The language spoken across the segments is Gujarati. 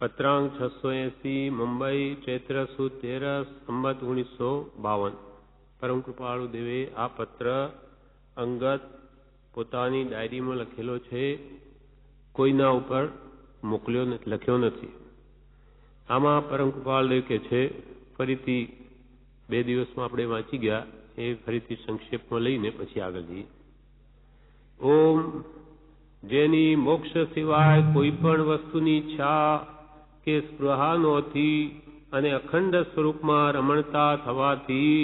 પત્રાંક 680 મુંબઈ ચૈત્ર સુદ 13 સંમત 1952. પરમ કૃપાળુ દેવે આ પત્ર અંગત પોતાની ડાયરીમાં લખેલો છે, કોઈના ઉપર લખ્યો નથી. આમાં પરમ કૃપાળ દેવ કે છે, ફરીથી 2 દિવસમાં આપણે વાંચી ગયા એ ફરીથી સંક્ષેપમાં લઈને પછી આગળ જઈએ. ઓમ, જેની મોક્ષ સિવાય કોઈ પણ વસ્તુની ઈચ્છા કે સ્પૃહા નહોતી અને અખંડ સ્વરૂપમાં રમણતા થવાથી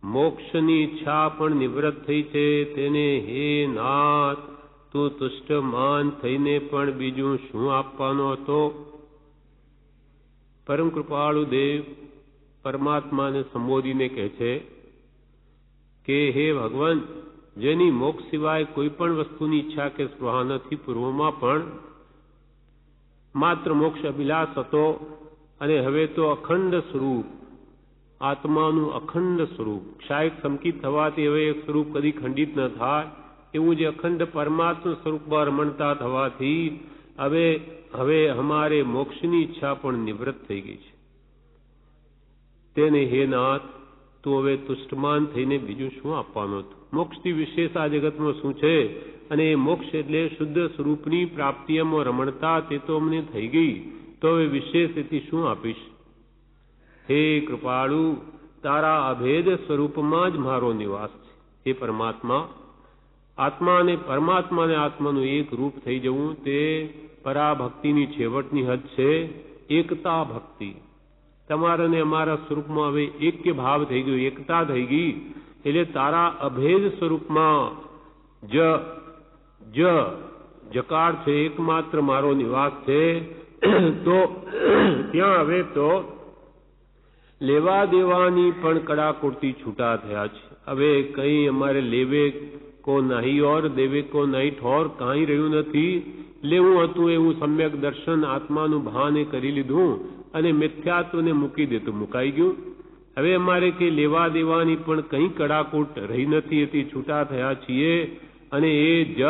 મોક્ષની ઈચ્છા પણ નિવૃત્ત થઈ છે, તેને હે નાથ તું તુષ્ટમાન થઈને પણ બીજું શું આપવાનો હતો? પરમ કૃપાળુ દેવ પરમાત્માને સંબોધીને કહે છે કે હે ભગવાન, જેની મોક્ષ સિવાય કોઈ પણ વસ્તુની ઈચ્છા કે સ્પૃહા નથી, પૂર્વમાં પણ માત્ર મોક્ષ અભિલાષ હતો અને હવે તો અખંડ સ્વરૂપ, આત્માનું અખંડ સ્વરૂપ, ક્ષાયક સંકિત થવાથી હવે એક સ્વરૂપ કદી ખંડિત ન થાય એવું જે અખંડ પરમાત્મા સ્વરૂપમાં રમણતા થવાથી હવે અમારે મોક્ષની ઈચ્છા પણ નિવૃત્ત થઈ ગઈ છે. તેને હે નાથ તું હવે તુષ્ટમાન થઈને બીજું શું આપવાનો હતો? મોક્ષથી વિશેષ આ જગતમાં શું છે? અને મોક્ષ એટલે શુદ્ધ સ્વરૂપની પ્રાપ્તિમાં રમણતા, તે તો અમને થઈ ગઈ, તો હવે વિશેષ એથી શું આપીશ? હે કૃપાળુ, તારા અભેદ સ્વરૂપમાં જ મારો નિવાસ છે. હે પરમાત્મા, આત્મા અને પરમાત્માને આત્માનું એક રૂપ થઈ જવું તે પરાભક્તિની છેવટની હદ છે, એકતા ભક્તિ. તમારા ને અમારા સ્વરૂપમાં હવે એક્ય ભાવ થઈ ગયો, એકતા થઈ ગઈ. એટલે તારા અભેદ સ્વરૂપમાં જકાર છે, એકમાત્ર મારો નિવાસ છે. તો ત્યાં હવે તો લેવા દેવાની પણ કડાકોટી છૂટા થયા છે. હવે કઈ અમારે લેવે કો નહીં ઓર દેવે કો નહીં ઠોર કાંઈ રહ્યું નથી. લેવું હતું એવું સમ્યક દર્શન આત્માનું ભાને કરી લીધું અને મિથ્યાત્વને મૂકી દેતું મુકાઈ ગયું. હવે અમારે કે લેવા દેવાની પણ કંઈ કડાકૂટ રહી નથી, એથી છૂટા થયા છીએ. અને એ જ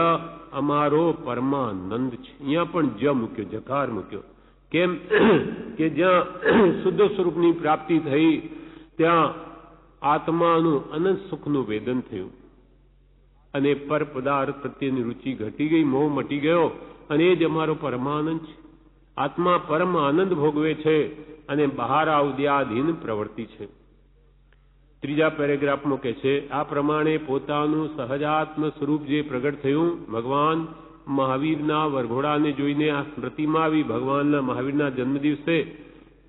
અમારો પરમાનંદ છે. અહીંયા પણ જ મૂક્યો, જકાર મૂક્યો. કેમ કે જ્યાં શુદ્ધ સ્વરૂપની પ્રાપ્તિ થઈ ત્યાં આત્માનું અનંત સુખનું વેદન થયું અને પર પદાર્થ પ્રત્યેની રુચિ ઘટી ગઈ, મોહ મટી ગયો અને એ જ અમારો પરમાનંદ છે. આત્મા પરમ આનંદ ભોગવે છે અને બહાર આવદ્યાધીન પ્રવૃત્તિ છે. ત્રીજા પેરેગ્રાફમાં કહે છે, આ પ્રમાણે પોતાનું સહજાત્મ સ્વરૂપ જે પ્રગટ થયું, ભગવાન મહાવીરના વરઘોડાને જોઈને આ સ્મૃતિમાં આવી ભગવાનના મહાવીરના જન્મદિવસે.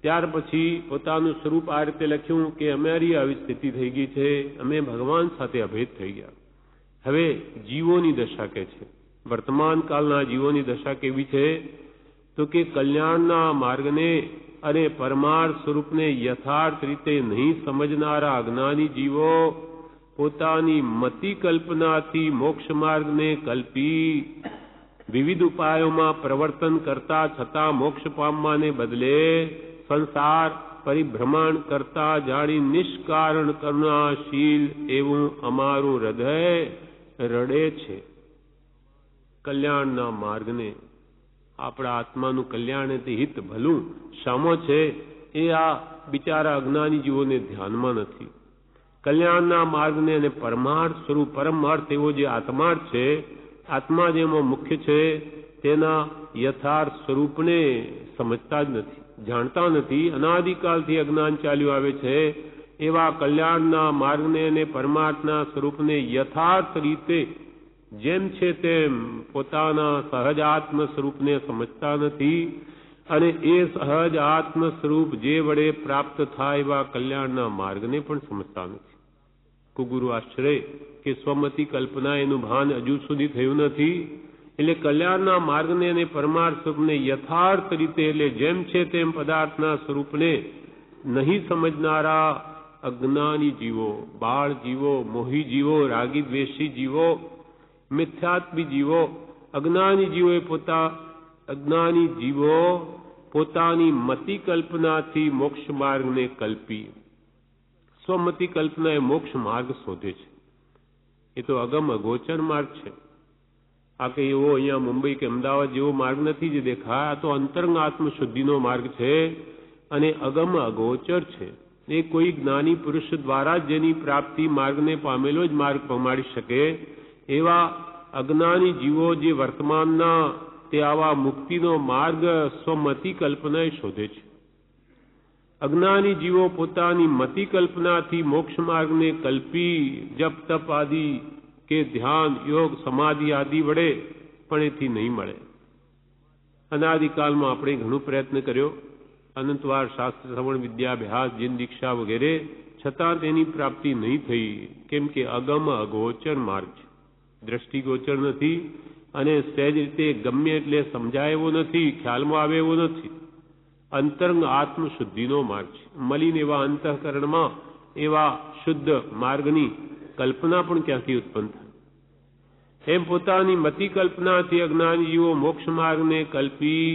ત્યાર પછી પોતાનું સ્વરૂપ આ રીતે લખ્યું કે અમારી આવી સ્થિતિ થઈ ગઈ છે, અમે ભગવાન સાથે અભેદ થઈ ગયા. હવે જીવોની દશા કે છે, વર્તમાન કાળના જીવોની દશા કેવી છે? તો કે કલ્યાણના માર્ગને અને પરમાર્થ સ્વરૂપને યથાર્થ રીતે નહીં સમજનારા અજ્ઞાની જીવો પોતાની મતિ કલ્પનાથી મોક્ષ માર્ગને કલ્પી વિવિધ ઉપાયોમાં પ્રવર્તન કરતા છતાં મોક્ષ પામવાને બદલે સંસાર પરિભ્રમણ કરતા જાણી નિષ્કારણ કરુણાશીલ એવું અમારું હૃદય રડે છે. કલ્યાણના માર્ગને, આપણા આત્માનું કલ્યાણ એટલે હિત ભલું શામો છે એ આ બિચારા અજ્ઞાની જીવોને ધ્યાનમાં નથી. કલ્યાણના માર્ગને અને પરમાર્થ સ્વરૂપ, પરમ અર્થ એવો જે આત્માર્થ છે, આત્મા જેમાં મુખ્ય છે, તેના યથાર્થ સ્વરૂપને સમજતા જ નથી, જાણતા નથી. અનાદિકાલથી અજ્ઞાન ચાલ્યું આવે છે. એવા કલ્યાણના માર્ગને અને પરમાર્થના સ્વરૂપને યથાર્થ રીતે જેમ છે તેમ પોતાના સહજ આત્મ સ્વરૂપને સમજતા નથી. અને એ સહજ આત્મ સ્વરૂપ જે વડે પ્રાપ્ત થાય એવા કલ્યાણના માર્ગને પણ સમજતા નથી. કુગુરુ આશ્રય કે સ્વમતી કલ્પના એનું ભાન હજુ સુધી થયું નથી. એટલે કલ્યાણના માર્ગને અને પરમાર્થ સ્વરૂપને યથાર્થ રીતે, એટલે જેમ છે તેમ પદાર્થના સ્વરૂપને નહીં સમજનારા અજ્ઞાની જીવો, બાળ જીવો, મોહી જીવો, રાગી દ્વેષી જીવો, મિથ્યાત્મી જીવો, અજ્ઞાની જીવો પોતાની મતિ કલ્પનાથી મોક્ષ માર્ગને કલ્પી, સ્વમતિ કલ્પના એ મોક્ષ માર્ગ શોધે છે. એ તો અગમ અગોચર માર્ગ છે. આ કે એવો અહીંયા મુંબઈ કે અમદાવાદ જેવો માર્ગ નથી જે દેખાય. આ તો અંતરંગ આત્મશુદ્ધિનો માર્ગ છે અને અગમ અગોચર છે. એ કોઈ જ્ઞાની પુરુષ દ્વારા જ જેની પ્રાપ્તિ માર્ગને પામેલો જ માર્ગ પમાડી શકે. એવા અજ્ઞાની જીવો જે વર્તમાનના તે આવા મુક્તિનો માર્ગ સ્વમતિ કલ્પનાએ શોધે છે. અજ્ઞાની જીવો પોતાની મતિ કલ્પનાથી મોક્ષ માર્ગને કલ્પી જપ તપ આદિ કે ધ્યાન યોગ સમાધિ આદિ વડે પણ એથી નહીં મળે. અનાદિકાલમાં આપણે ઘણો પ્રયત્ન કર્યો, અનંતવાર શાસ્ત્ર શ્રવણ વિદ્યાભ્યાસ જીન દીક્ષા વગેરે, છતાં તેની પ્રાપ્તિ નહીં થઈ. કેમ કે અગમ અગોચર માર્ગ છે, દ્રષ્ટિગોચર નથી અને સહેજ રીતે ગમે એટલે સમજાય એવો નથી, ખ્યાલમાં આવે એવો નથી. અંતરંગ આત્મશુદ્ધિનો માર્ગ છે. મલિન એવા અંતઃકરણમાં એવા શુદ્ધ માર્ગની કલ્પના પણ ક્યાંથી ઉત્પન્ન થાય? એમ પોતાની મતિ કલ્પનાથી અજ્ઞાની જીવો મોક્ષ માર્ગને કલ્પી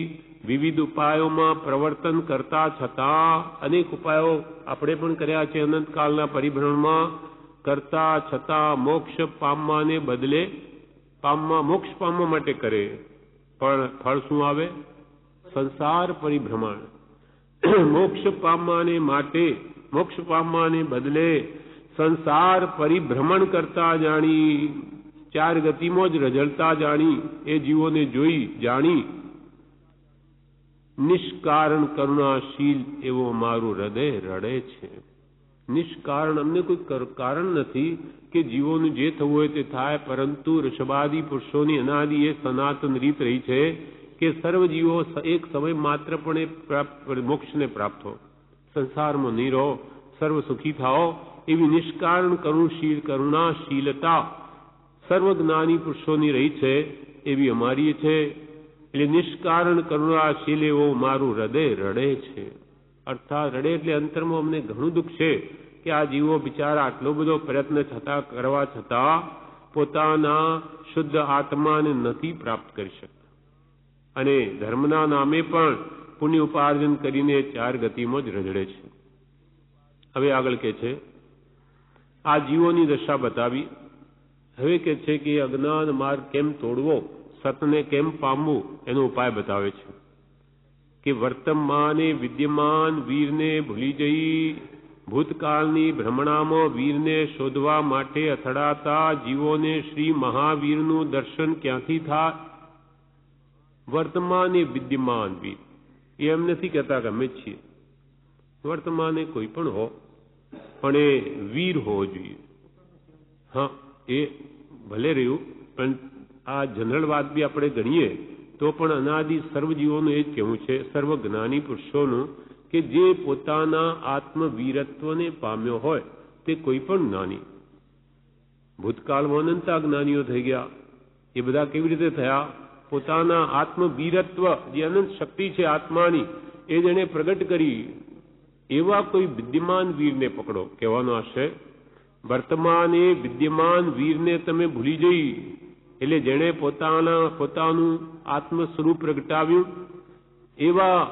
વિવિધ ઉપાયોમાં પ્રવર્તન કરતા છતાં, અનેક ઉપાયો આપણે પણ કર્યા છે અનંતકાળના પરિભ્રમણમાં, કરતા છતાં મોક્ષ પામવાને બદલે મોક્ષ પામવા માટે કરે, પણ ફળ શું આવે? સંસાર પરિભ્રમણ. મોક્ષ પામવાને બદલે સંસાર પરિભ્રમણ કરતા જાણી, ચાર ગતિમાં જ રઝળતા જાણી, એ જીવોને જોઈ જાણી નિષ્કારણ કરુણાશીલ એવો મારું હૃદય રડે છે. નિષ્કારણ, અમને કોઈ કારણ નથી કે જીવોનું જે થવું હોય તે થાય, પરંતુ ઋષભાદિ પુરુષોની અનાદિ એ સનાતન રીત રહી છે કે સર્વ જીવો એક સમય માત્ર પણ મોક્ષને પ્રાપ્ત હો, સંસારમાં નહીં રહો, સર્વ સુખી થાઓ, એવી નિષ્કારણ કરુણાશીલતા સર્વ જ્ઞાની પુરુષોની રહી છે, એવી અમારી છે. એટલે નિષ્કારણ કરુણાશીલ એવો મારું હૃદય રડે છે. અર્થાત રડે એટલે અંતરમાં અમને ઘણું દુઃખ છે કે આ જીવો બિચારા આટલો બધો પ્રયત્ન કરવા છતાં પોતાના શુદ્ધ આત્માને નથી પ્રાપ્ત કરી શકતા, અને ધર્મના નામે પણ પુણ્ય ઉપાર્જન કરીને ચાર ગતિમાં જ રઝળે છે. હવે આગળ કે છે, આ જીવોની દશા બતાવી. હવે કે છે કે અજ્ઞાન માર્ગ કેમ તોડવો, સતને કેમ પામવું, એનો ઉપાય બતાવે છે કે વર્તમાને વિદ્યમાન વીરને ભૂલી જઈ ભૂતકાળની ભ્રમણામાં વીરને શોધવા માટે અથડાતા જીવોને શ્રી મહાવીરનું દર્શન ક્યાંથી થાય? વર્તમાને વિદ્યમાન વીર, એ એમ નથી કહેતા કે અમે છીએ. વર્તમાને કોઈ પણ હો, પણ એ વીર હોવો જોઈએ. હા, એ ભલે રહ્યું, પણ આ જનરલ વાત બી આપણે ગણીએ તો પણ અનાદિ સર્વ જીવોનું એ જ કહેવું છે, સર્વ જ્ઞાની પુરુષોનું, કે જે પોતાના આત્મવીરત્વને પામ્યો હોય તે કોઈ પણ જ્ઞાની. ભૂતકાળમાં અનંતા જ્ઞાનીઓ થઈ ગયા, એ બધા કેવી રીતે થયા? પોતાના આત્મવીરત્વ, જે અનંત શક્તિ છે આત્માની, એ જેણે પ્રગટ કરી, એવા કોઈ વિદ્યમાન વીરને પકડો. કહેવાનો આશય, વર્તમાને વિદ્યમાન વીરને તમે ભૂલી જઈ, એટલે જેણે પોતાનું આત્મ સ્વરૂપ પ્રગટાવ્યું એવા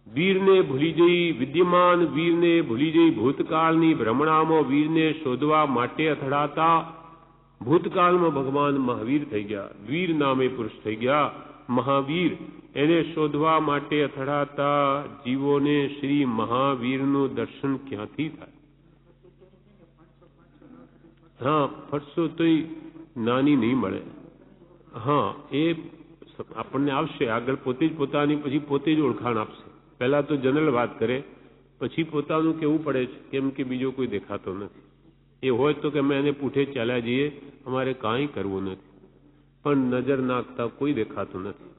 વીરને ભૂલી જઈ, વિદ્યમાન વીરને ભૂલી જઈ ભૂતકાળની ભ્રમણામાં વીરને શોધવા માટે અથડાતા, ભૂતકાળમાં ભગવાન મહાવીર થઈ ગયા, વીર નામે પુરુષ થઈ ગયા, મહાવીર, એને શોધવા માટે અથડાતા જીવોને શ્રી મહાવીરનું દર્શન ક્યાંથી થાય? હા, ફરશો તોય નાની નહીં મળે. હા, એ આપણને આવશે આગળ, પોતે જ પોતાની પછી પોતે જ ઓળખાણ આપશે. પહેલા તો જનરલ વાત કરે, પછી પોતાનું કેવું પડે છે, કેમ કે બીજો કોઈ દેખાતો નથી. એ હોય તો કે અમે એને પૂઠે ચાલ્યા જઈએ, અમારે કાંઈ કરવું નથી, પણ નજર નાખતા કોઈ દેખાતું નથી,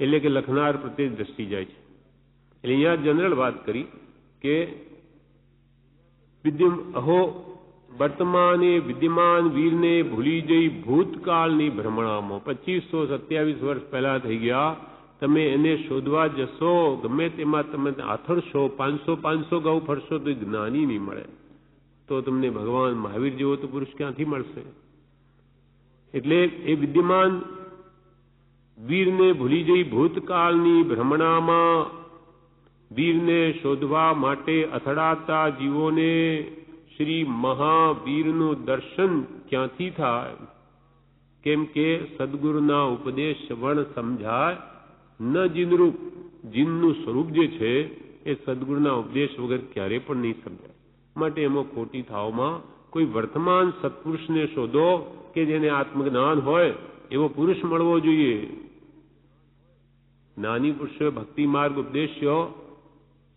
એટલે કે લખનાર પ્રત્યે જ દ્રષ્ટિ જાય છે. એટલે અહીંયા જનરલ વાત કરી કે વર્તમાને વિદ્યમાન વીરને ભૂલી જઈ ભૂતકાળની ભ્રમણામાં, 2527 વર્ષ પહેલા થઈ ગયા, તમે એને શોધવા જશો, ગમે તેમાં તમે આથડશો, 500 ગૌ ફરશો તો જ્ઞાની નહીં મળે. તો તમને ભગવાન મહાવીર જેવો તો પુરુષ ક્યાંથી મળશે? એટલે એ વિદ્યમાન વીરને ભૂલી જઈ ભૂતકાળની ભ્રમણામાં વીરને શોધવા માટે અથડાતા જીવોને શ્રી મહાવીરનું દર્શન ક્યાંથી થાય? કેમ કે સદગુરુના ઉપદેશ વણ સમજાય ન જીનરૂપ. જીનનું સ્વરૂપ જે છે એ સદગુરુના ઉપદેશ વગર ક્યારે પણ નહીં સમજાય. માટે એમાં ખોટી થાવમાં કોઈ વર્તમાન સત્પુરુષને શોધો કે જેને આત્મજ્ઞાન હોય એવો પુરુષ મળવો જોઈએ. જ્ઞાની પુરુષો ભક્તિ માર્ગ ઉપદેશ્યો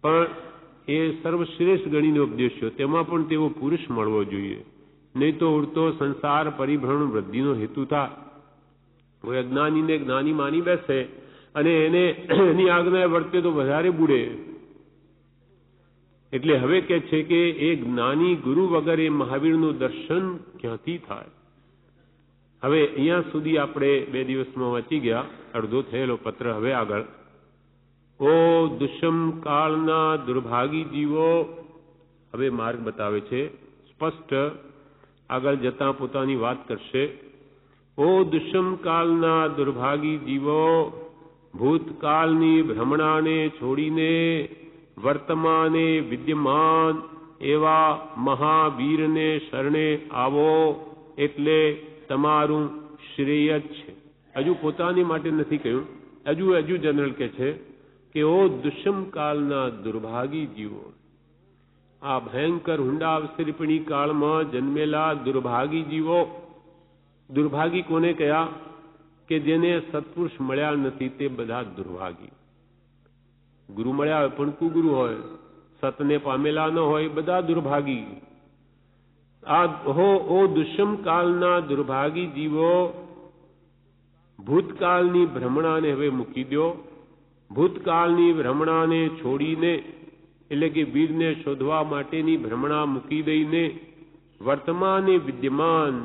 પણ એ સર્વશ્રેષ્ઠ ગણીને ઉપદેશ્યો, તેમાં પણ તેવો પુરુષ મળવો જોઈએ. નહીં તો ઉડતો સંસાર પરિભ્રમણ વૃદ્ધિનો હેતુ થાય. કોઈ અજ્ઞાનીને જ્ઞાની માની બેસે અને એને એની આજ્ઞાએ વર્તે તો વધારે બુડે. એટલે હવે કે છે કે એ જ્ઞાની ગુરુ વગર એ મહાવીરનું દર્શન ક્યાંથી થાય? હવે અહીંયા સુધી આપણે 2 દિવસમાં વાંચી ગયા, અડધો થયેલો પત્ર. હવે આગળ, ઓ દુષ્મ કાળના દુર્ભાગી જીવો, હવે માર્ગ બતાવે છે સ્પષ્ટ. આગળ જતા પોતાની વાત કરશે. ઓ દુષ્મ કાળના દુર્ભાગી જીવો, ભૂતકાળની ભ્રમણાને છોડીને વર્તમાને વિદ્યમાન એવા મહાવીરને શરણે આવો, એટલે તમારું શ્રેય જ છે. હજુ પોતાની માટે નથી કહ્યું, હજુ જનરલ કે છે કે ઓ દુષ્મ કાળના દુર્ભાગી જીવો, આ ભયંકર હુંડા અવસરીપણી કાળમાં જન્મેલા દુર્ભાગી જીવો. દુર્ભાગી કોને કયા? કે જેને સત્પુરુષ મળ્યા નથી તે બધા દુર્ભાગી. ગુરુ મળ્યા હોય પણ કુગુરુ હોય, સતને પામેલા ન હોય, બધા દુર્ભાગી. ઓ દુષ્મ કાળના દુર્ભાગી જીવો, ભૂતકાળની ભ્રમણાને હવે મૂકી દો. ભૂતકાળની ભ્રમણાને છોડીને, એટલે કે વીરને શોધવા માટેની ભ્રમણા મૂકી દઈને વર્તમાને વિદ્યમાન,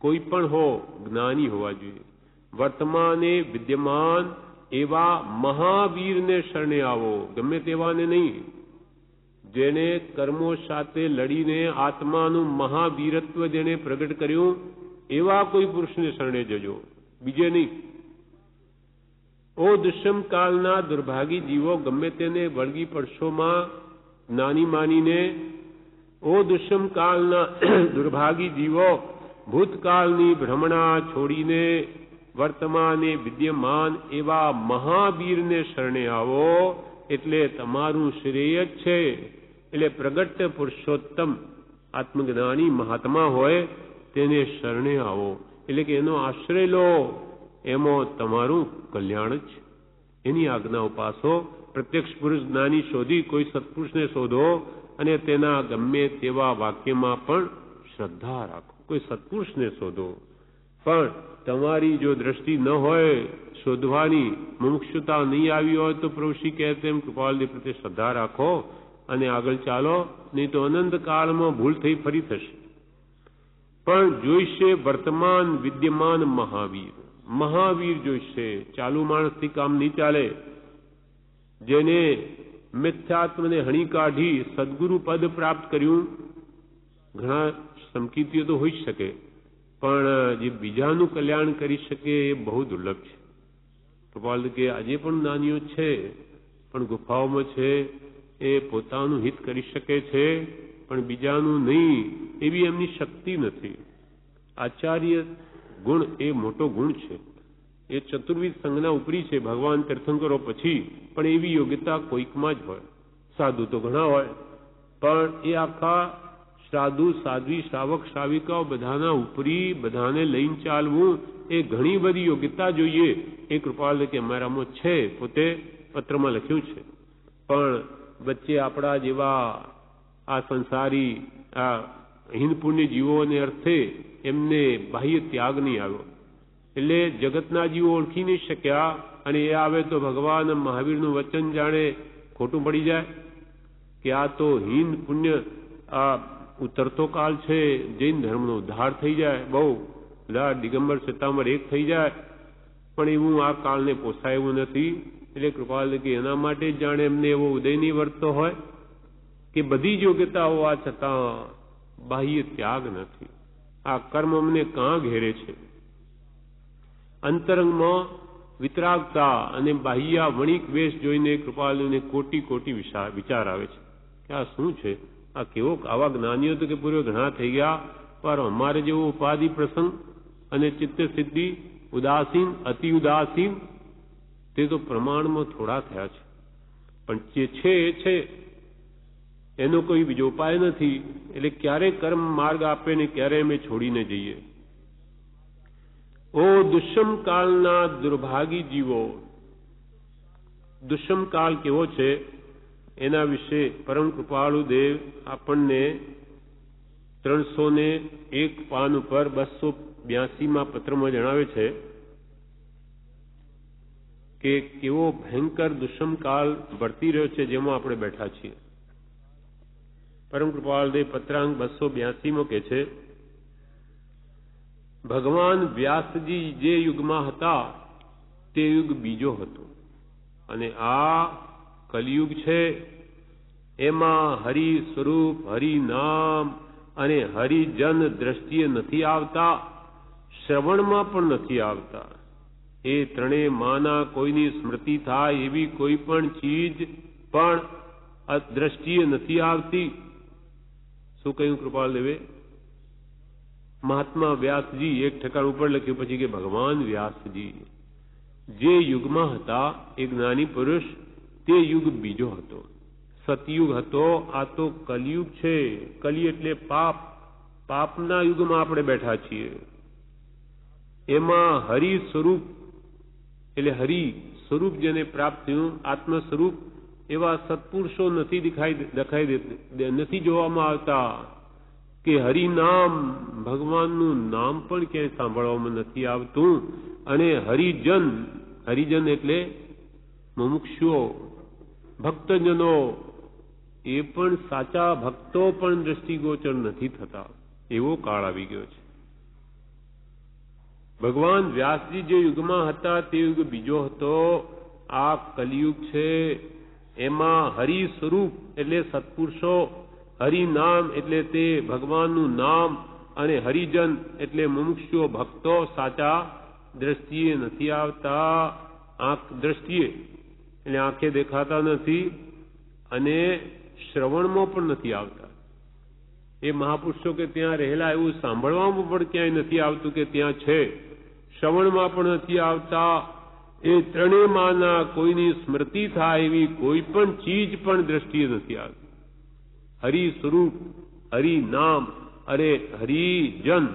કોઈ પણ હો જ્ઞાની હોવા જોઈએ, વર્તમાને વિદ્યમાન એવા મહાવીરને શરણે આવો. ગમે તેવાને નહીં, જેને કર્મો સાથે લડીને આત્માનું મહાવીરત્વ જેને પ્રગટ કર્યું એવા કોઈ પુરુષને શરણે જજો, બીજે નહીં. ઓ દુષ્મ કાળના દુર્ભાગી જીવો, ગમે તેને વળગી પડશોમાં નાની માનીને. ઓ દુષ્મ કાળના દુર્ભાગી જીવો, ભૂતકાળની ભ્રમણા છોડીને વર્તમાને વિદ્યમાન એવા મહાવીરને શરણે આવો, એટલે તમારું શ્રેય જ છે. એટલે પ્રગટ પુરુષોત્તમ આત્મજ્ઞાની મહાત્મા હોય તેને શરણે આવો, એટલે કે એનો આશ્રય લો, એમાં તમારું કલ્યાણ જ. એની આજ્ઞા ઉપાસો. પ્રત્યક્ષ પુરુષ જ્ઞાની શોધી કોઈ સત્પુરુષને શોધો અને તેના ગમે તેવા વાક્યમાં પણ શ્રદ્ધા રાખો. કોઈ સત્પુરુષને શોધો, પણ તમારી જો દ્રષ્ટિ ન હોય શોધવાની, મુમુક્ષુતા નહીં આવી હોય તો પ્રભુશ્રી કહે તેમ કૃપાલદેવ પ્રત્યે શ્રદ્ધા રાખો અને આગળ ચાલો, નહીં તો અનંત કાળમાં ભૂલ થઈ ફરી થશે. પણ જોઈશે વર્તમાન વિદ્યમાન મહાવીર. મહાવીર જોઈશે. ચાલુ માણસથી કામ નહીં ચાલે. જેને મિથ્યાત્મને હણી કાઢી સદગુરુ પદ પ્રાપ્ત કર્યું, ઘણા સમકીર્તિઓ તો હોઈ શકે, પણ જે બીજાનું કલ્યાણ કરી શકે એ બહુ દુર્લભ છે. કૃપાલ કે આજે પણ જ્ઞાનીઓ છે, પણ ગુફાઓમાં છે, એ પોતાનું હિત કરી શકે છે પણ બીજાનું નહીં, એવી એમની શક્તિ નથી. આચાર્ય ગુણ એ મોટો ગુણ છે, એ ચતુર્વિધ સંજ્ઞા ઉપરી છે ભગવાન તીર્થંકરો પછી, પણ એવી યોગ્યતા કોઈકમાં જ હોય. સાધુ તો ઘણા હોય, પણ એ આખા સાધુ સાધ્વી શ્રાવક શ્રાવિકાઓ બધાના ઉપરી, બધાને લઈને ચાલવું, એ ઘણી બધી યોગ્યતા જોઈએ. એ કૃપાલ કે અમારામાં છે, પોતે પત્રમાં લખ્યું છે. પણ વચ્ચે આપણા જેવા આ સંસારી આ હિન્દ પુણ્ય જીવોને અર્થે એમને બાહ્ય ત્યાગ નહીં આવ્યો, એટલે જગતના જીવો ઓળખી નહીં શક્યા. અને એ આવે તો ભગવાન મહાવીરનું વચન જાણે ખોટું પડી જાય કે આ તો હિન્દ પુણ્ય આ ઉતરતો કાળ છે, જૈન ધર્મનો ઉદ્ધાર થઈ જાય, બહુ બધા દિગંબર શ્વેતાંબર એક થઈ જાય. પણ એવું આ કાળને પોસાય એવું નથી. એટલે કૃપાલ કે એના માટે જ જાણે એમને એવો ઉદય નહીં વર્તતો હોય કે બધી જ યોગ્યતા હોવા છતાં બાહ્ય ત્યાગ નથી. આ કર્મ અમને કાં ઘેરે છે. અંતરંગમાં વિતરાગતા અને બાહ્ય વણિક વેશ જોઈને કૃપાલુને કોટી કોટી વિચાર આવે છે કે આ શું છે, આ કેવો. આવા જ્ઞાનીઓ તો કે પૂર્વે ઘણા થઈ ગયા, પણ અમારે જેવો ઉપાધિ પ્રસંગ અને ચિત્ત સિદ્ધિ, ઉદાસીન, અતિ ઉદાસીન, તે તો પ્રમાણમાં થોડા થયા છે. પણ જે છે એ છે, એનો કોઈ બીજો ઉપાય નથી. એટલે ક્યારે કર્મ માર્ગ આપે ને ક્યારે અમે છોડીને જઈએ. ઓ દુષ્મ કાળના દુર્ભાગી જીવો. દુષ્મ કાળ કેવો છે એના વિશે પરમ કૃપાળુ દેવ આપણને 301 પાન ઉપર 282માં પત્રમાં જણાવે છે કે કેવો ભયંકર દુષ્મ કાળ વર્તી રહ્યો છે જેમાં આપણે બેઠા છીએ. પરમ કૃપાળુ દેવ પત્રાંક 282માં કહે છે, ભગવાન વ્યાસજી જે યુગમાં હતા તે યુગ બીજો હતો, અને આ કલિયુગ છે. એમાં હરિ સ્વરૂપ, હરિ નામ અને હરિજન દ્રષ્ટિએ નથી આવતા, શ્રવણમાં પણ નથી આવતા. એ ત્રણેય માના કોઈની સ્મૃતિ થાય એવી કોઈ પણ ચીજ પણ દ્રષ્ટિએ નથી આવતી. શું કહ્યું કૃપાલ દેવે? મહાત્મા વ્યાસજી એક ઠેકાણ ઉપર લખ્યું પછી કે ભગવાન વ્યાસજી જે યુગમાં હતા એ જ્ઞાની પુરુષ, તે યુગ બીજો હતો, સતયુગ હતો. આ તો કલિયુગ છે. કલિ એટલે પાપ. પાપના યુગમાં આપણે બેઠા છીએ. એમાં હરિ સ્વરૂપ એટલે હરિ સ્વરૂપ જેને પ્રાપ્ત થયું, આત્મ સ્વરૂપ, એવા સત્પુરુષો નથી જોવામાં આવતા. કે હરિનામ, ભગવાનનું નામ પણ ક્યાંય સાંભળવામાં નથી આવતું. અને હરિજન, હરિજન એટલે મુમુક્ષુઓ, ભક્તજનો, એ પણ સાચા ભક્તો પણ દ્રષ્ટિગોચર નથી થતા. એવો કાળ આવી ગયો છે. ભગવાન વ્યાસજી જે યુગમાં હતા તે યુગ બીજો હતો. આ કલિયુગ છે. એમાં હરિ સ્વરૂપ એટલે સત્પુરુષો, હરિનામ એટલે તે ભગવાનનું નામ, અને હરિજન એટલે મુમુક્ષુઓ ભક્તો સાચા દ્રષ્ટિએ નથી આવતા. આંખ દ્રષ્ટિએ એટલે આંખે દેખાતા નથી, અને શ્રવણમાં પણ નથી આવતા. એ મહાપુરુષો કે ત્યાં રહેલા એવું સાંભળવામાં પણ ક્યાંય નથી આવતું કે ત્યાં છે. શ્રવણમાં પણ નથી આવતા. એ ત્રણેયમાંના કોઈની સ્મૃતિ થાય એવી કોઈ પણ ચીજ પણ દ્રષ્ટિએ નથી આવતી. હરિ સ્વરૂપ, હરિ નામ અરે હરિજન,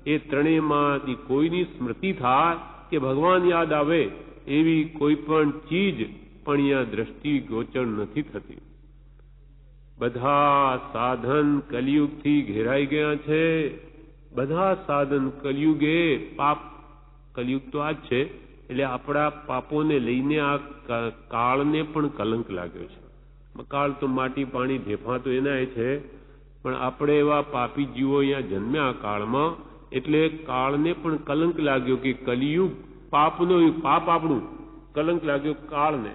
એ ત્રણેયમાંથી કોઈની સ્મૃતિ થાય કે ભગવાન યાદ આવે એવી કોઈ પણ ચીજ પણ અહીંયા દ્રષ્ટિ ગોચર નથી થતી. બધા સાધન કલિયુગથી ઘેરાઈ ગયા છે. બધા સાધન કલિયુગે પાપ, કલિયુગ તો આ જ છે. એટલે આપણા પાપોને લઈને આ કાળને પણ કલંક લાગ્યો છે. કાળ તો માટી પાણી ભેફા તો એના છે, પણ આપણે એવા પાપી જીવો અહીંયા જન્મ્યા કાળમાં, એટલે કાળને પણ કલંક લાગ્યો કે કલિયુગ પાપનો પાપ આપણું કલંક લાગ્યો કાળને.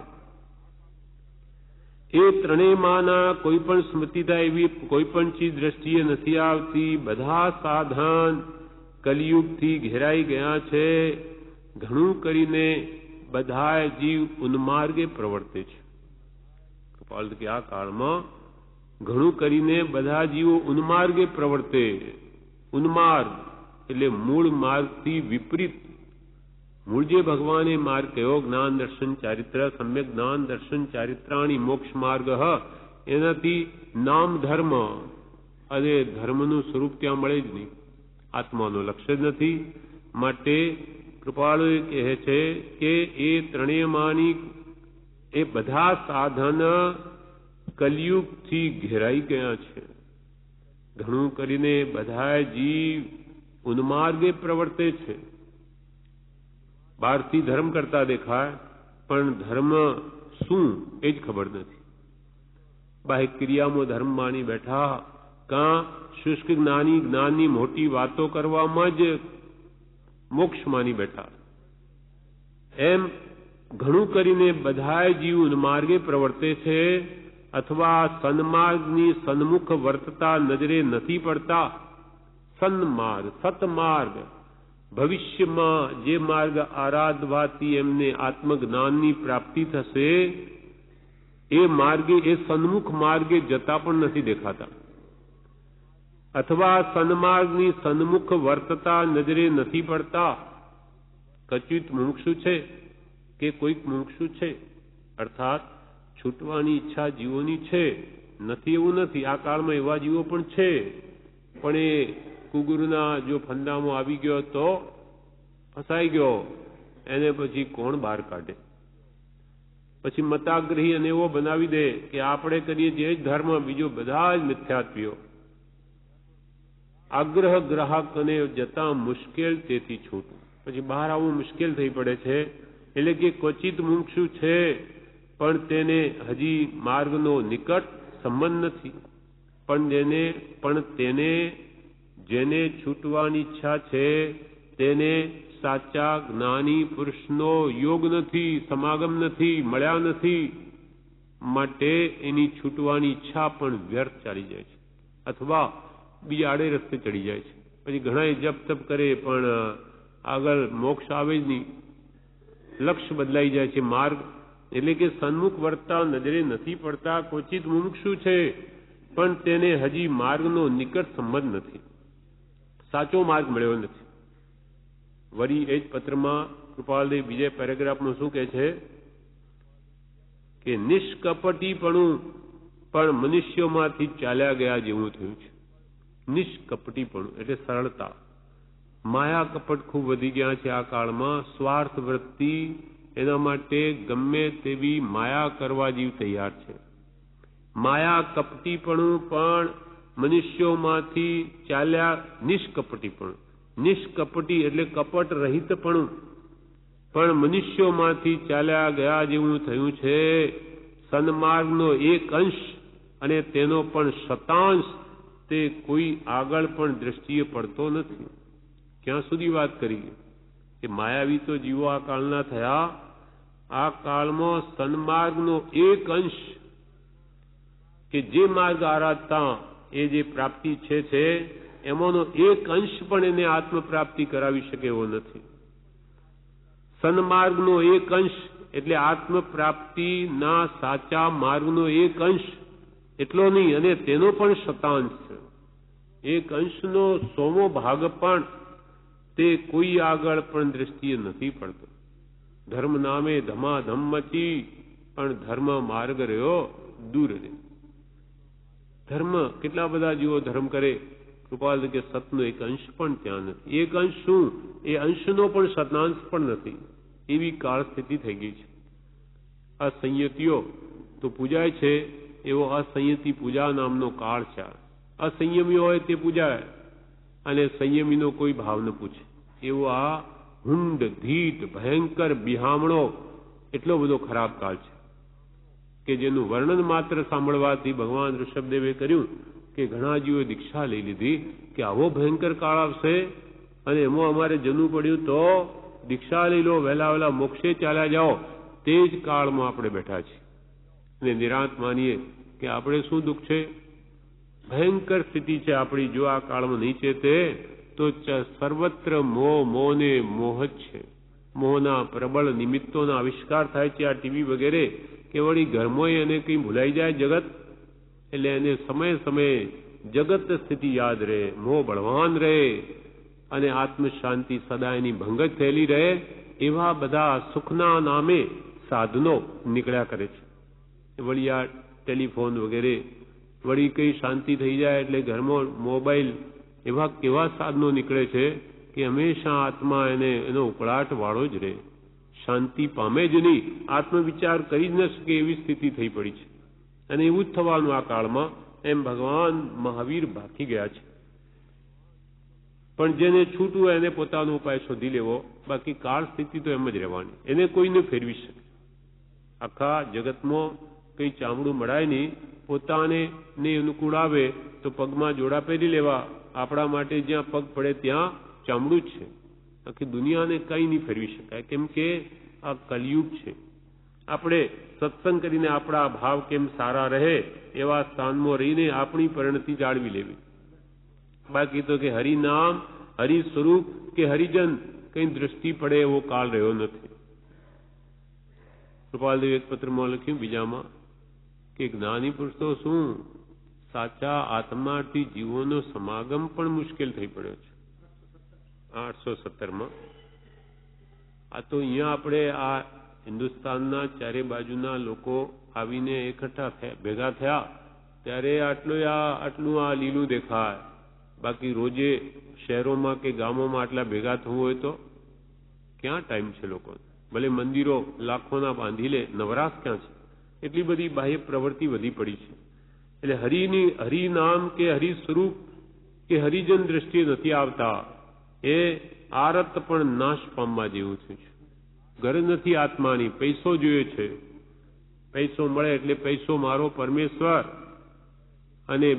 એ ત્રણેયમાંના કોઈ પણ સ્મૃતિ થાય એવી કોઈ પણ ચીજ દ્રષ્ટિએ નથી આવતી. બધા સાધન કલિયુગથી ઘેરાઈ ગયા છે. ઘણું કરીને બધા જીવ ઉન્માર્ગે પ્રવર્તે છે. કૃપાલ કે આ કાળમાં ઘણું કરીને બધા જીવો ઉન્માર્ગે પ્રવર્તે. ઉન્માર્ગ એટલે મૂળ માર્ગથી વિપરીત. મૂળ જે ભગવાને માર્ગ કયો, જ્ઞાન દર્શન ચારિત્ર, સમ્યક જ્ઞાન દર્શન ચારિત્રાણી મોક્ષ માર્ગ, એનાથી નામ ધર્મ, અને ધર્મનું સ્વરૂપ ત્યાં મળે જ નહીં. આત્માનું લક્ષ્ય જ નથી. માટે કૃપાળુ કહે છે કે એ ત્રણેયમાંની એ બધા સાધન કલિયુગથી ઘેરાઈ ગયા છે. ઘણું કરીને બધા જીવ ઉન્માર્ગે પ્રવર્તે છે. બહારથી ધર્મ કરતા દેખાય, પણ ધર્મ શું એ જ ખબર નથી. બાહ્ય ક્રિયામાં ધર્મ માની બેઠા, કાં શુષ્ક જ્ઞાનની મોટી વાતો કરવામાં જ મોક્ષ માની બેઠા. એમ ઘણું કરીને બધા જીવ ઉન્માર્ગે પ્રવર્તે છે, અથવા સન્માર્ગની સન્મુખ વર્તતા નજરે નથી પડતા. સન્માર્ગ, સતમાર્ગ, ભવિષ્યમાં જે માર્ગ આરાધવાથી એમને આત્મજ્ઞાનની પ્રાપ્તિ થશે, એ માર્ગે, એ સન્મુખ માર્ગે જતા પણ નથી દેખાતા. અથવા સન્માર્ગની સન્મુખ વર્તતા નજરે નથી પડતા. કચિત મુમુક્ષુ છે કે કોઈક મુમુક્ષુ છે, અર્થાત છૂટવાની ઈચ્છા જીવોની છે, નથી એવું નથી. આ કાળમાં એવા જીવો પણ છે, પણ એ કુગુરુના જો ફંદામાં આવી ગયો તો ફસાઈ ગયો, એને પછી કોણ બહાર કાઢે? પછી મતાગ્રહી અને એવો બનાવી દે કે આપણે કરીએ જે જ ધર્મ, બીજો બધા જ મિથ્યાત્વીઓ. આગ્રહ ગ્રાહકને જતા મુશ્કેલ તેથી છૂટ. પછી બહાર આવવું મુશ્કેલ થઈ પડે છે. એટલે કે ક્વચિત મુમુક્ષુ છે, પણ તેને હજી માર્ગનો નિકટ સંબંધ નથી. પણ તેને જેને છૂટવાની ઈચ્છા છે તેને સાચા જ્ઞાની પુરુષનો યોગ નથી, સમાગમ નથી, મળ્યા નથી. માટે એની છૂટવાની ઈચ્છા પણ વ્યર્થ ચાલી જાય છે, અથવા બીજા આડે રસ્તે ચડી જાય છે. પછી ઘણા જપ તપ કરે પણ આગળ મોક્ષ આવે જ નહીં, લક્ષ્ય બદલાઈ જાય છે. માર્ગ એટલે કે સન્મુખ વર્તતા નજરે નથી પડતા. ક્વચિત મુમુક્ષુ છે, પણ તેને હજી માર્ગનો નિકટ સંબંધ નથી, સાચો માર્ગ મળ્યો નથી. વળી એ જ પત્રમાં કૃપાલદેવ બીજા પેરેગ્રાફમાં શું કહે છે કે નિષ્કપટીપણું પણ મનુષ્યોમાંથી ચાલ્યા ગયા જેવું થયું છે. નિષ્કપટીપણું એટલે સરળતા. માયા કપટ ખૂબ વધી ગયા છે આ કાળમાં. સ્વાર્થ વૃત્તિ, એના માટે ગમે તેવી માયા કરવા જીવ તૈયાર છે. માયા કપટીપણું પણ મનુષ્યોમાંથી ચાલ્યા. નિષ્કપટીપણું, નિષ્કપટી એટલે કપટ રહિતપણું પણ મનુષ્યોમાંથી ચાલ્યા ગયા જેવું થયું છે. સન્માર્ગનો એક અંશ અને તેનો પણ શતાંશ તે કોઈ આગળ પણ દ્રષ્ટિએ પડતો નથી. ક્યાં સુધી વાત કરી કે માયાવી તો જીવો આ કાળના થયા. આ કાળમાં સન્માર્ગનો એક અંશ કે જે માર્ગ આરાધતા એ જે પ્રાપ્તિ છે એમાંનો એક અંશ પણ એને આત્મ પ્રાપ્તિ કરાવી શકે એવો નથી. સન્માર્ગનો એક અંશ એટલે આત્મ પ્રાપ્તિના સાચા માર્ગનો એક અંશ એટલો નહીં, અને તેનો પણ શતાંશ છે. એક અંશનો 100મો ભાગ પણ તે કોઈ આગળ પણ દ્રષ્ટિએ નથી પડતો. ધર્મ નામે ધમાધમ મચી પણ ધર્મ માર્ગ રહ્યો દૂર રહે. ધર્મ કેટલા બધા જીવો ધર્મ કરે, કૃપાલ કે સતનો એક અંશ પણ ત્યાં નથી. એક અંશ શું, એ અંશનો પણ શતાંશ પણ નથી. એવી કાળ સ્થિતિ થઈ ગઈ છે. અસંયતીઓ તો પૂજાય છે, એવો અસંયતી પૂજા નામનો કાળ છે. અસંયમી હોય તે પૂજાય અને સંયમીનો કોઈ ભાવ ન પૂછે એવો આ હુંડ ધીટ ભયંકર બિહામણો એટલો બધો ખરાબ કાળ છે કે જેનું વર્ણન માત્ર સાંભળવાથી ભગવાન ઋષભદેવે કર્યું કે ઘણા જીવો દીક્ષા લઈ લીધી કે આવો ભયંકર કાળ આવશે અને એમાં અમારે જનું પડ્યું તો દીક્ષા લઈ લો, વહેલા વહેલા મોક્ષે ચાલ્યા જાઓ. તે જ કાળમાં આપણે બેઠા છીએ અને નિરાંત માનીએ કે આપણે શું દુઃખ છે. ભયંકર સ્થિતિ છે આપણી. જો આ કાળમાં નહીં ચેતે તો સર્વત્ર મોહ ને મોહ જ છે. મોહના પ્રબળ નિમિત્તોના આવિષ્કાર થાય છે. આ ટીવી વગેરે કે વળી ઘરમાં એને કંઈ ભૂલાઈ જાય જગત, એટલે એને સમયે સમયે જગત સ્થિતિ યાદ રહે, મોહ બળવાન રહે અને આત્મ શાંતિ સદા એની ભંગત થયેલી રહે. એવા બધા સુખના નામે સાધનો નીકળ્યા કરે છે. વળી આ ટેલિફોન વગેરે, વળી કઈ શાંતિ થઈ જાય એટલે ઘરમાં મોબાઈલ, એવા કેવા સાધનો નીકળે છે કે હંમેશા આત્મા એનો ઉકળાટ વાળો જ રહે, શાંતિ પામે જ નહીં, આત્મવિચાર કરી જ ન શકે એવી સ્થિતિ થઈ પડી છે. અને એવું જ થવાનું આ કાળમાં, એમ ભગવાન મહાવીર ભાકી ગયા છે. પણ જેને છૂટવું હોય એને પોતાનો ઉપાય શોધી લેવો, બાકી કાળ સ્થિતિ તો એમ જ રહેવાની, એને કોઈને ફેરવી શકે. આખા જગતમાં કંઈ ચામડું મળાય નહીં. પોતાને ને અનુકૂળ આવે તો પગમાં જોડા પહેરી લેવા. આપણા માટે જ્યાં પગ પડે ત્યાં ચામડું જ છે. આખી દુનિયાને કંઈ નહીં ફેરવી શકાય, કેમ કે આ કલયુગ છે. આપણે સત્સંગ કરીને આપણા ભાવ કેમ સારા રહે એવા સ્થાનમાં રહીને આપણી પરિણતિ જાળવી લેવી. બાકી તો કે હરિનામ, હરિ સ્વરૂપ કે હરિજન કઈ દ્રષ્ટિ પડે એવો કાળ રહ્યો નથી. કૃપાલદેવ એક પત્રમાં લખ્યું બીજામાં કે જ્ઞાની પુરુષ તો શું સાચા આત્માર્થી જીવોનો સમાગમ પણ મુશ્કેલ થઈ પડ્યો છે 817માં. આ તો અહીંયા આપણે આ હિન્દુસ્તાનના ચારે બાજુના લોકો આવીને એકઠા ભેગા થયા ત્યારે આટલું આ લીલું દેખાય. બાકી રોજે શહેરોમાં કે ગામોમાં આટલા ભેગા થવું હોય તો ક્યાં ટાઈમ છે લોકોને? ભલે મંદિરો લાખોના બાંધી લે, નવરાશ ક્યાં છે? એટલી બધી બાહ્ય પ્રવૃત્તિ વધી પડી છે. એટલે હરિનામ કે હરિ સ્વરૂપ કે હરિજન દ્રષ્ટિએ નથી આવતા. એ આરત પણ નાશ પામવા જેવું થયું છે. ગરજ નથી આત્માની, પૈસો જોઈએ છે. પૈસો મળે એટલે પૈસો મારો પરમેશ્વર અને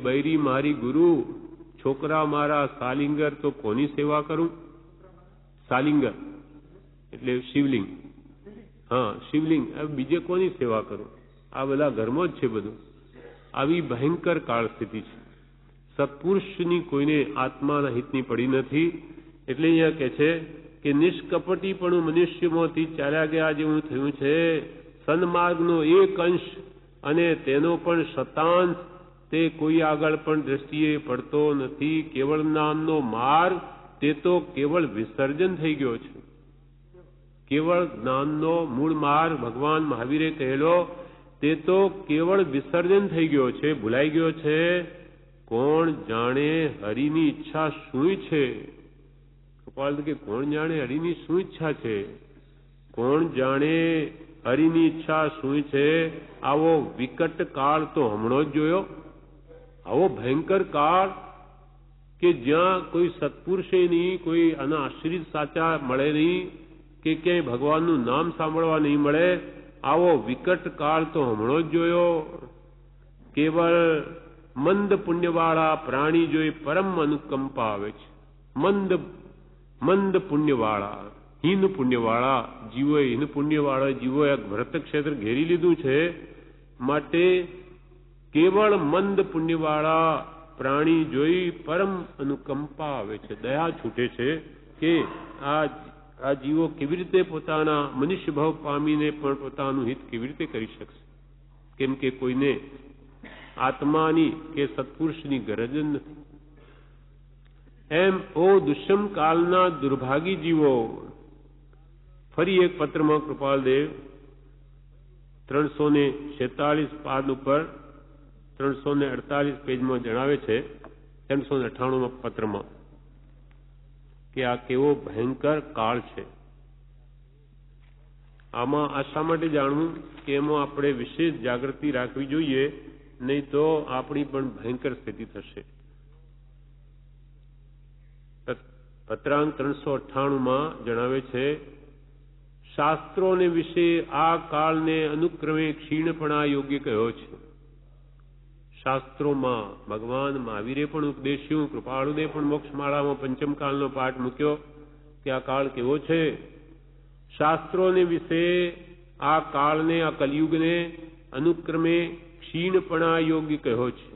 બૈરી મારી ગુરુ, છોકરા મારા સાલિંગર, તો કોની સેવા કરું? સાલિંગર એટલે શિવલિંગ. હા, શિવલિંગ. બીજે કોની સેવા કરું? આ બધા ઘરમાં જ છે બધું. આવી ભયંકર કાળ સ્થિતિ છે. સત્પુરુષની કોઈને આત્માના હિતની પડી નથી. એટલે અહીંયા કહે છે કે નિષ્કપટીપણું મનુષ્યમાંથી ચાલ્યા ગયા જેવું થયું છે. સન્માર્ગનો એક અંશ અને તેનો પણ શતાંશ તે કોઈ આગળ પણ દ્રષ્ટિએ પડતો નથી. કેવળ નામનો માર્ગ તે તો કેવળ વિસર્જન થઈ ગયો છે. કેવળ જ્ઞાનનો મૂળ માર્ગ ભગવાન મહાવીરે કહેલો તે તો કેવળ વિસર્જન થઈ ગયો છે, ભૂલાઈ ગયો છે. કોણ જાણે હરિની ઈચ્છા શું છે? કૃપાલ કે કોણ જાણે હરિની શું ઈચ્છા છે? કોણ જાણે હરિની ઈચ્છા શું છે? આવો વિકટ કાળ તો હમણો જ જોયો. આવો ભયંકર કાળ કે જ્યાં કોઈ સત્પુરુષે નહીં, કોઈ આના આશ્રિત સાચા મળે નહીં, કે ક્યાંય ભગવાનનું નામ સાંભળવા નહીં મળે. આવો વિકટ કાળ તો હમણો જ જોયો. કેવળ મંદ પુણ્યવાળા પ્રાણી જોઈ પરમ અનુકંપા આવે છે. મંદ પુણ્યવાળા, હીન પુણ્યવાળા જીવોએ, હીન પુણ્યવાળા જીવોએ આ ભરત ક્ષેત્ર ઘેરી લીધું છે. માટે કેવળ મંદ પુણ્યવાળા પ્રાણી જોઈ પરમ અનુકંપા આવે છે, દયા છૂટે છે કે આ જીવો કેવી રીતે પોતાના મનુષ્ય ભાવ પામીને પણ પોતાનું હિત કેવી રીતે કરી શકશે? કેમ કે કોઈને આત્માની કે સત્પુરુષની ગરજ જ નથી. એમ ઓ દુષ્મ કાળના દુર્ભાગી જીવો. ફરી એક પત્રમાં કૃપાલદેવ 346 પાદ ઉપર 348 પેજમાં જણાવે છે, 398 પત્રમાં, કે આ કેવો ભયંકર કાળ છે. આમાં આ શા માટે જાણવું કે એમાં આપણે વિશેષ જાગૃતિ રાખવી જોઈએ, નહીં તો આપણી પણ ભયંકર સ્થિતિ થશે. પત્રાંક 398માં જણાવે છે, શાસ્ત્રોને વિશે આ કાળને અનુક્રમે ક્ષીણપણા યોગ્ય કહ્યો છે. શાસ્ત્રોમાં ભગવાન મહાવીરે પણ ઉપદેશ્યું, કૃપાળુને પણ મોક્ષમાળામાં પંચમ કાળનો પાઠ મૂક્યો કે આ કાળ કેવો છે. શાસ્ત્રોને વિશે આ કાળને, આ કલિયુગને અનુક્રમે ક્ષીણપણા યોગ્ય કહ્યો છે.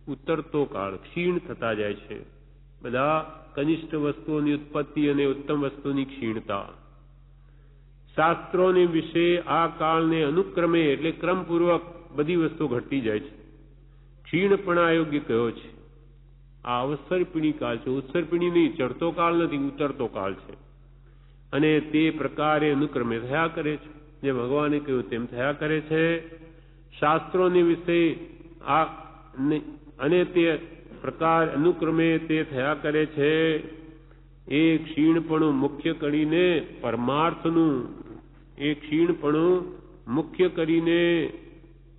ઉતરતો કાળ, ક્ષીણ થતા જાય છે. બધા કનિષ્ઠ વસ્તુઓની ઉત્પત્તિ અને ઉત્તમ વસ્તુની ક્ષીણતા. શાસ્ત્રોને વિશે આ કાળને અનુક્રમે એટલે ક્રમપૂર્વક બધી વસ્તુ ઘટતી જાય છે. ક્ષીણપણા યોગ્ય કહ્યો છે. આ અવસરપીણી કાળ છે. ઉત્સરપીણી નહીં, ચડતો કાળ નથી, ઉતરતો કાળ છે. અને તે પ્રકારે અનુક્રમે થયા કરે છે. જે ભગવાને કહ્યું તેમ થયા કરે છે. શાસ્ત્રોને વિશે અને તે પ્રકાર અનુક્રમે તે થયા કરે છે. એ ક્ષીણપણું મુખ્ય કરીને પરમાર્થનું, એ ક્ષીણપણું મુખ્ય કરીને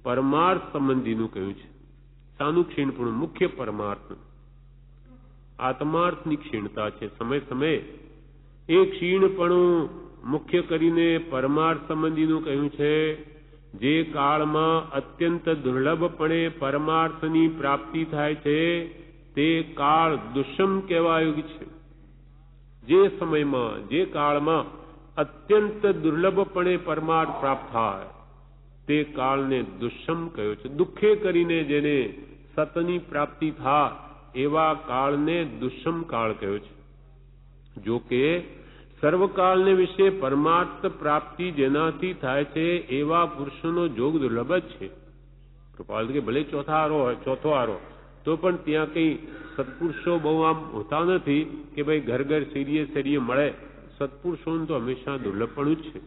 પરમાર્થ સંબંધીનું કહ્યું છે. સાનું ક્ષીણપણું? મુખ્ય પરમાર્થ, આત્માર્થની ક્ષીણતા છે. સમય સમયે એ ક્ષીણપણું મુખ્ય કરીને પરમાર્થ સંબંધીનું કહ્યું છે. જે કાળમાં અત્યંત દુર્લભપણે પરમાર્થની પ્રાપ્તિ થાય છે તે કાળ દુષ્મ કહેવાયો છે. જે સમયમાં, જે કાળમાં અત્યંત દુર્લભપણે પરમાર્થ પ્રાપ્ત થાય તે કાળને દુષ્મ કહ્યો છે. દુઃખે કરીને જેને સતની પ્રાપ્તિ થાય એવા કાળને દુષ્મ કાળ કહ્યો છે. જો કે સર્વકાળને વિશે પરમાર્થ પ્રાપ્તિ જેનાથી થાય છે એવા પુરુષોનો જોગ દુર્લભ જ છે. કૃપાલ કે ભલે ચોથો આરો તો પણ ત્યાં કઈ સત્પુરુષો બહુ આમ હોતા નથી કે ભાઈ ઘર ઘર શેરીએ મળે. સત્પુરુષોનું તો હંમેશા દુર્લભપણું જ છે.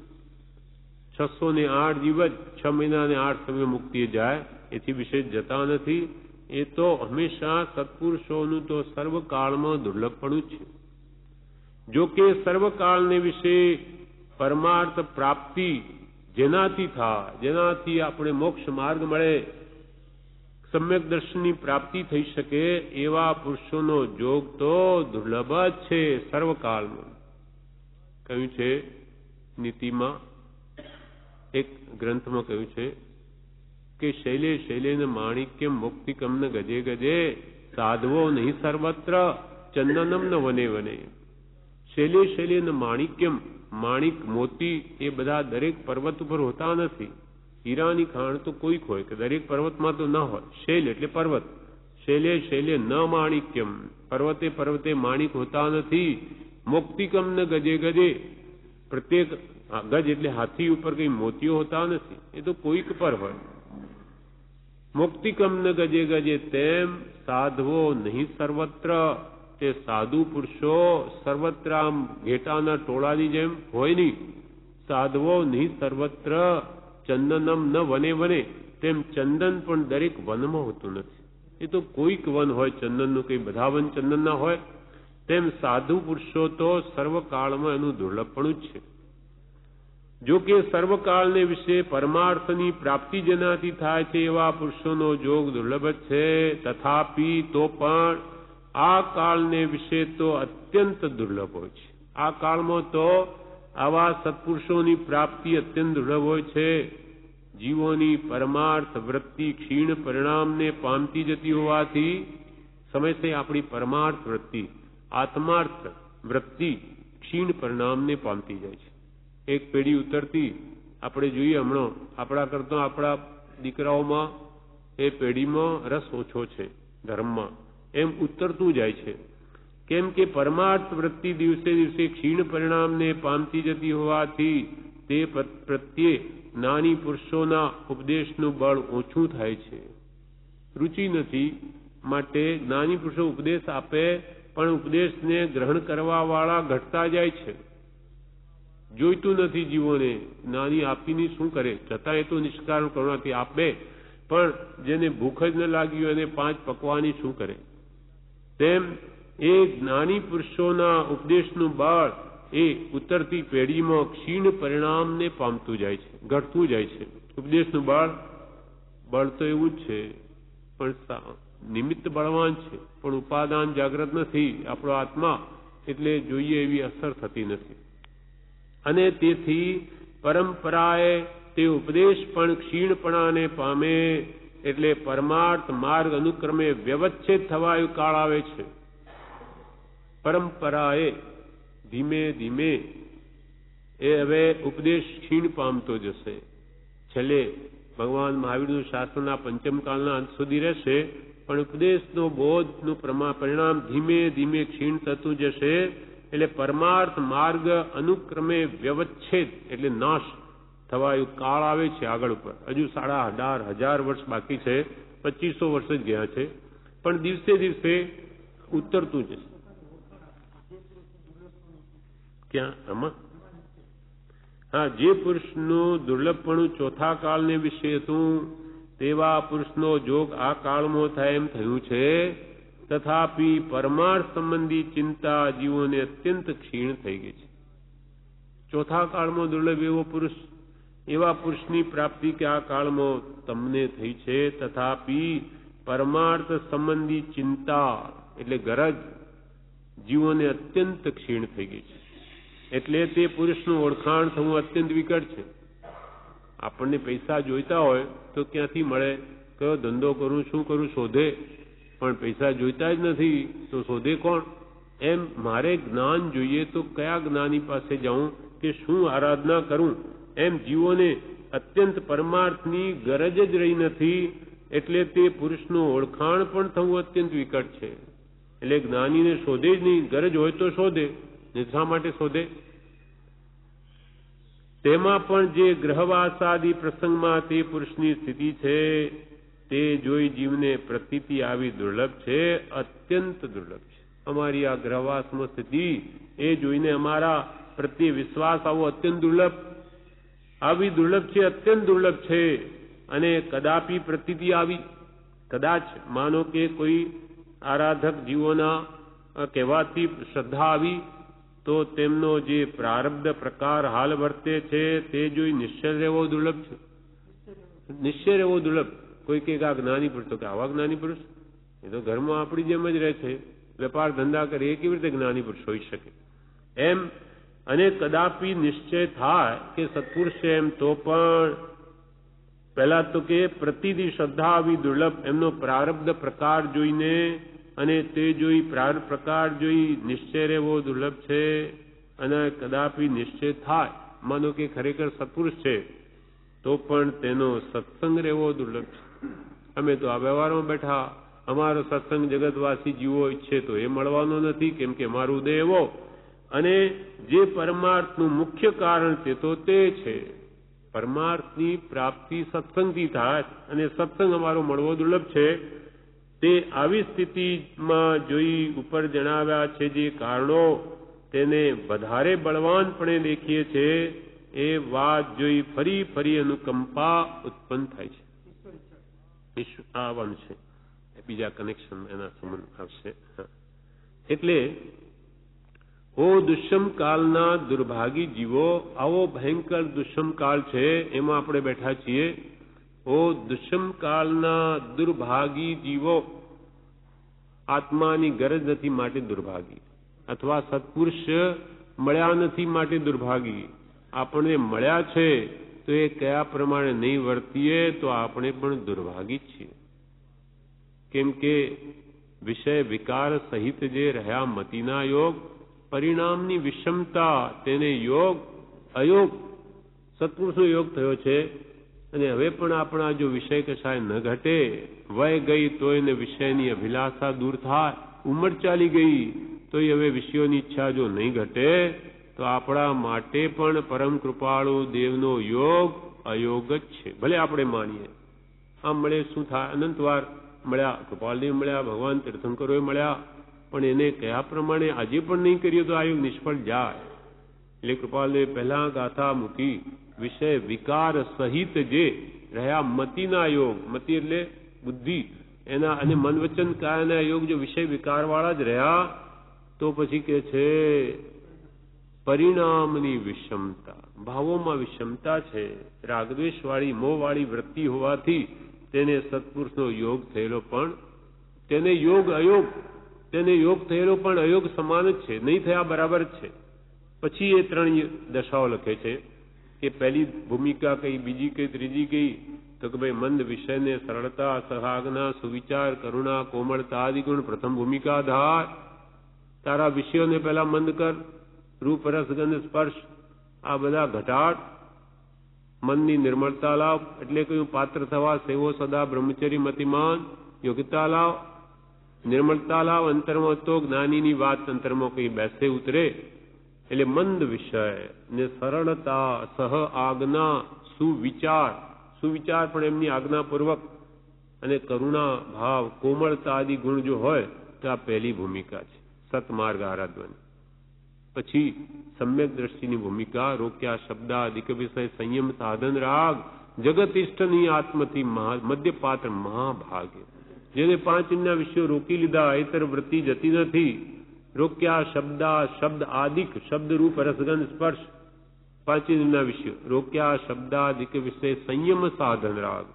608 દિવસ 6 મહિના અને 8 સમય મુક્તિએ જાય, એથી વિશેષ જતા નથી. એ તો હંમેશા સત્પુરુષોનું તો સર્વકાળમાં દુર્લભપણું જ છે. જો કે સર્વકાળને વિશે પરમાર્થ પ્રાપ્તિ જેનાથી થાય, જેનાથી આપણે મોક્ષ માર્ગ મળે, સમ્યક દર્શનની પ્રાપ્તિ થઈ શકે, એવા પુરુષોનો જોગ તો દુર્લભ જ છે સર્વકાળમાં. કહ્યું છે નીતિમાં, એક ગ્રંથમાં કહ્યું છે કે શૈલે શૈલેન માણિક્યમ મુક્તિકમ ન ગજે ગજે સાધવો નહીં સર્વત્ર ચંદનમ ન વને વને. શૈલે શૈલેન માણિક્યમ, માણિક મોતી એ બધા દરેક પર્વત ઉપર હોતા નથી. હીરાની ખાણ તો કોઈક હોય, કે દરેક પર્વતમાં તો ન હોય. શૈલ એટલે પર્વત. શૈલે શૈલે ન માણિક્યમ, પર્વતે પર્વતે માણિક હોતા નથી. મુક્તિકમ ન ગજે ગજે, પ્રત્યેક ગજ એટલે હાથી ઉપર કઈ મોતીઓ હોતા નથી, એ તો કોઈક પર હોય. મુક્તિકમ ન ગજે ગજે તેમ સાધવો નહીં સર્વત્ર, તે સાધુ પુરુષો સર્વત્ર આમ ઘેટાના ટોળાની જેમ હોય નહીં. સાધવો નહીં સર્વત્ર ચંદનમ ન વને વને, તેમ ચંદન પણ દરેક વનમાં હોતું નથી. એ તો કોઈક વન હોય ચંદનનું, કઈ બધા વન ચંદનના હોય. તેમ સાધુ પુરુષો તો સર્વકાળમાં એનું દુર્લભપણું જ છે. જો કે સર્વકાળને વિશે પરમાર્થની પ્રાપ્તિ જેનાથી થાય છે એવા પુરુષોનો જોગ દુર્લભ જ છે. તથાપી તો પણ આ કાળને વિશે તો અત્યંત દુર્લભ હોય છે. આ કાળમાં તો આવા સત્પુરુષોની પ્રાપ્તિ અત્યંત દુર્લભ હોય છે. જીવોની પરમાર્થ વૃત્તિ ક્ષીણ પરિણામને પામતી જતી હોવાથી સમયસે આપણી પરમાર્થ વૃત્તિ, આત્માર્થ વૃત્તિ ક્ષીણ પરિણામને પામતી જાય છે. એક પેઢી ઉતરતી આપણે જોઈએ હમણાં, આપણા કરતા આપણા દીકરાઓમાં એ પેઢીમાં રસ ઓછો છે ધર્મમાં, એમ ઉતરતું જાય છે. કેમ કે પરમાર્થ વૃત્તિ દિવસે દિવસે ક્ષીણ પરિણામને પામતી જતી હોવાથી તે પ્રત્યે જ્ઞાની પુરુષોના ઉપદેશનું બળ ઓછું થાય છે. રુચિ નથી, માટે જ્ઞાની પુરુષો ઉપદેશ આપે પણ ઉપદેશને ગ્રહણ કરવા વાળા ઘટતા જાય છે. જોઈતું નથી જીવોને. જ્ઞાની આપીની શું કરે, છતાં એ તો નિષ્કારણ કરુણાથી આપે, પણ જેને ભૂખ જ ન લાગી હોય એને 5 પકવાની શું કરે. તેમ એ જ્ઞાની પુરુષોના ઉપદેશનું બળ એ ઉતરતી પેઢીમાં ક્ષીણ પરિણામને પામતું જાય છે, ઘટતું જાય છે. ઉપદેશનું બળ તો એવું જ છે, પણ નિમિત્ત બળવાન છે, પણ ઉપાદાન જાગ્રત નથી આપણો આત્મા, એટલે જોઈએ એવી અસર થતી નથી. અને તેથી પરંપરાએ તે ઉપદેશ પણ ક્ષીણપણાને પામે, એટલે પરમાર્થ માર્ગ અનુક્રમે વ્યવચ્છેદ થવાયો કાળ આવે છે. પરંપરાએ ધીમે ધીમે એ હવે ઉપદેશ ક્ષીણ પામતો જશે. છેલ્લે ભગવાન મહાવીરનું શાસ્ત્રના પંચમકાળના અંત સુધી રહેશે, પણ ઉપદેશનો બોધનું પરિણામ ધીમે ધીમે ક્ષીણ થતું જશે. એટલે પરમાર્થ માર્ગ અનુક્રમે વ્યવચ્છેદ એટલે નાશ થવાયો કાળ આવે છે આગળ ઉપર. હજુ 18,500 વર્ષ બાકી છે, 2500 વર્ષ જ ગયા છે, પણ દિવસે દિવસે ઉતરતું જશે. ક્યાં આમાં? હા, જે પુરુષનું દુર્લભપણું ચોથા કાળને વિશે હતું તેવા પુરુષનો જોગ આ કાળમાં થાય એમ થયું છે. તથાપી પરમાર્થ સંબંધી ચિંતા જીવોને અત્યંત ક્ષીણ થઈ ગઈ છે. ચોથા કાળમાં દુર્લભ એવા પુરુષની પ્રાપ્તિ કે આ કાળમાં તમને થઈ છે. તથાપી પરમાર્થ સંબંધી ચિંતા એટલે ગરજ જીવોને અત્યંત ક્ષીણ થઈ ગઈ છે. એટલે તે પુરુષનું ઓળખાણ થવું અત્યંત વિકટ છે. આપણને પૈસા જોઈતા હોય તો ક્યાંથી મળે, કયો ધંધો કરું, શું કરું શોધે, પણ પૈસા જોઈતા જ નથી તો શોધે કોણ? એમ મારે જ્ઞાન જોઈએ તો કયા જ્ઞાની પાસે જાઉં કે શું આરાધના કરું? એમ જીવોને અત્યંત પરમાર્થની ગરજ જ રહી નથી. એટલે તે પુરુષનું ઓળખાણ પણ થવું અત્યંત વિકટ છે. એટલે જ્ઞાનીને શોધે જ નહીં, ગરજ હોય તો શોધે, શા માટે શોધે? તેમાં પણ જે ગ્રહવાસાદી પ્રસંગમાં તે પુરુષની સ્થિતિ છે તે જોઈ જીવને પ્રતીતિ આવી દુર્લભ છે, અત્યંત દુર્લભ છે. અમારી આ ગ્રહવાસમાં સ્થિતિ એ જોઈને અમારા પ્રત્યે વિશ્વાસ આવો અત્યંત દુર્લભ, આવી દુર્લભ છે, અત્યંત દુર્લભ છે. અને કદાપી પ્રતીતિ આવી, કદાચ માનો કે કોઈ આરાધક જીવોના કહેવાથી શ્રદ્ધા આવી, તો તેમનો જે પ્રારબ્ધ પ્રકાર હાલ વર્તે છે તે જોઈ નિશ્ચય રહેવો દુર્લભ છે. નિશ્ચય રહેવો દુર્લભ. કોઈ કે આ જ્ઞાની પુરુષ, તો કે આવા જ્ઞાની પુરુષ, એ તો ઘરમાં આપણી જેમ જ રહે છે, વેપાર ધંધા કરે, એ કેવી રીતે જ્ઞાની પુરુષ હોઈ શકે એમ. અને કદાપી નિશ્ચય થાય કે સત્પુરુષ છે એમ, તો પણ પહેલા તો કે પ્રતિથી શ્રદ્ધા આવી દુર્લભ, એમનો પ્રારબ્ધ પ્રકાર જોઈને અને તે જોઈ પ્રારબ્ધ પ્રકાર જોઈ નિશ્ચય રહેવો દુર્લભ છે. અને કદાપી નિશ્ચય થાય, માનો કે ખરેખર સત્પુરુષ છે, તો પણ તેનો સત્સંગ રહેવો દુર્લભ છે. અમે તો આ વ્યવહારમાં બેઠા, અમારો સત્સંગ જગતવાસી જીવો ઈચ્છે તો એ મળવાનો નથી, કેમ કે અમારો ઉદય એવો. અને જે પરમાર્થનું મુખ્ય કારણ તે તો તે છે. પરમાર્થની પ્રાપ્તિ સત્સંગથી થાય, અને સત્સંગ અમારો મળવો દુર્લભ છે. તે આવી સ્થિતિમાં જોઈ ઉપર જણાવ્યા છે જે કારણો તેને વધારે બળવાનપણે દેખીએ છે, એ વાત જોઈ ફરી ફરી અનુકંપા ઉત્પન્ન થાય છે. આવવાનું છે બીજા કનેક્શન, એના સંબંધ આવશે. એટલે ઓ દુષ્મ કાળના દુર્ભાગી જીવો, આવો ભયંકર દુષ્મ કાળ છે, એમાં આપણે બેઠા છીએ. ઓ દુષ્મ કાળના દુર્ભાગી જીવો, આત્માની ગરજ નથી માટે દુર્ભાગી, અથવા સત્પુરુષ મળ્યા નથી માટે દુર્ભાગી. આપણને મળ્યા છે તો એ કયા પ્રમાણે નહીં વર્તીએ તો આપણે પણ દુર્ભાગી જ છીએ. કેમ કે વિષય વિકાર સહિત જે રહ્યા મતિના યોગ, પરિણામની વિષમતા, તેને યોગ અયોગ, સત્પુરુષનો યોગ થયો છે. અને હવે પણ આપણા જો વિષય કશાય ન ઘટે, વય ગઈ તોય ને વિષયની અભિલાષા દૂર થાય, ઉંમર ચાલી ગઈ તોય હવે વિષયોની ઈચ્છા જો નહીં ઘટે, તો આપણા માટે પણ પરમ કૃપાળુ દેવનો યોગ અયોગ જ છે. ભલે આપણે માનીએ આમ મળે શું થાય, અનંતવાર મળ્યા, કૃપાલદેવ મળ્યા, ભગવાન તીર્થંકરોએ મળ્યા, પણ એને કયા પ્રમાણે આજે પણ નહીં કરીએ તો આ યોગ નિષ્ફળ જાય. એટલે કૃપાલદેવ પહેલા ગાથા મૂકી, વિષય વિકાર સહિત જે રહ્યા મતિના યોગ, મતિ એટલે બુદ્ધિ, એના અને મન વચન કાયાના યોગ જો વિષય વિકાર વાળા જ રહ્યા, તો પછી કે છે પરિણામની વિષમતા, ભાવોમાં વિષમતા છે. રાગદ્વેષ વાળી મોહ વાળી વૃત્તિ હોવાથી તેને સત્પુરુષનો યોગ થયેલો પણ, તેને યોગ અયોગ, તેને યોગ થયેલો પણ અયોગ સમાન જ છે, નહીં થયા બરાબર જ છે. પછી એ ત્રણ દશાઓ લખે છે કે પહેલી ભૂમિકા કઈ, બીજી કઈ, ત્રીજી કઈ, તો કે ભાઈ મંદ વિષયને સરળતા, સહાજ્ઞા, સુવિચાર, કરુણા, કોમળતા આદિ ગુણ પ્રથમ ભૂમિકા ધાર. તારા વિષયોને પહેલા મંદ કર, રૂપ રસ ગંધ સ્પર્શ આ બધા ઘટાડ, મનની નિર્મળતા લાવ, એટલે કહ્યું પાત્ર થવા સેવો સદા બ્રહ્મચર્ય મતિમાન, યોગ્યતા લાવ, નિર્મળતા લાવ, અંતરમાં તો જ્ઞાનીની વાત અંતરમાં કઈ બેસે ઉતરે. એટલે મંદ વિષય ને સરળતા, સહ આજ્ઞા, સુવિચાર, સુવિચાર પણ એમની આજ્ઞાપૂર્વક, અને કરુણા ભાવ, કોમળતા આદિ ગુણ જો હોય તો આ પહેલી ભૂમિકા છે સતમાર્ગ આરાધવાની. પછી સમ્યક દ્રષ્ટિની ભૂમિકા, રોક્યા શબ્દાદિક વિષય, સંયમ સાધન રાગ, જગત ઇષ્ટની આત્મથી મધ્યપાત્ર મહાભાગ્ય. જેને પાંચ ઇન્દ્રિયના વિષયો રોકી લીધા, ઇતર વૃત્તિ જતી નથી. રોક્યા શબ્દા, શબ્દ આદિક, શબ્દ રૂપ રસગંધ સ્પર્શ, પાંચ ઇન્દ્રિયના વિષયો રોક્યા શબ્દાદિક વિષય, સંયમ સાધન રાગ,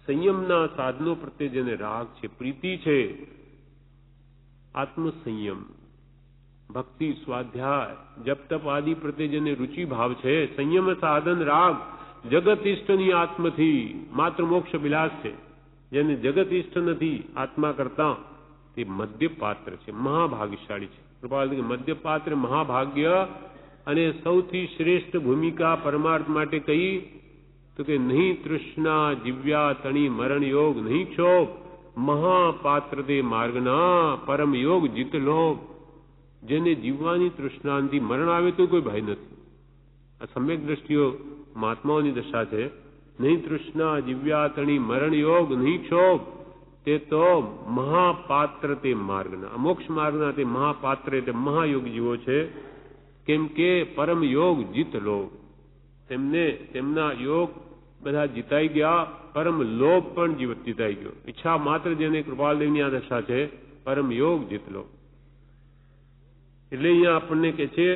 સંયમના સાધનો પ્રત્યે જેને રાગ છે, પ્રીતિ છે, આત્મસંયમ, ભક્તિ, સ્વાધ્યાય, જપ તપ આદિ પ્રત્યે જેને રુચિ ભાવ છે, સંયમ સાધન રાગ, જગત ઇષ્ટની આત્મથી માત્ર મોક્ષ વિલાસ છે, જેને જગત ઇષ્ટ નથી આત્મા કરતા, તે મધ્યપાત્ર છે, મહાભાગ્યશાળી છે. કૃપાલ મધ્યપાત્ર મહાભાગ્ય. અને સૌથી શ્રેષ્ઠ ભૂમિકા પરમાર્થ માટે કહી તો કે નહીં તૃષ્ણા જીવ્યા તણી મરણ યોગ, નહીં ક્ષોભ મહાપાત્ર તે માર્ગના, પરમ યોગ જીત લોભ. જેને જીવવાની તૃષ્ણાથી મરણ આવે તો કોઈ ભય નથી. આ સમ્યક દ્રષ્ટિઓ મહાત્માઓની દશા છે. નહીં તૃષ્ણા જીવ્યા તણી મરણ યોગ નહીં ક્ષોભ તે તો મહાપાત્ર તે માર્ગના મોક્ષ માર્ગના તે મહાપાત્ર તે મહાયોગ જીવો છે. કેમ કે પરમ યોગ જીત લો, તેમને તેમના યોગ બધા જીતાઈ ગયા, પરમ લોભ પણ જીતાઈ ગયો. ઈચ્છા માત્ર જેને કૃપાલદેવની આ દશા છે, પરમ યોગ જીત લો. એટલે અહીંયા આપણને કે છે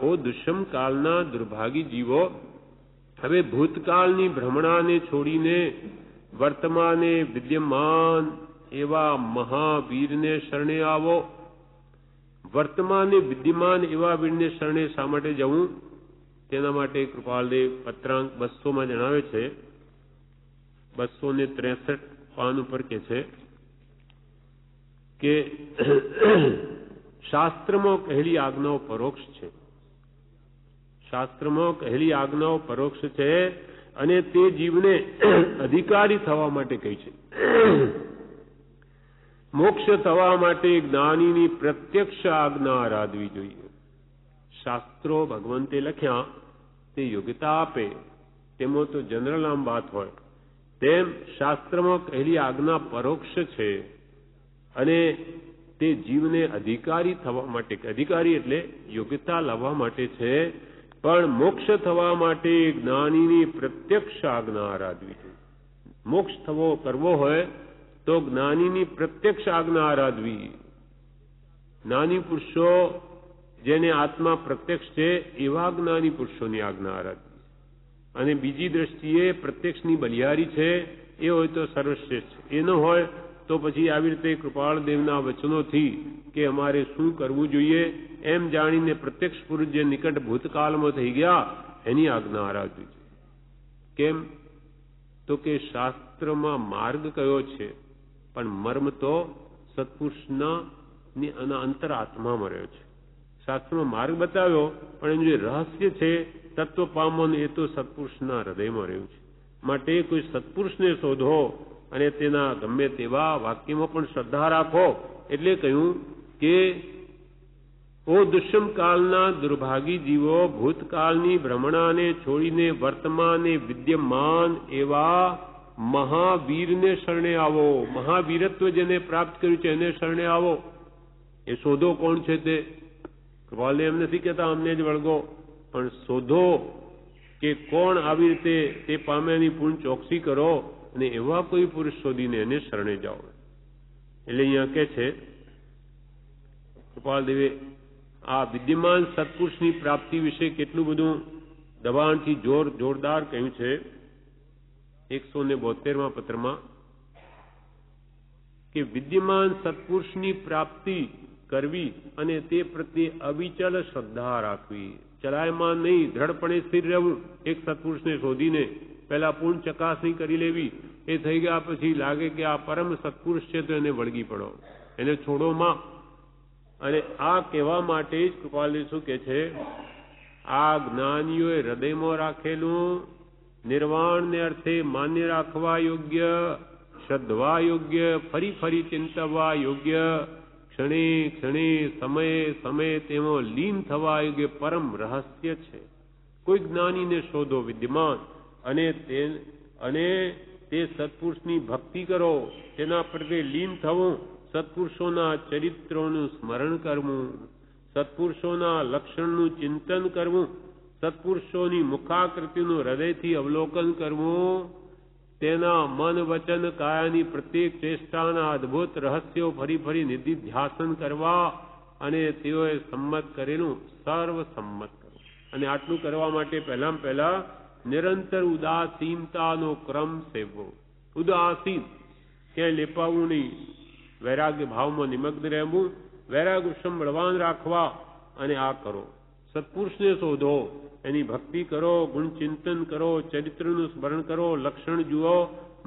ઓ દુષ્મ કાળના દુર્ભાગી જીવો, હવે ભૂતકાળની ભ્રમણાને છોડીને વર્તમાને વિદ્યમાન એવા મહાવીરને શરણે આવો. વર્તમાને વિદ્યમાન એવા વીરને શરણે શા માટે જવું? તેના માટે કૃપાલદેવ પત્રાંક 200 જણાવે છે. 263 પાન ઉપર કે છે કે શાસ્ત્રમાં કહેલી આજ્ઞાઓ પરોક્ષ છે. શાસ્ત્રમાં કહેલી આજ્ઞાઓ પરોક્ષ છે અને તે જીવને અધિકારી થવા માટે કહી છે. મોક્ષ થવા માટે જ્ઞાનીની પ્રત્યક્ષ આજ્ઞા આરાધવી જોઈએ. શાસ્ત્રો ભગવંતે લખ્યા તે યોગ્યતા આપે, તેમાં તો જનરલ આમ વાત હોય, તેમ શાસ્ત્રમાં કહેલી આજ્ઞા પરોક્ષ છે અને તે જીવને અધિકારી થવા માટે, અધિકારી એટલે યોગ્યતા લાવવા માટે છે. પણ મોક્ષ થવા માટે જ્ઞાનીની પ્રત્યક્ષ આજ્ઞા આરાધવી જોઈએ. મોક્ષ કરવો હોય તો જ્ઞાનીની પ્રત્યક્ષ આજ્ઞા આરાધવી. જ્ઞાની પુરુષો જેને આત્મા પ્રત્યક્ષ છે એવા જ્ઞાની પુરુષોની આજ્ઞા આરાધવી. અને બીજી દ્રષ્ટિએ પ્રત્યક્ષની બલિહારી છે એ હોય તો સર્વશ્રેષ્ઠ. એ ન હોય તો પછી આવી રીતે કૃપાળદેવના વચનોથી કે અમારે શું કરવું જોઈએ એમ જાણીને પ્રત્યક્ષ પુરુષ જે નિકટ ભૂતકાળમાં થઈ ગયા એની આજ્ઞા આરાધવી જોઈએ. કેમ? તો કે શાસ્ત્રમાં માર્ગ કયો છે પણ મર્મ તો સત્પુરુષના અંતરાત્મામાં રહ્યો છે. શાસ્ત્રમાં માર્ગ બતાવ્યો પણ એનું જે રહસ્ય છે તત્વ પામવાનું એ તો સત્પુરુષના હૃદયમાં રહ્યું છે. માટે કોઈ સત્પુરુષને શોધો અને તેના ગમે તેવા વાક્યમાં પણ શ્રદ્ધા રાખો. એટલે કહ્યું કે ઓ દુષ્મ કાળના દુર્ભાગી જીવો, ભૂતકાળની ભ્રમણાને છોડીને વર્તમાને વિદ્યમાન એવા મહાવીરને શરણે આવો. મહાવીરત્વ જેને પ્રાપ્ત કર્યું છે એને શરણે આવો. એ શોધો કોણ છે તે? કૃપાલદેવ એમ નથી કહેતા અમને જ વળગો, પણ શોધો કે કોણ આવી રીતે તે પામ્યાની પૂર્ણ ચોકસી કરો અને એવા કોઈ પુરુષ શોધીને એને શરણે જાઓ. એટલે અહીંયા કે છે કૃપાલદેવે આ વિદ્યમાન સત્પુરુષની પ્રાપ્તિ વિશે કેટલું બધું દબાણથી જોરદાર કહ્યું છે. 172માં પત્રમાં કે વિદ્યમાન સત્પુરુષની પ્રાપ્તિ કરવી અને તે પ્રત્યે અવિચલ શ્રદ્ધા રાખવી. ચલાયમાન નહીં, દ્રઢપણે સ્થિર રહેવું. એક સત્પુરુષને શોધીને પહેલા પૂર્ણ ચકાસણી કરી લેવી. એ થઈ ગયા પછી લાગે કે આ પરમ સત્પુરુષ છે તો એને વળગી પડો, એને છોડો માં. અને આ કહેવા માટે જ કૃપાલદેવ શું કે છે? આ જ્ઞાનીઓએ હૃદયમાં રાખેલું નિર્વાણને અર્થે માન્ય રાખવા યોગ્ય, શ્રદ્ધવા યોગ્ય, ફરી ફરી ચિંતવવા યોગ્ય, ક્ષણે ક્ષણે સમયે સમયે તેમાં લીન થવા યોગ્ય પરમ રહસ્ય છે. કોઈ જ્ઞાનીને શોધો વિદ્યમાન અને તે સત્પુરુષની ભક્તિ કરો, તેના પ્રત્યે લીન થવું, સત્પુરુષોના ચરિત્રોનું સ્મરણ કરવું, સત્પુરુષોના લક્ષણનું ચિંતન કરવું, સત્પુરુષોની મુખાકૃતિનું હૃદયથી અવલોકન કરવું, તેના મન વચન કાયાની પ્રત્યેક ચેષ્ટાના અદ્ભુત રહસ્યો ફરી ફરી નિધિધ્યાસન કરવા અને તેઓએ સંમત કરેલું સર્વ સંમત કરવું. અને આટલું કરવા માટે પહેલા નિરંતર ઉદાસીનતાનો ક્રમ સેવવો. ઉદાસીન, ક્યાંય લેપાવું નહીં, વૈરાગ્ય ભાવમાં નિમગ્ન રહેવું, વૈરાગ્ય બળવાન રાખવા અને આ કરો. સત્પુરુષને શોધો, એની ભક્તિ કરો, ગુણ ચિંતન કરો, ચરિત્રનું સ્મરણ કરો, લક્ષણ જુઓ,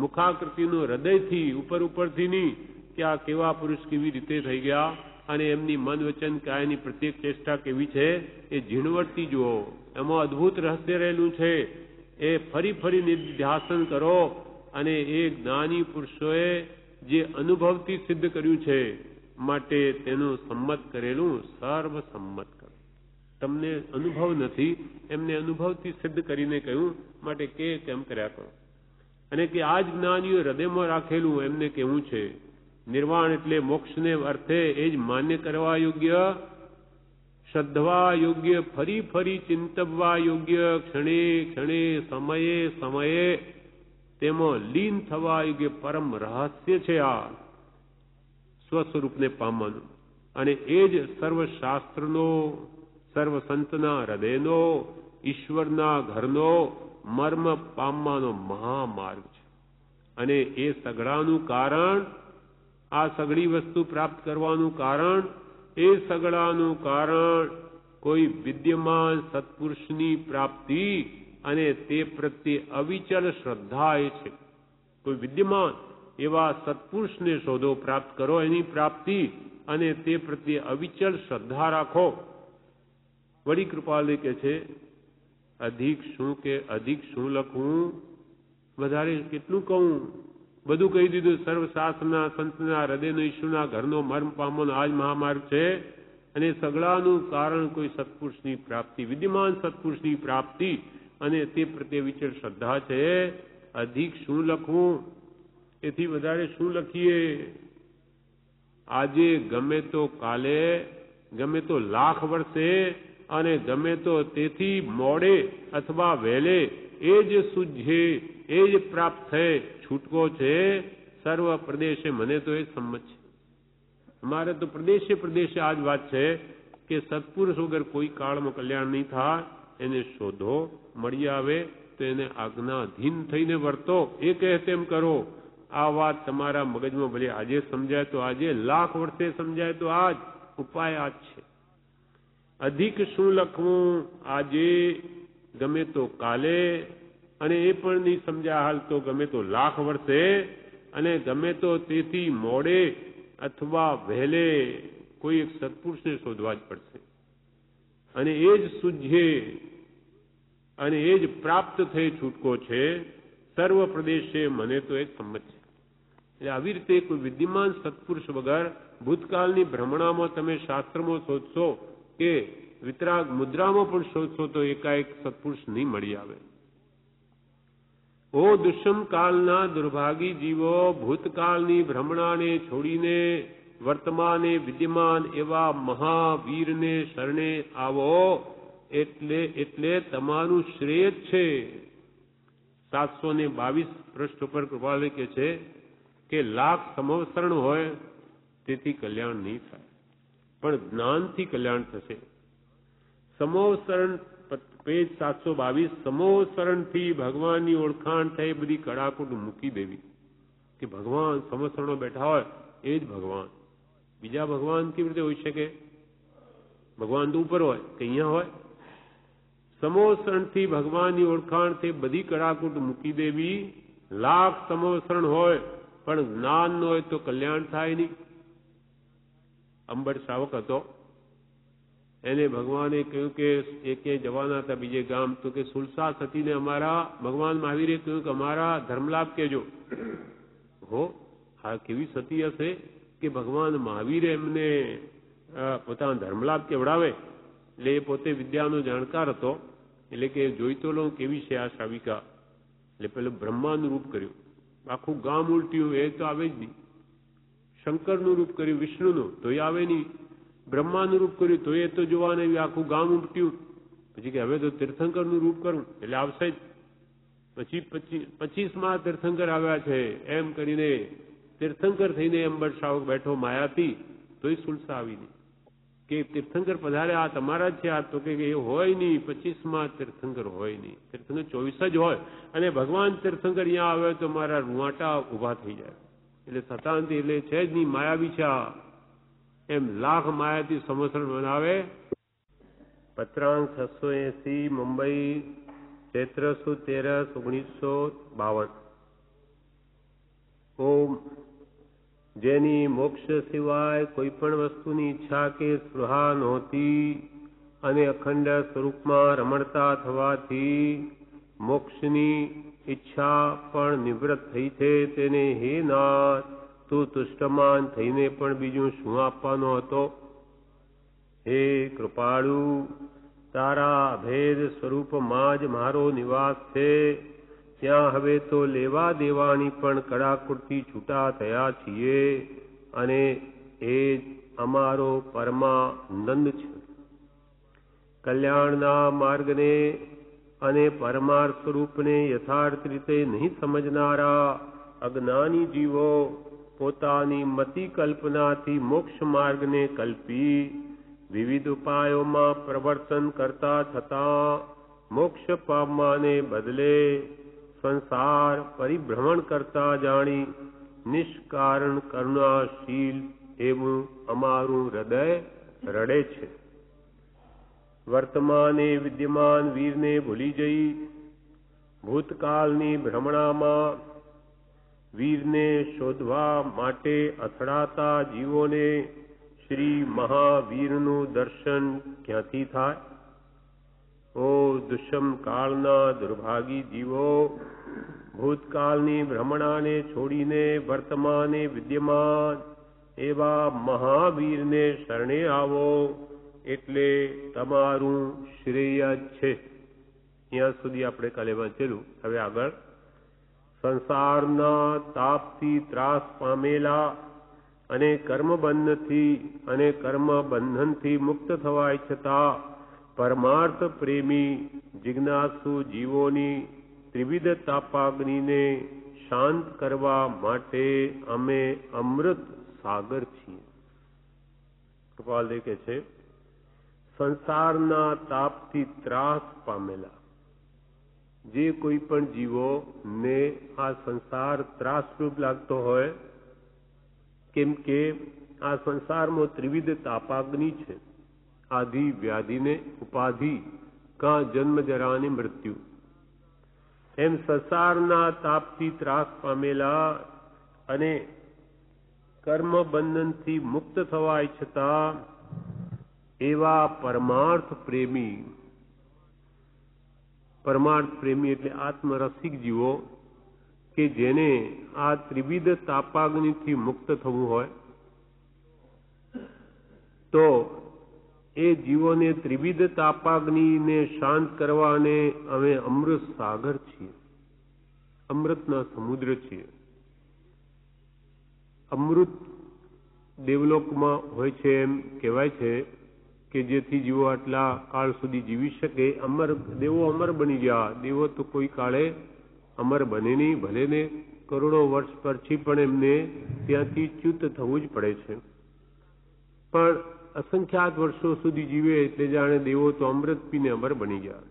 મુખાકૃતિનું હૃદયથી ઉપરથી નહીં કે આ કેવા પુરુષ કેવી રીતે થઈ ગયા અને એમની મન વચન કાયની પ્રત્યેક ચેષ્ટા કેવી છે એ ઝીણવટથી જુઓ. એમાં અદ્ભુત રહસ્ય રહેલું છે. એ ફરી ફરી નિધ્યાસન કરો અને એ જ્ઞાની પુરુષોએ જે અનુભવથી સિદ્ધ કર્યું છે માટે તેનું સંમત કરેલું સર્વ સંમત કરો. તમને અનુભવ નથી, એમને અનુભવથી સિદ્ધ કરીને કહ્યું, માટે કે કેમ કર્યા કરો. અને કે આ જ જ્ઞાનીઓ હૃદયમાં રાખેલું એમને કેવું છે, નિર્વાણ એટલે મોક્ષને અર્થે એ જ માન્ય કરવા યોગ્ય, શ્રદ્ધવા યોગ્ય, ફરી ફરી ચિંતવવા યોગ્ય, ક્ષણે ક્ષણે સમયે સમયે તેમાં લીન થવા યોગ્ય પરમ રહસ્ય છે આ સ્વસ્વરૂપને પામવાનું. અને એ જ સર્વશાસ્ત્રનો, સર્વ સંતના હૃદયનો, ઈશ્વરના ઘરનો મર્મ પામવાનો મહામાર્ગ છે. અને એ સગડાનું કારણ, આ સગડી વસ્તુ પ્રાપ્ત કરવાનું કારણ, એ સગડાનું કારણ કોઈ વિદ્યમાન સત્પુરુષની પ્રાપ્તિ અને તે પ્રત્યે અવિચલ શ્રદ્ધા એ છે. કોઈ વિદ્યમાન એવા સત્પુરુષને શોધો, પ્રાપ્ત કરો એની પ્રાપ્તિ, અને તે પ્રત્યે અવિચલ શ્રદ્ધા રાખો. વળી કૃપાલુ કે છે, અધિક શું લખવું, વધારે કેટલું કહું, બધું કહી દીધું. સર્વશાસ્ત્રના સંતના હૃદયનો ઈશ્વરના ઘરનો મર્મ પામવાનો આ જ મહામાર્ગ છે. અને સગડાનું કારણ કોઈ સત્પુરુષની પ્રાપ્તિ, વિદ્યમાન સત્પુરુષની પ્રાપ્તિ, અને તે પ્રત્યે વિચર શ્રદ્ધા છે. અધિક શું લખવું, એથી વધારે શું લખીએ? આજે ગમે તો કાલે, ગમે તો લાખ વર્ષે, અને ગમે તો તેથી મોડે અથવા વહેલે એ જ સૂઝે, એ જ પ્રાપ્ત થાય છૂટકો છે. સર્વ પ્રદેશે મને તો એ સંમત છે. અમારે તો પ્રદેશે પ્રદેશે આ જ વાત છે કે સત્પુરુષ વગર કોઈ કાળમાં કલ્યાણ નહીં થાય. એને શોધો, મળી આવે તો એને આજ્ઞાધીન થઈને વર્તો, એ કહે તેમ કરો. આ વાત તમારા મગજમાં ભલે આજે સમજાય તો આજે, લાખ વર્ષે સમજાય તો આજ, ઉપાય આ જ છે. અધિક શું લખવું, આજે ગમે તો કાલે, અને એ પણ નહીં સમજાય હાલ તો ગમે તો લાખ વર્ષે, અને ગમે તો તેથી મોડે અથવા વહેલે કોઈ એક સત્પુરુષને શોધવા જ પડશે. અને એ જ સૂઝે, અને એ જ પ્રાપ્ત થઈ છૂટકો છે. સર્વ પ્રદેશે મને તો એ સંમત છે. એટલે આવી રીતે કોઈ વિદ્યમાન સત્પુરુષ વગર ભૂતકાળની ભ્રમણામાં તમે શાસ્ત્રમાં શોધશો કે વિતરાગ મુદ્રામાં પણ શોધશો તો એકાએક સત્પુરુષ નહીં મળી આવે. ઓ દુષ્મ કાળના દુર્ભાગી જીવો, ભૂતકાળની ભ્રમણાને છોડીને વર્તમાને વિદ્યમાન એવા મહાવીરને શરણે આવો, એટલે તમારું શ્રેય જ છે. 722 પૃષ્ઠ ઉપર કૃપાલુ કે છે કે લાખ સંવત્સરણ હોય તેથી કલ્યાણ નહીં થાય, પણ જ્ઞાનથી કલ્યાણ થશે. સંવત્સરણ, પેજ 722, સંવત્સરણથી ભગવાનની ઓળખાણ થઈ બધી કડાકૂટ મૂકી દેવી. કે ભગવાન સંવત્સરણો બેઠા હોય એ જ ભગવાન, બીજા ભગવાન કેવી રીતે હોઈ શકે? ભગવાન તો ઉપર હોય કે અહીંયા હોય? સંવત્સરણથી ભગવાનની ઓળખાણ થઈ બધી કડાકૂટ મૂકી દેવી. લાખ સંવત્સરણ હોય પણ જ્ઞાન ન હોય તો કલ્યાણ થાય નહીં. અંબર શ્રાવક હતો, એને ભગવાને કહ્યું કે એ ક્યાંય જવાના હતા બીજે ગામ, તો કે સુલસા સતીને અમારા ભગવાન મહાવીરે કહ્યું કે અમારા ધર્મલાભ કહેજો. હો, હા કેવી સતી હશે કે ભગવાન મહાવીરે એમને પોતાના ધર્મલાભ કેવડાવે. એટલે એ પોતે વિદ્યાનો જાણકાર હતો, એટલે કે જોઈતો લઉં કેવી છે આ શ્રાવિકા. એટલે પેલું બ્રહ્માનું રૂપ કર્યું, આખું ગામ ઉલટ્યું, એ તો આવે જ નહીં. શંકરનું રૂપ કર્યું, વિષ્ણુનું, તો એ આવે નહીં. બ્રહ્માનું રૂપ કર્યું તો એ તો જોવા નહીં, આખું ગામ ઉમટ્યું. પછી કે હવે તો તીર્થંકરનું રૂપ કરું એટલે આવશે જ. પછી 25માં તીર્થંકર આવ્યા છે એમ કરીને તીર્થંકર થઈને અંબર શ્રાવક બેઠો માયાથી, તોય સુલસા આવી નહીં. કે તીર્થંકર પધારે આ તમારા જ છે? આ તો કે એ હોય નહીં, 25માં તીર્થંકર હોય નહીં, તીર્થંકર 24 જ હોય. અને ભગવાન તીર્થંકર અહીંયા આવે તો મારા રૂવાટા ઉભા થઈ જાય. એટલે સતાંતિ એટલે છે જ નહીં, માયાવી છે આ. એમ લાખ માયાથી સંવત્સર બનાવે. પત્રાંક 680, મુંબઈ, ચૈત્ર સુદ 13, 1952. ઓમ. જેની મોક્ષ સિવાય કોઈ પણ વસ્તુની ઈચ્છા કે સ્પૃહા નહોતી અને અખંડ સ્વરૂપમાં રમણતા થવાથી મોક્ષની ઈચ્છા પણ નિવૃત્ત થઈ છે, તેને હે નાથ તું તુષ્ટમાન થઈને પણ બીજું શું આપવાનો હતો? હે કૃપાળુ, તારા અભેદ સ્વરૂપમાં જ મારો નિવાસ છે. ત્યાં હવે તો લેવા દેવાની પણ કડાકૂટથી છૂટા થયા છીએ અને એ અમારો પરમાનંદ છે. કલ્યાણના માર્ગને અને પરમાર્થ સ્વરૂપને યથાર્થ રીતે નહીં સમજનારા અજ્ઞાની જીવો પોતાની મતિ કલ્પનાથી મોક્ષ માર્ગને કલ્પી વિવિધ ઉપાયોમાં પ્રવર્તન કરતા થતા મોક્ષ પામવાને બદલે સંસાર પરિભ્રમણ કરતા જાણી નિષ્કારણ કરુણાશીલ એવું અમારું હૃદય રડે છે. વર્તમાને વિદ્યમાન વીરને ભૂલી જઈ ભૂતકાળની ભ્રમણામાં વીરને શોધવા માટે અથડાતા જીવોને શ્રી મહાવીરનું દર્શન ક્યાંથી થાય? ઓ દુષ્મ કાળના દુર્ભાગી જીવો, ભૂતકાળની ભ્રમણાને છોડીને વર્તમાને વિદ્યમાન એવા મહાવીરને શરણે આવો એટલે તમારું શ્રેય છે. ત્યાં સુધી આપણે કાલે વાંચેલું. હવે આગળ સંસારના તાપથી ત્રાસ પામેલા અને કર્મબંધથી અને કર્મબંધનથી મુક્ત થવા ઈચ્છતા પરમાર્થ પ્રેમી જિજ્ઞાસુ જીવોની ત્રિવિધ તાપાગ્નિને શાંત કરવા માટે અમે અમૃત સાગર છીએ. કૃપાલ દેખે છે સંસારના તાપથી ત્રાસ પામેલા જે કોઈ પણ જીવો ને આ સંસાર ત્રાસરૂપ લાગતો હોય, કેમ કે આ સંસારમાં ત્રિવિધ તાપાગ્નિ છે. આધિ વ્યાધિને ઉપાધિ કાં જન્મ જરા ને મૃત્યુ. એમ સંસારના તાપથી ત્રાસ પામેલા અને કર્મ બંધનથી મુક્ત થવા ઈચ્છતા એવા પરમાર્થ પ્રેમી એટલે આત્મરસિક જીવો કે જેને આ ત્રિવિધ તાપાગ્નિથી મુક્ત થવું હોય તો એ જીવોને ત્રિવિધ તાપાગ્નિને શાંત કરવાને અમે અમૃત સાગર છીએ, અમૃતના સમુદ્ર છીએ. અમૃત દેવલોકમાં હોય છે એમ કહેવાય છે કે જેથી જીવો આટલા કાળ સુધી જીવી શકે. દેવો અમર બની ગયા. દેવો તો કોઈ કાળે અમર બને નહીં, ભલે ને કરોડો વર્ષ પછી પણ એમને ત્યાંથી ચ્યુત થવું જ પડે છે. પણ અસંખ્યાત વર્ષો સુધી જીવે એટલે જાણે દેવો તો અમૃત પીને અમર બની ગયા.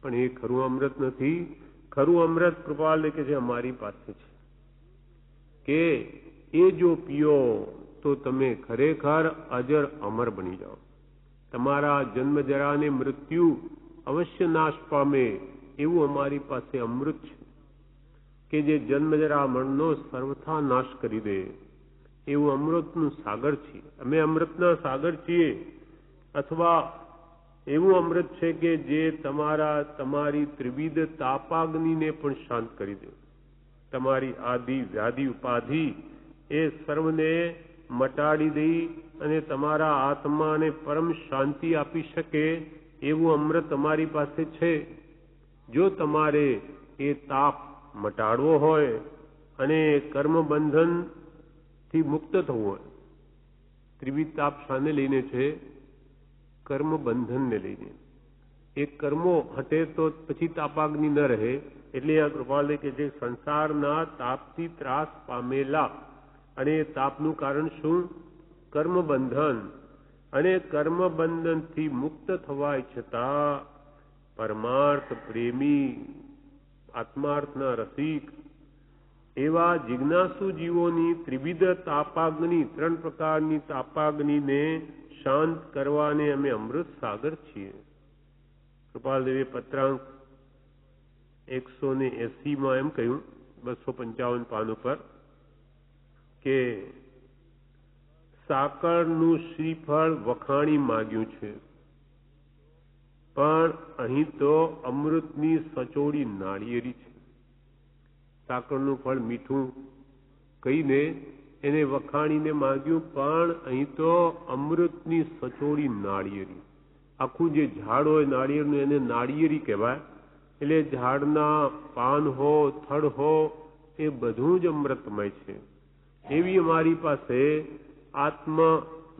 પણ એ ખરું અમૃત નથી. ખરું અમૃત કૃપાલ કે છે અમારી પાસે છે કે એ જો પીઓ તો તમે ખરેખર અજર અમર બની જાઓ. તમારા જન્મ જરા ને મૃત્યુ અવશ્ય નાશ પામે એવું અમારી પાસે અમૃત છે કે જે જન્મ જરા મરણનો સર્વથા નાશ કરી દે એવું અમૃતનું સાગર છીએ. અમે અમૃતના સાગર છીએ. અથવા એવું અમૃત છે કે જે તમારી ત્રિવિધ તાપાગ્નિને પણ શાંત કરી દે. તમારી આદિ વ્યાધિ ઉપાધિ એ સર્વને મટાડી દઈ અને તમારા આત્માને પરમ શાંતિ આપી શકે એવું અમૃત તમારી પાસે છે. જો તમારે એ તાપ મટાડવો હોય અને કર્મબંધનથી મુક્ત થવું હોય, ત્રિવિધ તાપ શાને લઈને છે? કર્મબંધનને લઈને. એ કર્મો હટે તો પછી તાપાગ્નિ ન રહે. એટલે આ કૃપાલે કે જે સંસારના તાપથી ત્રાસ પામેલા અને તાપનું કારણ શું? કર્મબંધન. અને કર્મબંધનથી મુક્ત થવા ઈચ્છતા પરમાર્થ પ્રેમી આત્માર્થના રસિક એવા જિજ્ઞાસુ જીવોની ત્રિવિધ તાપાગ્નિ, 3 પ્રકારની તાપાગ્નિને શાંત કરવાને અમે અમૃત સાગર છીએ. કૃપાલદેવે પત્રાંક 180 એમ કહ્યું, 255 પાન ઉપર, કે સાકળનું શ્રીફળ વખાણી માગ્યું છે, પણ અહીં તો અમૃતની સચોડી નાળિયેરી છે. સાકળનું ફળ મીઠું કહીને એને વખાણીને માગ્યું, પણ અહીં તો અમૃતની સચોડી નાળિયેરી. આખું જે ઝાડ હોય નાળિયેરનું એને નાળિયેરી કહેવાય. એટલે ઝાડના પાન હો, થડ હો, એ બધું જ અમૃતમય છે. એવી અમારી પાસે આત્મ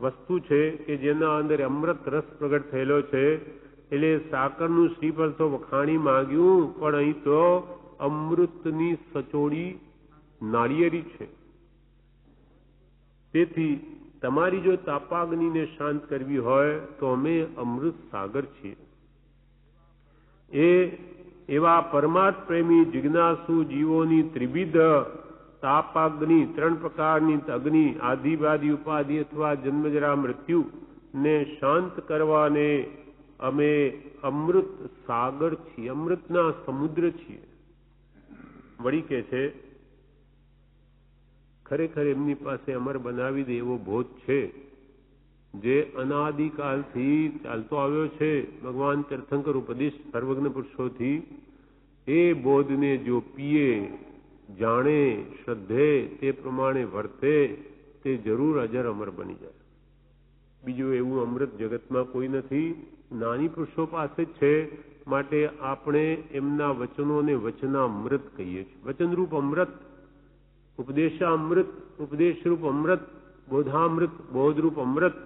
વસ્તુ છે કે જેના અંદર અમૃત રસ પ્રગટ થયેલો છે. એટલે સાકરનું શ્રીફળ તો વખાણી માંગ્યું, પણ અહીં તો અમૃતની સચોડી નાળિયેરી છે. તેથી તમારી જો તાપાગ્નિને શાંત કરવી હોય તો અમે અમૃત સાગર છીએ. એવા પરમાર્થ પ્રેમી જિજ્ઞાસુ જીવોની ત્રિવિધ તાપાગ્નિ, 3 પ્રકારની અગ્નિ, આધિવાદી ઉપાધિ અથવા જન્મજરા મૃત્યુ ને શાંત કરવાને અમે અમૃત સાગર છીએ, અમૃતના સમુદ્ર છીએ. વળી કે છે ખરેખર એમની પાસે અમર બનાવી દે એવો બોધ છે જે અનાદિકાલથી ચાલતો આવ્યો છે. ભગવાન તીર્થંકર ઉપદેશ સર્વજ્ઞ પુરુષોથી એ બોધને જો પીએ, જાણે, શ્રદ્ધે, તે પ્રમાણે વર્તે તે જરૂર અજર અમર બની જાય. બીજું એવું અમૃત જગતમાં કોઈ નથી, જ્ઞાની પુરુષો પાસે જ છે. માટે આપણે એમના વચનોને વચનામૃત કહીએ છીએ. વચનરૂપ અમૃત, ઉપદેશામૃત, ઉપદેશરૂપ અમૃત, બોધામૃત, બોધરૂપ અમૃત,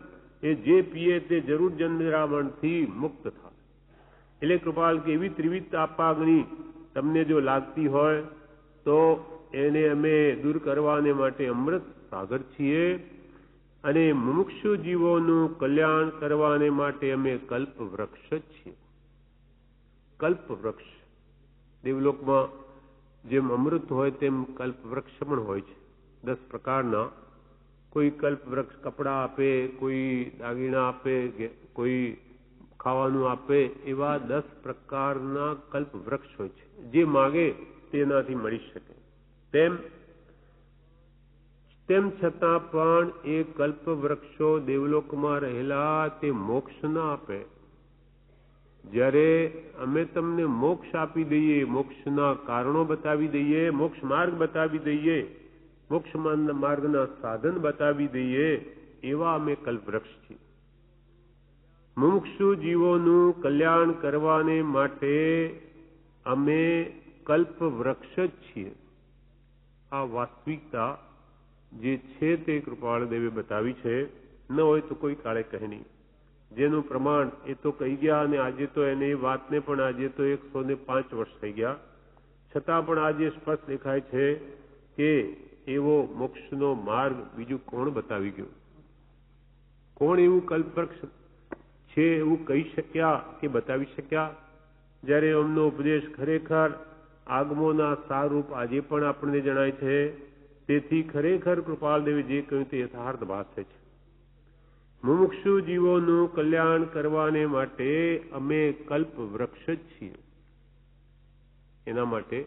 એ જે પીએ તે જરૂર જન્મજરામણથી મુક્ત થાય. એટલે કૃપાલ કે એવી ત્રિવિધ તાપાગ્નિ તમને જો લાગતી હોય તો એને અમે દૂર કરવાને માટે અમૃત સાગર છીએ. અને મુમુક્ષુ જીવોનું કલ્યાણ કરવાને માટે અમે કલ્પ વૃક્ષ છીએ. કલ્પ વૃક્ષ દેવલોકમાં જેમ અમૃત હોય તેમ કલ્પ વૃક્ષ પણ હોય છે 10 પ્રકારના. કોઈ કલ્પ વૃક્ષ કપડાં આપે, કોઈ દાગીણા આપે, કોઈ ખાવાનું આપે, એવા 10 પ્રકારના કલ્પ વૃક્ષ હોય છે. જે માગે તેનાથી મળી શકે. તેમ છતાં પણ એ કલ્પ વૃક્ષો દેવલોકમાં રહેલા તે મોક્ષ ના આપે. જ્યારે અમે તમને મોક્ષ આપી દઈએ, મોક્ષના કારણો બતાવી દઈએ, મોક્ષ માર્ગ બતાવી દઈએ, મોક્ષ માર્ગના સાધન બતાવી દઈએ, એવા અમે કલ્પવૃક્ષ છીએ. મુમુક્ષુ જીવોનું કલ્યાણ કરવાને માટે અમે કલ્પવૃક્ષ જ છીએ. આ વાસ્તવિકતા જે છે તે કૃપાળદેવે બતાવી છે. ન હોય તો કોઈ કાળે કહે નહીં. જેનું પ્રમાણ એ તો કહી ગયા, અને આજે તો એને વાતને પણ આજે તો 105 વર્ષ થઈ ગયા, છતાં પણ આજે સ્પષ્ટ દેખાય છે કે એવો મોક્ષનો માર્ગ બીજું કોણ બતાવી ગયું? કોણ એવું કલ્પવૃક્ષ છે એવું કહી શક્યા કે બતાવી શક્યા? જ્યારે એમનો ઉપદેશ ખરેખર આગમોના સારરૂપ આજે પણ આપણને જણાય છે. તેથી ખરેખર કૃપાળદેવે જે કહ્યું તે યથાર્થ ભાષે છે. મુમુક્ષુ જીવોનું કલ્યાણ કરવાને માટે અમે કલ્પ વૃક્ષ જ છીએ. એના માટે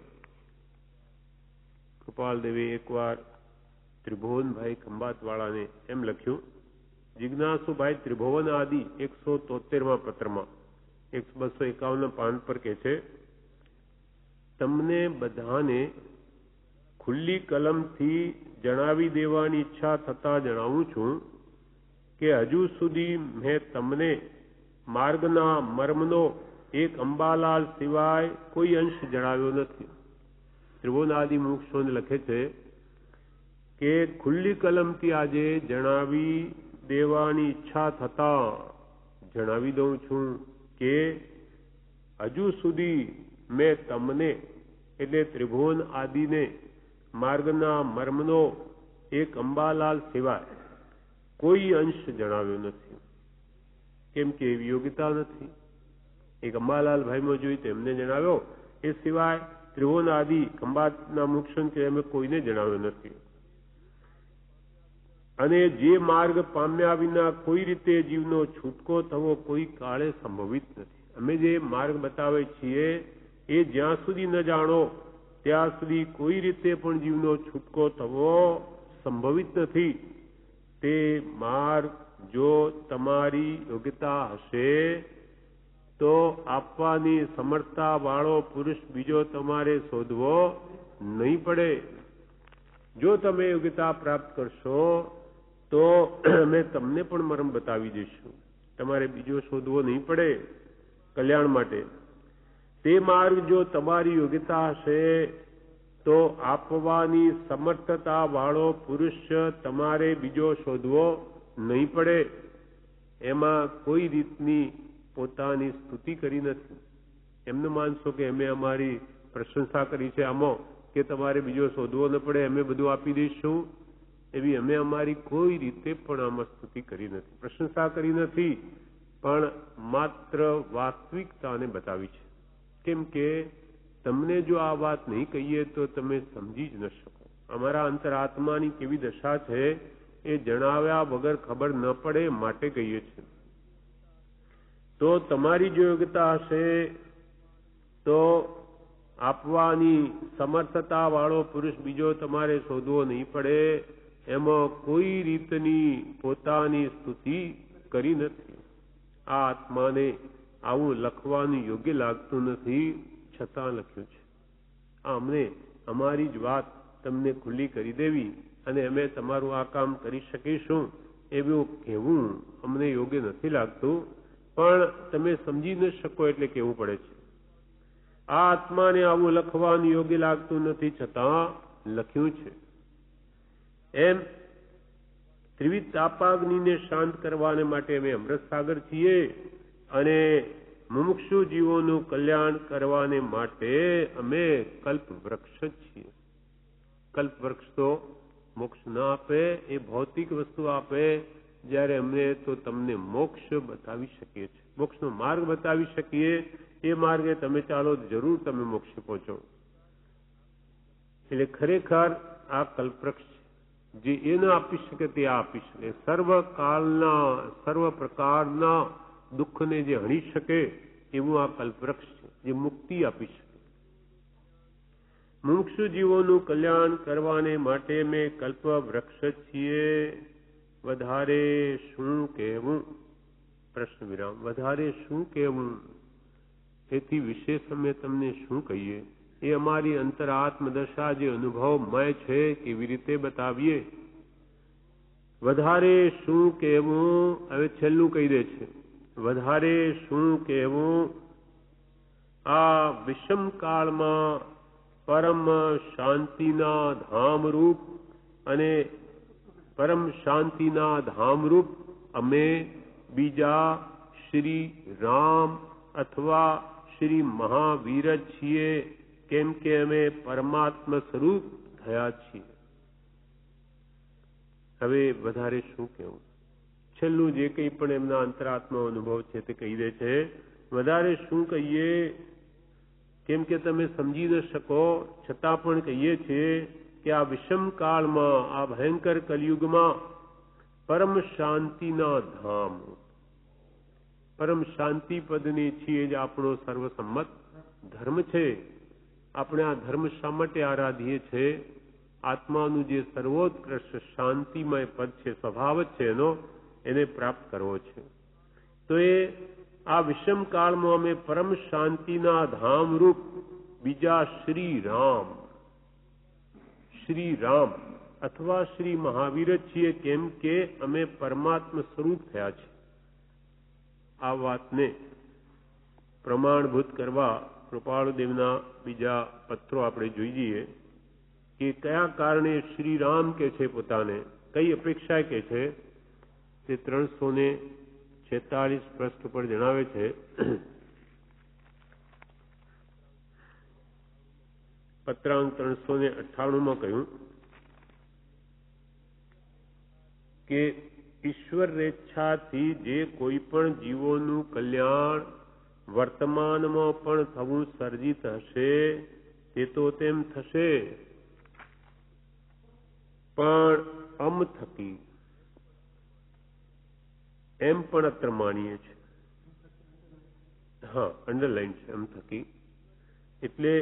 કૃપાળદેવે એકવાર ત્રિભુવનભાઈ ખંભાતવાળાને એમ લખ્યું, જિજ્ઞાસુભાઈ ત્રિભુવન આદિ 173માં પત્રમાં 251 પાન પર કહે છે, તમને બધાને ખુલ્લી કલમથી જણાવી દેવાની ઈચ્છા થતા જણાવું છું કે હજુ સુધી મેં તમને માર્ગના મર્મનો એક અંબાલાલ સિવાય કોઈ અંશ જણાવ્યો નથી. ત્રિભુવનાદિ મુમુક્ષુઓને લખે છે કે ખુલ્લી કલમથી આજે જણાવી દેવાની ઈચ્છા થતા જણાવી દઉં છું કે હજુ સુધી મેં તમને એટલે ત્રિભુવન આદિને માર્ગના મર્મનો એક અંબાલાલ સિવાય કોઈ અંશ જણાવ્યો નથી. કેમ કે એવી યોગ્યતા નથી. એક અંબાલાલ ભાઈમાં જોઈ તેમને જણાવ્યો, એ સિવાય ત્રિભુવન આદિ ખંભાતના મુક્ષન કે અમે કોઈને જણાવ્યો નથી. અને જે માર્ગ પામ્યા વિના કોઈ રીતે જીવનો છૂટકો થવો કોઈ કાળે સંભવિત નથી. અમે જે માર્ગ બતાવે છીએ એ જ્યાં સુધી ન જાણો ત્યાં સુધી કોઈ રીતે પણ જીવનો છૂટકો થવો સંભવિત નથી. તે માર્ગ જો તમારી યોગ્યતા હશે તો આપવાની સમર્થતા વાળો પુરુષ બીજો તમારે શોધવો નહીં પડે. જો તમે યોગ્યતા પ્રાપ્ત કરશો તો અમે તમને પણ મરમ બતાવી દઈશું. તમારે બીજો શોધવો નહીં પડે કલ્યાણ માટે. તે માર્ગ જો તમારી યોગ્યતા હશે તો આપવાની સમર્થતા વાળો પુરુષ તમારે બીજો શોધવો નહીં પડે. એમાં કોઈ રીતની પોતાની સ્તુતિ કરી નથી. એમને માનશો કે અમે અમારી પ્રશંસા કરી છે આમાં કે તમારે બીજો શોધવો ન પડે, અમે બધું આપી દઈશું, એવી અમે અમારી કોઈ રીતે પણ આમાં સ્તુતિ કરી નથી, પ્રશંસા કરી નથી, પણ માત્ર વાસ્તવિકતાને બતાવી છે. કેમ કે તમને જો આ વાત નહીં કહીએ તો તમે સમજી જ ન શકો. અમારા અંતરાત્માની કેવી દશા છે એ જણાવ્યા વગર ખબર ન પડે માટે કહીએ છીએ. તો તમારી જો યોગ્યતા હશે તો આપવાની સમર્થતા વાળો પુરુષ બીજો તમારે શોધવો નહીં પડે. એમાં કોઈ રીતની પોતાની સ્તુતિ કરી નથી. આ આત્માને આવું લખવાનું યોગ્ય લાગતું નથી, છતાં લખ્યું છે. આ અમને અમારી જ વાત તમને ખુલ્લી કરી દેવી અને અમે તમારું આ કામ કરી શકીશું એવું કહેવું અમને યોગ્ય નથી લાગતું, પણ તમે સમજી ન શકો એટલે કહેવું પડે છે. આ આત્માને આવું લખવાનું યોગ્ય લાગતું નથી, છતાં લખ્યું છે. એમ ત્રિવિધ તાપાગ્નિને શાંત કરવાને માટે અમે અમૃતસાગર છીએ અને મુમુક્ષુ જીવોનું કલ્યાણ કરવાને માટે અમે કલ્પવૃક્ષ છીએ. કલ્પવૃક્ષ તો મોક્ષ ન આપે, એ ભૌતિક વસ્તુ આપે, જ્યારે અમને તો તમને મોક્ષ બતાવી શકીએ છીએ, મોક્ષનો માર્ગ બતાવી શકીએ. એ માર્ગે તમે ચાલો જરૂર તમે મોક્ષ પહોંચો. એટલે ખરેખર આ કલ્પવૃક્ષ જે એ ન આપી શકે તે આપી શકે. સર્વકાળના સર્વ પ્રકારના દુઃખને જે હણી શકે એવું આ કલ્પવૃક્ષ છે, જે મુક્તિ આપી શકે. મુમુક્ષુ જીવોનું કલ્યાણ કરવાને માટે મેં કલ્પવૃક્ષ છીએ. વધારે શું કહેવું? પ્રશ્ન વિરામ. વધારે શું કહેવું? તેથી વિશેષ અમે તમને શું કહીએ? એ અમારી અંતરાત્મદશા જે અનુભવમય છે કેવી રીતે બતાવીએ? વધારે શું કહેવું? હવે છેલ્લું કહી દે છે. વધારે શું કહેવું? આ વિષમ કાળમાં પરમ શાંતિના ધામરૂપ અને પરમ શાંતિના ધામરૂપ અમે બીજા શ્રી રામ અથવા શ્રી મહાવીર છીએ, કેમ કે અમે પરમાત્મા સ્વરૂપ થયા છીએ. હવે વધારે શું કહેવું? છેલ્લું જે કંઈ પણ એમના અંતરાત્મા અનુભવ છે તે કહી દે છે. વધારે શું કહીએ? કેમ કે તમે સમજી ન શકો, છતાં પણ કહીએ છીએ કે આ વિષમ કાળમાં, આ ભયંકર કલયુગમાં પરમ શાંતિના ધામ, પરમ શાંતિ પદની છીએ જે આપણો સર્વસંમત ધર્મ છે. આપણે આ ધર્મ શા માટે આરાધીએ છીએ? આત્માનું જે સર્વોત્કૃષ્ટ શાંતિમય પદ છે, સ્વભાવ જ છે એનો, એને પ્રાપ્ત કરવો છે. તો એ આ વિષમ કાળમાં અમે પરમ શાંતિના ધામરૂપ બીજા શ્રી રામ અથવા શ્રી મહાવીર છીએ, કેમ કે અમે પરમાત્મા સ્વરૂપ થયા છીએ. આ વાતને પ્રમાણભૂત કરવા કૃપાળુદેવના બીજા પત્રો આપણે જોઈ જઈએ કે કયા કારણે શ્રી રામ કે છે પોતાને, કઈ અપેક્ષા કે છે, તે 346 પૃષ્ઠ પર જણાવે છે. પત્રાંક 398 કહ્યું કે ઈશ્વર રેચ્છાથી જે કોઈ પણ જીવોનું કલ્યાણ વર્તમાનમાં પણ થવું સર્જિત હશે તે તો તેમ થશે, પણ અમ થકી, એમ પણ અત્રે માનીએ છે. હા, અંડરલાઈન છે, એમ થકી. એટલે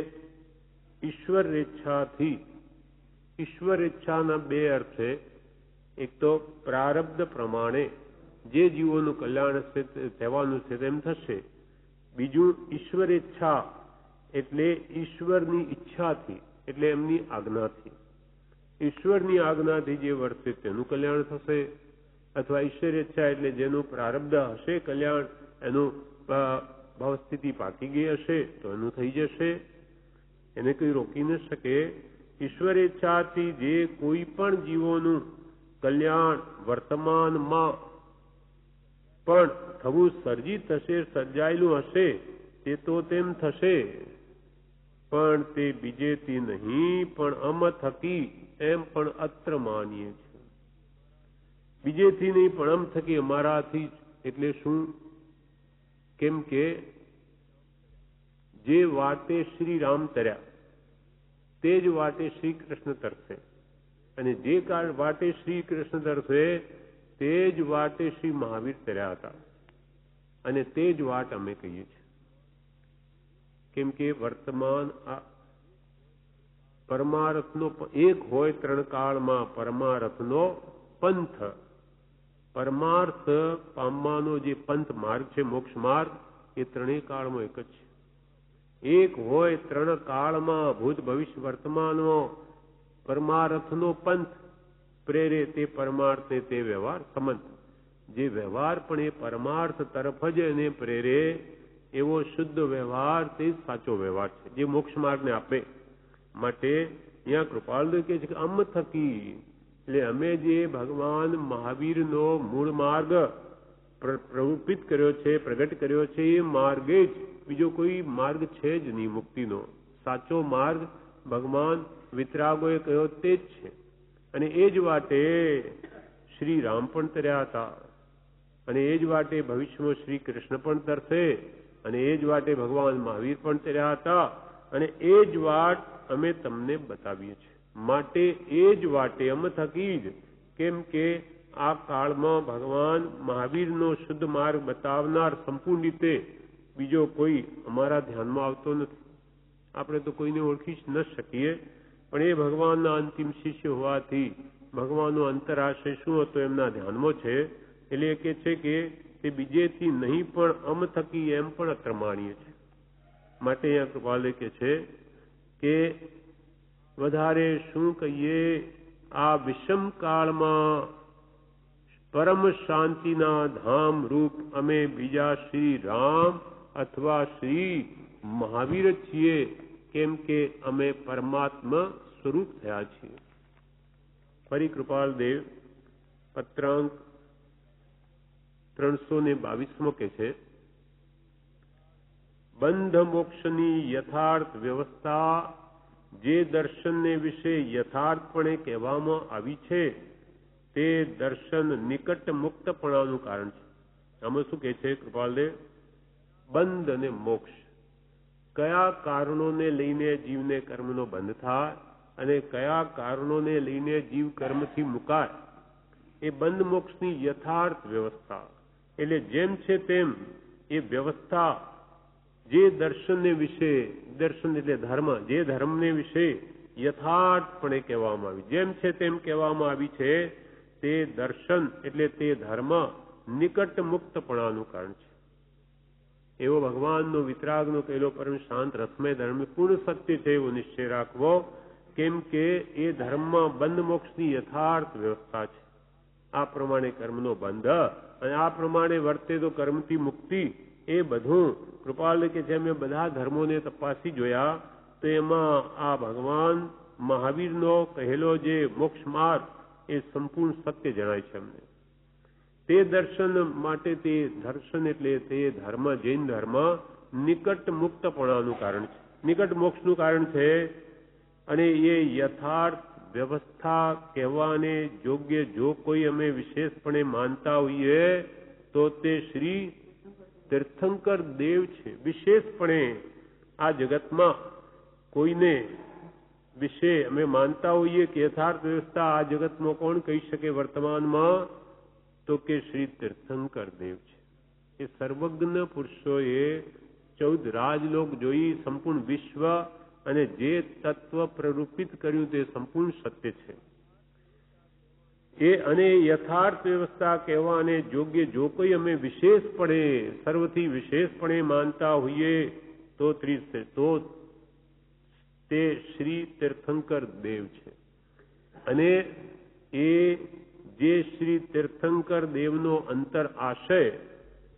ઈશ્વર રેચ્છાથી, ઈશ્વર રેચ્છાના બે અર્થ છે. એક તો પ્રારબ્ધ પ્રમાણે જે જીવોનું કલ્યાણ થવાનું છે તેમ થશે. બીજું ઈશ્વર ઈચ્છા, એટલે ઈશ્વરની ઈચ્છાથી, એટલે એમની આજ્ઞાથી. ઈશ્વરની આજ્ઞાથી જે વર્તે તેનું કલ્યાણ થશે. અથવા ઈશ્વરેચ્છા એટલે જેનું પ્રારબ્ધ હશે કલ્યાણ, એનું ભાવસ્થિતિ પાકી ગઈ હશે તો એનું થઈ જશે, એને કોઈ રોકી ન શકે. ઈશ્વરેચ્છાથી જે કોઈ પણ જીવોનું કલ્યાણ વર્તમાનમાં પણ થવું સર્જિત હશે, સર્જાયેલું હશે, તે તો તેમ થશે, પણ તે બીજેથી નહીં પણ અમ થકી એમ પણ અત્ર માનીએ છે. બીજેથી નહીં પણ અમ થકી, અમારાથી જ. એટલે શું? કેમ કે જે વાટે શ્રી રામ તર્યા તે જ વાટે શ્રી કૃષ્ણ તરશે, અને જે વાટે શ્રી કૃષ્ણ તરશે તે જ વાટે શ્રી મહાવીર તર્યા હતા, અને તે જ વાટ અમે કહીએ છીએ. કેમ કે વર્તમાન આ પરમાર્થનો એક હોય ત્રણ કાળમાં પરમાર્થનો પંથ. પરમાર્થ પામવાનો જે પંથ માર્ગ છે, મોક્ષ માર્ગ, એ ત્રણેય કાળમાં એક જ છે. એક હોય ત્રણ કાળમાં ભૂત ભવિષ્ય વર્તમાનનો પરમાર્થનો પંથ પ્રેરે તે પરમાર્થ ને તે વ્યવહાર સંબંધ. જે વ્યવહાર પણ એ પરમાર્થ તરફ જ એને પ્રેરે એવો શુદ્ધ વ્યવહાર તે સાચો વ્યવહાર છે, જે મોક્ષ માર્ગને આપે. માટે અહીંયા કૃપાલદેવ કહે છે કે અમ થકી, એટલે અમે જે ભગવાન મહાવીરનો મૂળ માર્ગ પ્રરૂપિત કર્યો છે, પ્રગટ કર્યો છે, એ માર્ગે જ, બીજો કોઈ માર્ગ છે જ નહીં મુક્તિનો. સાચો માર્ગ ભગવાન વિતરાગોએ કહ્યો તે જ છે. અને એ જ વાટે શ્રી રામ પણ તર્યા હતા, અને એ જ વાટે ભવિષ્યમાં શ્રી કૃષ્ણ પણ તરશે, અને એ જ વાટે ભગવાન મહાવીર પણ તર્યા હતા, અને એ જ વાટ અમે તમને બતાવીએ છીએ. માટે એ જ વાટે અમ થકી જ, કેમ કે આ કાળમાં ભગવાન મહાવીરનો શુદ્ધ માર્ગ બતાવનાર સંપૂર્ણ રીતે બીજો કોઈ અમારા ધ્યાનમાં આવતો નથી. આપણે તો કોઈને ઓળખી જ ન શકીએ, પણ એ ભગવાનના અંતિમ શિષ્ય હોવાથી ભગવાનનો અંતરાશય શું હતો એમના ધ્યાનમાં છે. એટલે એ કહે છે કે તે બીજેથી નહીં પણ અમ થકી એમ પણ અત્ર માણીએ છે. માટે અહીંયા કૃપાલય કહે છે કે વધારે શું કહીએ, આ વિષમ કાળમાં પરમ શાંતિના ધામ રૂપ અમે બીજા શ્રી રામ અથવા શ્રી મહાવીર છીએ, કેમ કે અમે પરમાત્મા સ્વરૂપ થયા છીએ. ફરી કૃપાલદેવ પત્રાંક 322 કહે છે, બંધ મોક્ષની યથાર્થ વ્યવસ્થા જે દર્શનને વિશે યથાર્થપણે કહેવામાં આવી છે તે દર્શન નિકટ મુક્તપણાનું કારણ છે. આમાં શું કહે છે કૃપાલદેવ? બંધ અને મોક્ષ કયા કારણોને લઈને જીવને કર્મનો બંધ થાય અને કયા કારણોને લઈને જીવ કર્મથી મુકાય, એ બંધ મોક્ષની યથાર્થ વ્યવસ્થા. એટલે જેમ છે તેમ એ વ્યવસ્થા જે દર્શનને વિશે, દર્શન એટલે ધર્મ, જે ધર્મને વિશે યથાર્થપણે કહેવામાં આવી, જેમ છે તેમ કહેવામાં આવી છે, તે દર્શન એટલે તે ધર્મ નિકટ મુક્તપણાનું કારણ છે. એવો ભગવાનનો વિતરાગનો કહેલો પરમ શાંત રસમય ધર્મ પૂર્ણ સત્ય છે એવો નિશ્ચય રાખવો. કેમ કે એ ધર્મમાં બંધ મોક્ષની યથાર્થ વ્યવસ્થા છે. આ પ્રમાણે કર્મનો બંધ અને આ પ્રમાણે વર્તે તો કર્મથી મુક્તિ, એ બધું કૃપાલ કે છે અમે બધા ધર્મોને તપાસી જોયા તો એમાં આ ભગવાન મહાવીરનો કહેલો જે મોક્ષ માર્ગ એ સંપૂર્ણ સત્ય જણાય છે અમને. તે દર્શન માટે તે દર્શન એટલે તે ધર્મ, જૈન ધર્મ નિકટ મુક્તપણાનું કારણ છે, નિકટ મોક્ષનું કારણ છે. અને એ યથાર્થ વ્યવસ્થા કહેવાને યોગ્ય જો કોઈ અમે વિશેષપણે માનતા હોઈએ તો તે શ્રી તીર્થંકર દેવ છે. વિશેષપણે આ જગતમાં કોઈને વિશે અમે માનતા હોઈએ કે યથાર્થ વ્યવસ્થા આ જગતમાં કોણ કહી શકે વર્તમાનમાં, તો કે શ્રી તીર્થંકર દેવ છે. એ સર્વજ્ઞ પુરુષોએ 14 રાજલોક જોઈ, સંપૂર્ણ વિશ્વ અને જે તત્વ પ્રરૂપિત કર્યું તે સંપૂર્ણ સત્ય છે. એ અને યથાર્થ વ્યવસ્થા કહેવા અને યોગ્ય જો કોઈ અમે વિશેષપણે, સર્વથી વિશેષપણે માનતા હોઈએ તો તે શ્રી તીર્થંકર દેવ છે. અને એ જે શ્રી તીર્થંકર દેવનો અંતર આશય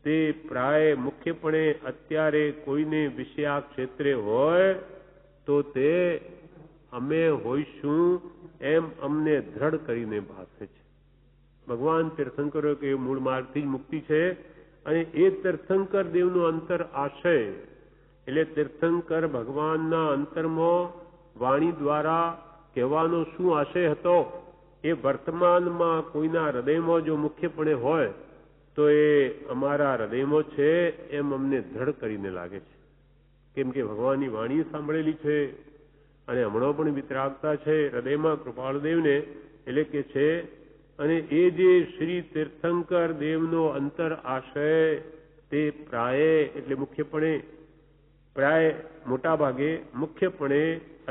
તે પ્રાય મુખ્યપણે અત્યારે કોઈને વિષયા ક્ષેત્રે હોય તો તે અમે હોઈશું એમ અમને દ્રઢ કરીને ભાસે છે. ભગવાન તીર્થંકરો કે મૂળ માર્ગથી જ મુક્તિ છે અને એ તીર્થંકર દેવનો અંતર આશય એટલે તીર્થંકર ભગવાનના અંતરમાં વાણી દ્વારા કહેવાનો શું આશય હતો એ વર્તમાનમાં કોઈના હૃદયમાં જો મુખ્યપણે હોય તો એ અમારા હૃદયમાં છે એમ અમને દ્રઢ કરીને લાગે છે. કેમ કે ભગવાનની વાણી સાંભળેલી છે અને હમણાં પણ વિતરાગતા છે હૃદયમાં કૃપાળુદેવને એટલે કે છે. અને એ જે શ્રી તીર્થંકર દેવનો અંતર આશય તે પ્રાય એટલે મુખ્યપણે પ્રાય મોટા ભાગે મુખ્યપણે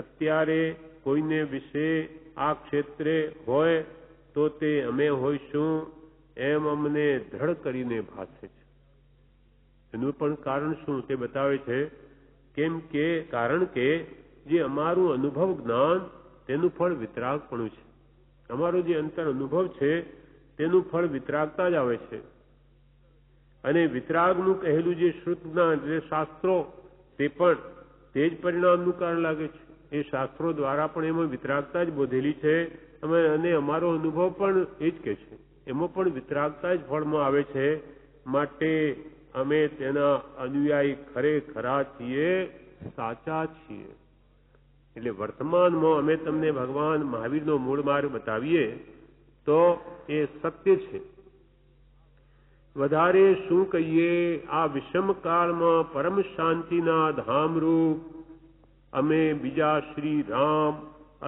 અત્યારે કોઈને વિશે આ ક્ષેત્રે હોય તો તે અમે હોઈશું એમ અમને દ્રઢ કરીને ભાસે છે. એનું પણ કારણ શું તે બતાવે છે. કેમ કે કારણ કે જે અમારું અનુભવ જ્ઞાન તેનું ફળ વિતરાગપણું છે. અમારો જે અંતર અનુભવ છે તેનું ફળ વિતરાગતા જ આવે છે. અને વિતરાગનું કહેલું જે શ્રુત જ્ઞાન એટલે શાસ્ત્રો તે પણ તે જ પરિણામનું કારણ લાગે છે. એ શાસ્ત્રો દ્વારા પણ એમાં વિતરાગતા જ બોધેલી છે અને અમારો અનુભવ પણ એ જ કહે છે. એમાં પણ વિતરાગતા જ ફળમાં આવે છે. માટે અમે તેના અનુયાયી ખરેખરા છીએ, સાચા છીએ. એટલે વર્તમાનમાં અમે તમને ભગવાન મહાવીરનો મૂળ માર્ગ બતાવીએ તો એ સત્ય છે. વધારે શું કહીએ, આ વિષમ કાળમાં પરમ શાંતિના ધામરૂપ અમે બીજા શ્રી રામ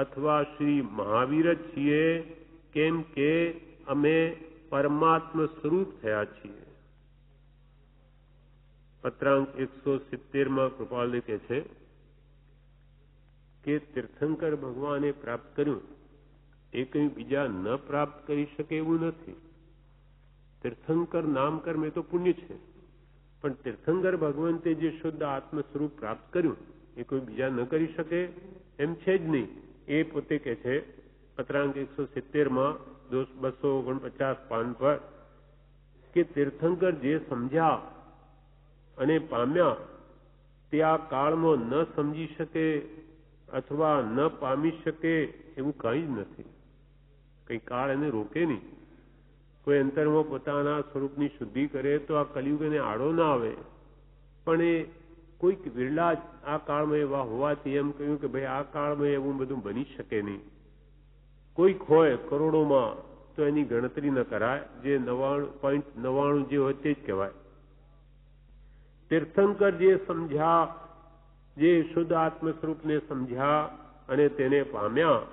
અથવા શ્રી મહાવીર જ છીએ. કેમ કે અમે પરમાત્મ સ્વરૂપ થયા છીએ. પત્રાંક 170 કૃપાલને કહે છે કે તીર્થંકર ભગવાને પ્રાપ્ત કર્યું એ કંઈ બીજા ન પ્રાપ્ત કરી શકે એવું નથી. તીર્થંકર નામ કર્મ એ તો પુણ્ય છે, પણ તીર્થંકર ભગવંતે જે શુદ્ધ આત્મ સ્વરૂપ પ્રાપ્ત કર્યું એ કોઈ બીજા ન કરી શકે એમ છે જ નહીં. એ પોતે કહે છે પત્રાંક 170 249 પાન પર કે તીર્થંકર જે સમજ્યા અને પામ્યા તે આ કાળમાં ન સમજી શકે અથવા ન પામી શકે એવું કંઈ જ નથી. કંઈ કાળ એને રોકે નહીં. કોઈ અંતરમાં પોતાના સ્વરૂપની શુદ્ધિ કરે તો આ કલિયુગ એને આડો ના આવે. પણ એ કોઈક વિરલા જ આ કાળમાં એવા હોવાથી એમ કહ્યું કે ભાઈ આ કાળમાં એવું બધું બની શકે નહીં. કોઈક હોય કરોડોમાં તો એની ગણતરી ન કરાય. જે 99.99 જે હોય તે જ કહેવાય. તીર્થંકર જે સમજ્યા, જે શુદ્ધ આત્મ સ્વરૂપને સમજ્યા અને તેને પામ્યા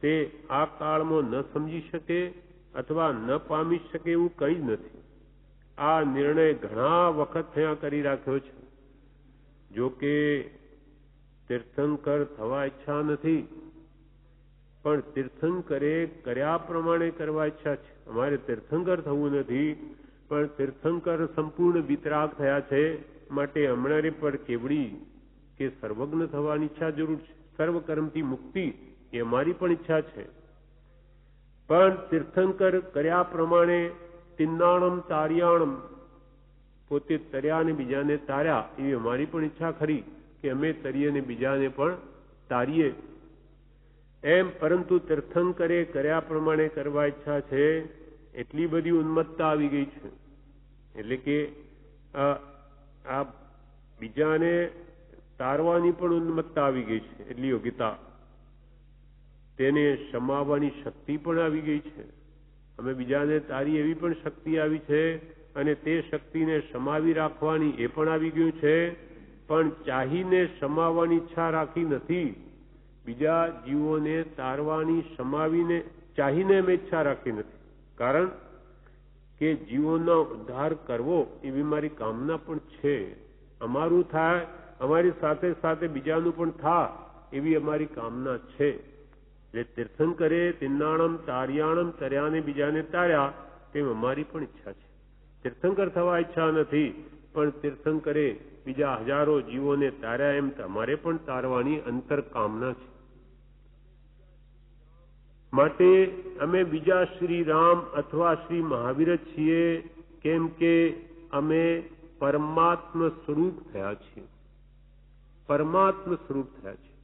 તે આ કાળમાં ન સમજી શકે અથવા ન પામી શકે એવું કંઈ જ નથી. આ નિર્ણય ઘણા વખત થયા કરી રાખ્યો છે. જો કે તીર્થંકર થવા ઈચ્છા નથી, પણ તીર્થંકરે કર્યા પ્રમાણે કરવા ઈચ્છા છે. અમારે તીર્થંકર થવું નથી, પણ તીર્થંકર સંપૂર્ણ વિતરાગ થયા છે. માટે અમારે પર કેવડી કે સર્વજ્ઞ થવાની ઈચ્છા જરૂર છે. સર્વ કર્મથી મુક્તિ એ અમારી પણ ઈચ્છા છે. પણ તીર્થંકર કર્યા પ્રમાણે તિન્નાણમ તાર્યાણમ પોતે તર્યા અને બીજાને તાર્યા એવી અમારી પણ ઈચ્છા ખરી કે અમે તરીએ અને બીજાને પણ તારીએ એમ. પરંતુ તીર્થંકરે કર્યા પ્રમાણે કરવા ઈચ્છા છે. એટલી બધી ઉન્મત્તતા આવી ગઈ છે. એટલે કે આ બીજાને તારવાની પણ ઉન્મત્તતા આવી ગઈ છે. એટલી યોગ્યતા, તેને સમાવવાની શક્તિ પણ આવી ગઈ છે. અમે બીજાને તારી એવી પણ શક્તિ આવી છે અને તે શક્તિને સમાવી રાખવાની એ પણ આવી ગયું છે. પણ ચાહીને સમાવવાની ઈચ્છા રાખી નથી. બીજા જીવોને તારવાની સમાવીને ચાહીને અમે ઈચ્છા રાખી નથી. કારણ કે જીવોનો ઉદ્ધાર કરવો એવી મારી કામના પણ છે. અમારું થાય, અમારી સાથે સાથે બીજાનું પણ થાય એવી અમારી કામના છે. એટલે તીર્થંકરે તિન્નાણમ તાર્યાણમ તર્યાને બીજાને તાર્યા તેમ અમારી પણ ઈચ્છા છે. તીર્થંકર થવા ઈચ્છા નથી, પણ તીર્થંકરે બીજા હજારો જીવોને તાર્યા એમ અમારે પણ તારવાની અંતર કામના છે. માટે અમે બીજા શ્રી રામ અથવા શ્રી મહાવીર જ છીએ, કેમ કે અમે પરમાત્મ સ્વરૂપ થયા છીએ. પરમાત્મ સ્વરૂપ થયા છીએ.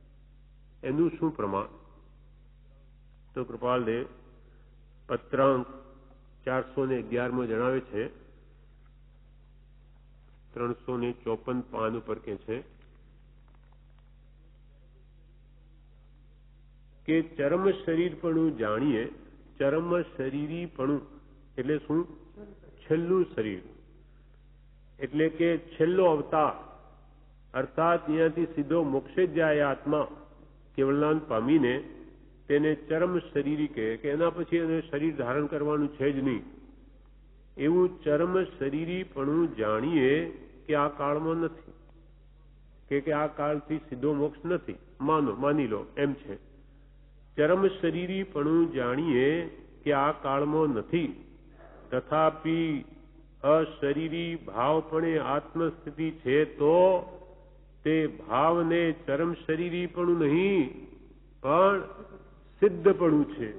એનું શું પ્રમાણ? તો કૃપાલદેવ પત્રાંક 411 જણાવે છે, 354 પાન ઉપર કે છે કે ચરમ શરીરપણું જાણીએ. ચરમ શરીરીપણું એટલે શું? છેલ્લું શરીર, એટલે કે છેલ્લો અવતાર, અર્થાત અહીંયાથી સીધો મોક્ષે જ જાય આત્મા કેવળનાન પામીને, તેને ચરમ શરીરી કહે કે એના પછી એને શરીર ધારણ કરવાનું છે જ નહીં. એવું ચરમ શરીરીપણું જાણીએ કે આ કાળમાં નથી, કે આ કાળથી સીધો મોક્ષ નથી. માની લો એમ છે. ચરમ શરીરીપણું જાણીએ કે આ કાળમાં નથી, તથાપી અશરીરી ભાવપણે આત્મસ્થિતિ છે, તો તે ભાવને ચરમ શરીરીપણું નહીં પણ સિદ્ધપણું છે.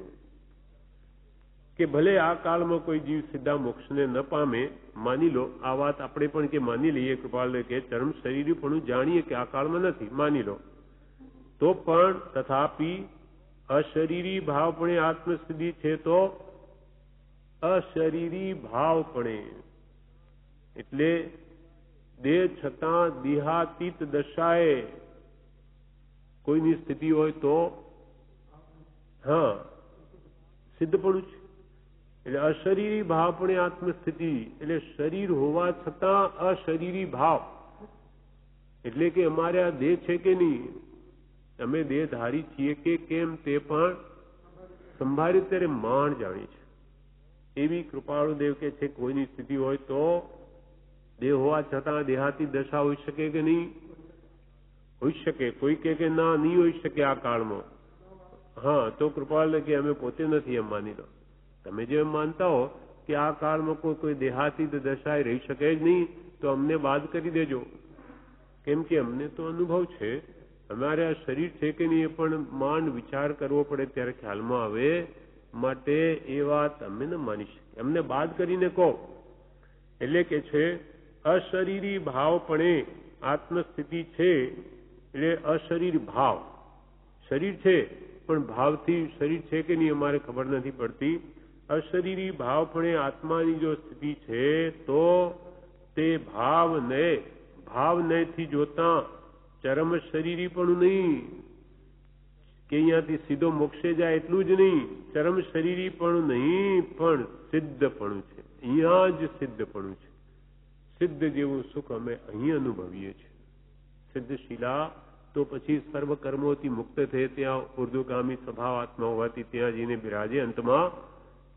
કે ભલે આ કાળમાં કોઈ જીવ સીધા મોક્ષને ન પામે, માની લો આ વાત આપણે પણ કે માની લઈએ કૃપાલ કે ચરમ શરીરીપણું જાણીએ કે આ કાળમાં નથી, માની લો, તો પણ તથાપી અશરીરી ભાવપણે આત્મસિદ્ધિ છે, તો અશરીરી ભાવપણે એટલે દેહ છતાં દેહાતીત દશાએ કોઈની સ્થિતિ હોય તો હા સિદ્ધપણું છે. એટલે અશરીરી ભાવપણે આત્મસ્થિતિ એટલે શરીર હોવા છતાં અશરીરી ભાવ, એટલે કે અમારે આ દેહ છે કે નહીં, અમે દેહધારી છીએ કે કેમ તે પણ સંભાળી ત્યારે માણ જાણી છે. એવી કૃપાળુ દેવ કે છે કોઈની સ્થિતિ હોય તો દેહ હોવા છતાં દેહાતી દશા હોઈ શકે કે નહીં? હોઈ શકે. કોઈ કે ના નહીં હોઈ શકે આ કાળમાં. હા, તો કૃપાળ કે અમે પોતે નથી એમ માની લો. તમે જે માનતા હો કે આ કાળમાં કોઈ દેહાતીત દશાએ રહી શકે જ નહીં, તો અમને બાદ કરી દેજો, કેમ કે અમને તો અનુભવ છે. અમારે આ શરીર છે કે નહીં એ પણ માંડ વિચાર કરવો પડે ત્યારે ખ્યાલમાં આવે. માટે એ વાત અમે ન માની શકીએ, અમને બાદ કરીને કહો. એટલે કે છે અશરીરી ભાવપણે આત્મસ્થિતિ છે, એટલે અશરીર ભાવ. શરીર છે પણ ભાવથી શરીર છે કે નહીં અમારે ખબર નથી પડતી. અશરીરી ભાવપણે આત્માની જો સ્થિતિ છે, તો તે ભાવનયથી જોતા ચરમ શરીરી પણ નહીં કે અહીંયાથી સીધો મોક્ષે જાય એટલું જ નહીં, ચરમ શરીરી પણ નહીં પણ સિદ્ધપણું છે. અહીંયા જ સિદ્ધપણું છે. સિદ્ધ જેવું સુખ અમે અહીં અનુભવીએ છીએ. સિદ્ધશીલા તો પછી સર્વ કર્મોથી મુક્ત થયે ત્યાં ઉર્ધ્વગામી સ્વભાવ આત્મા હોવાથી ત્યાં જઈને બિરાજે અંતમાં,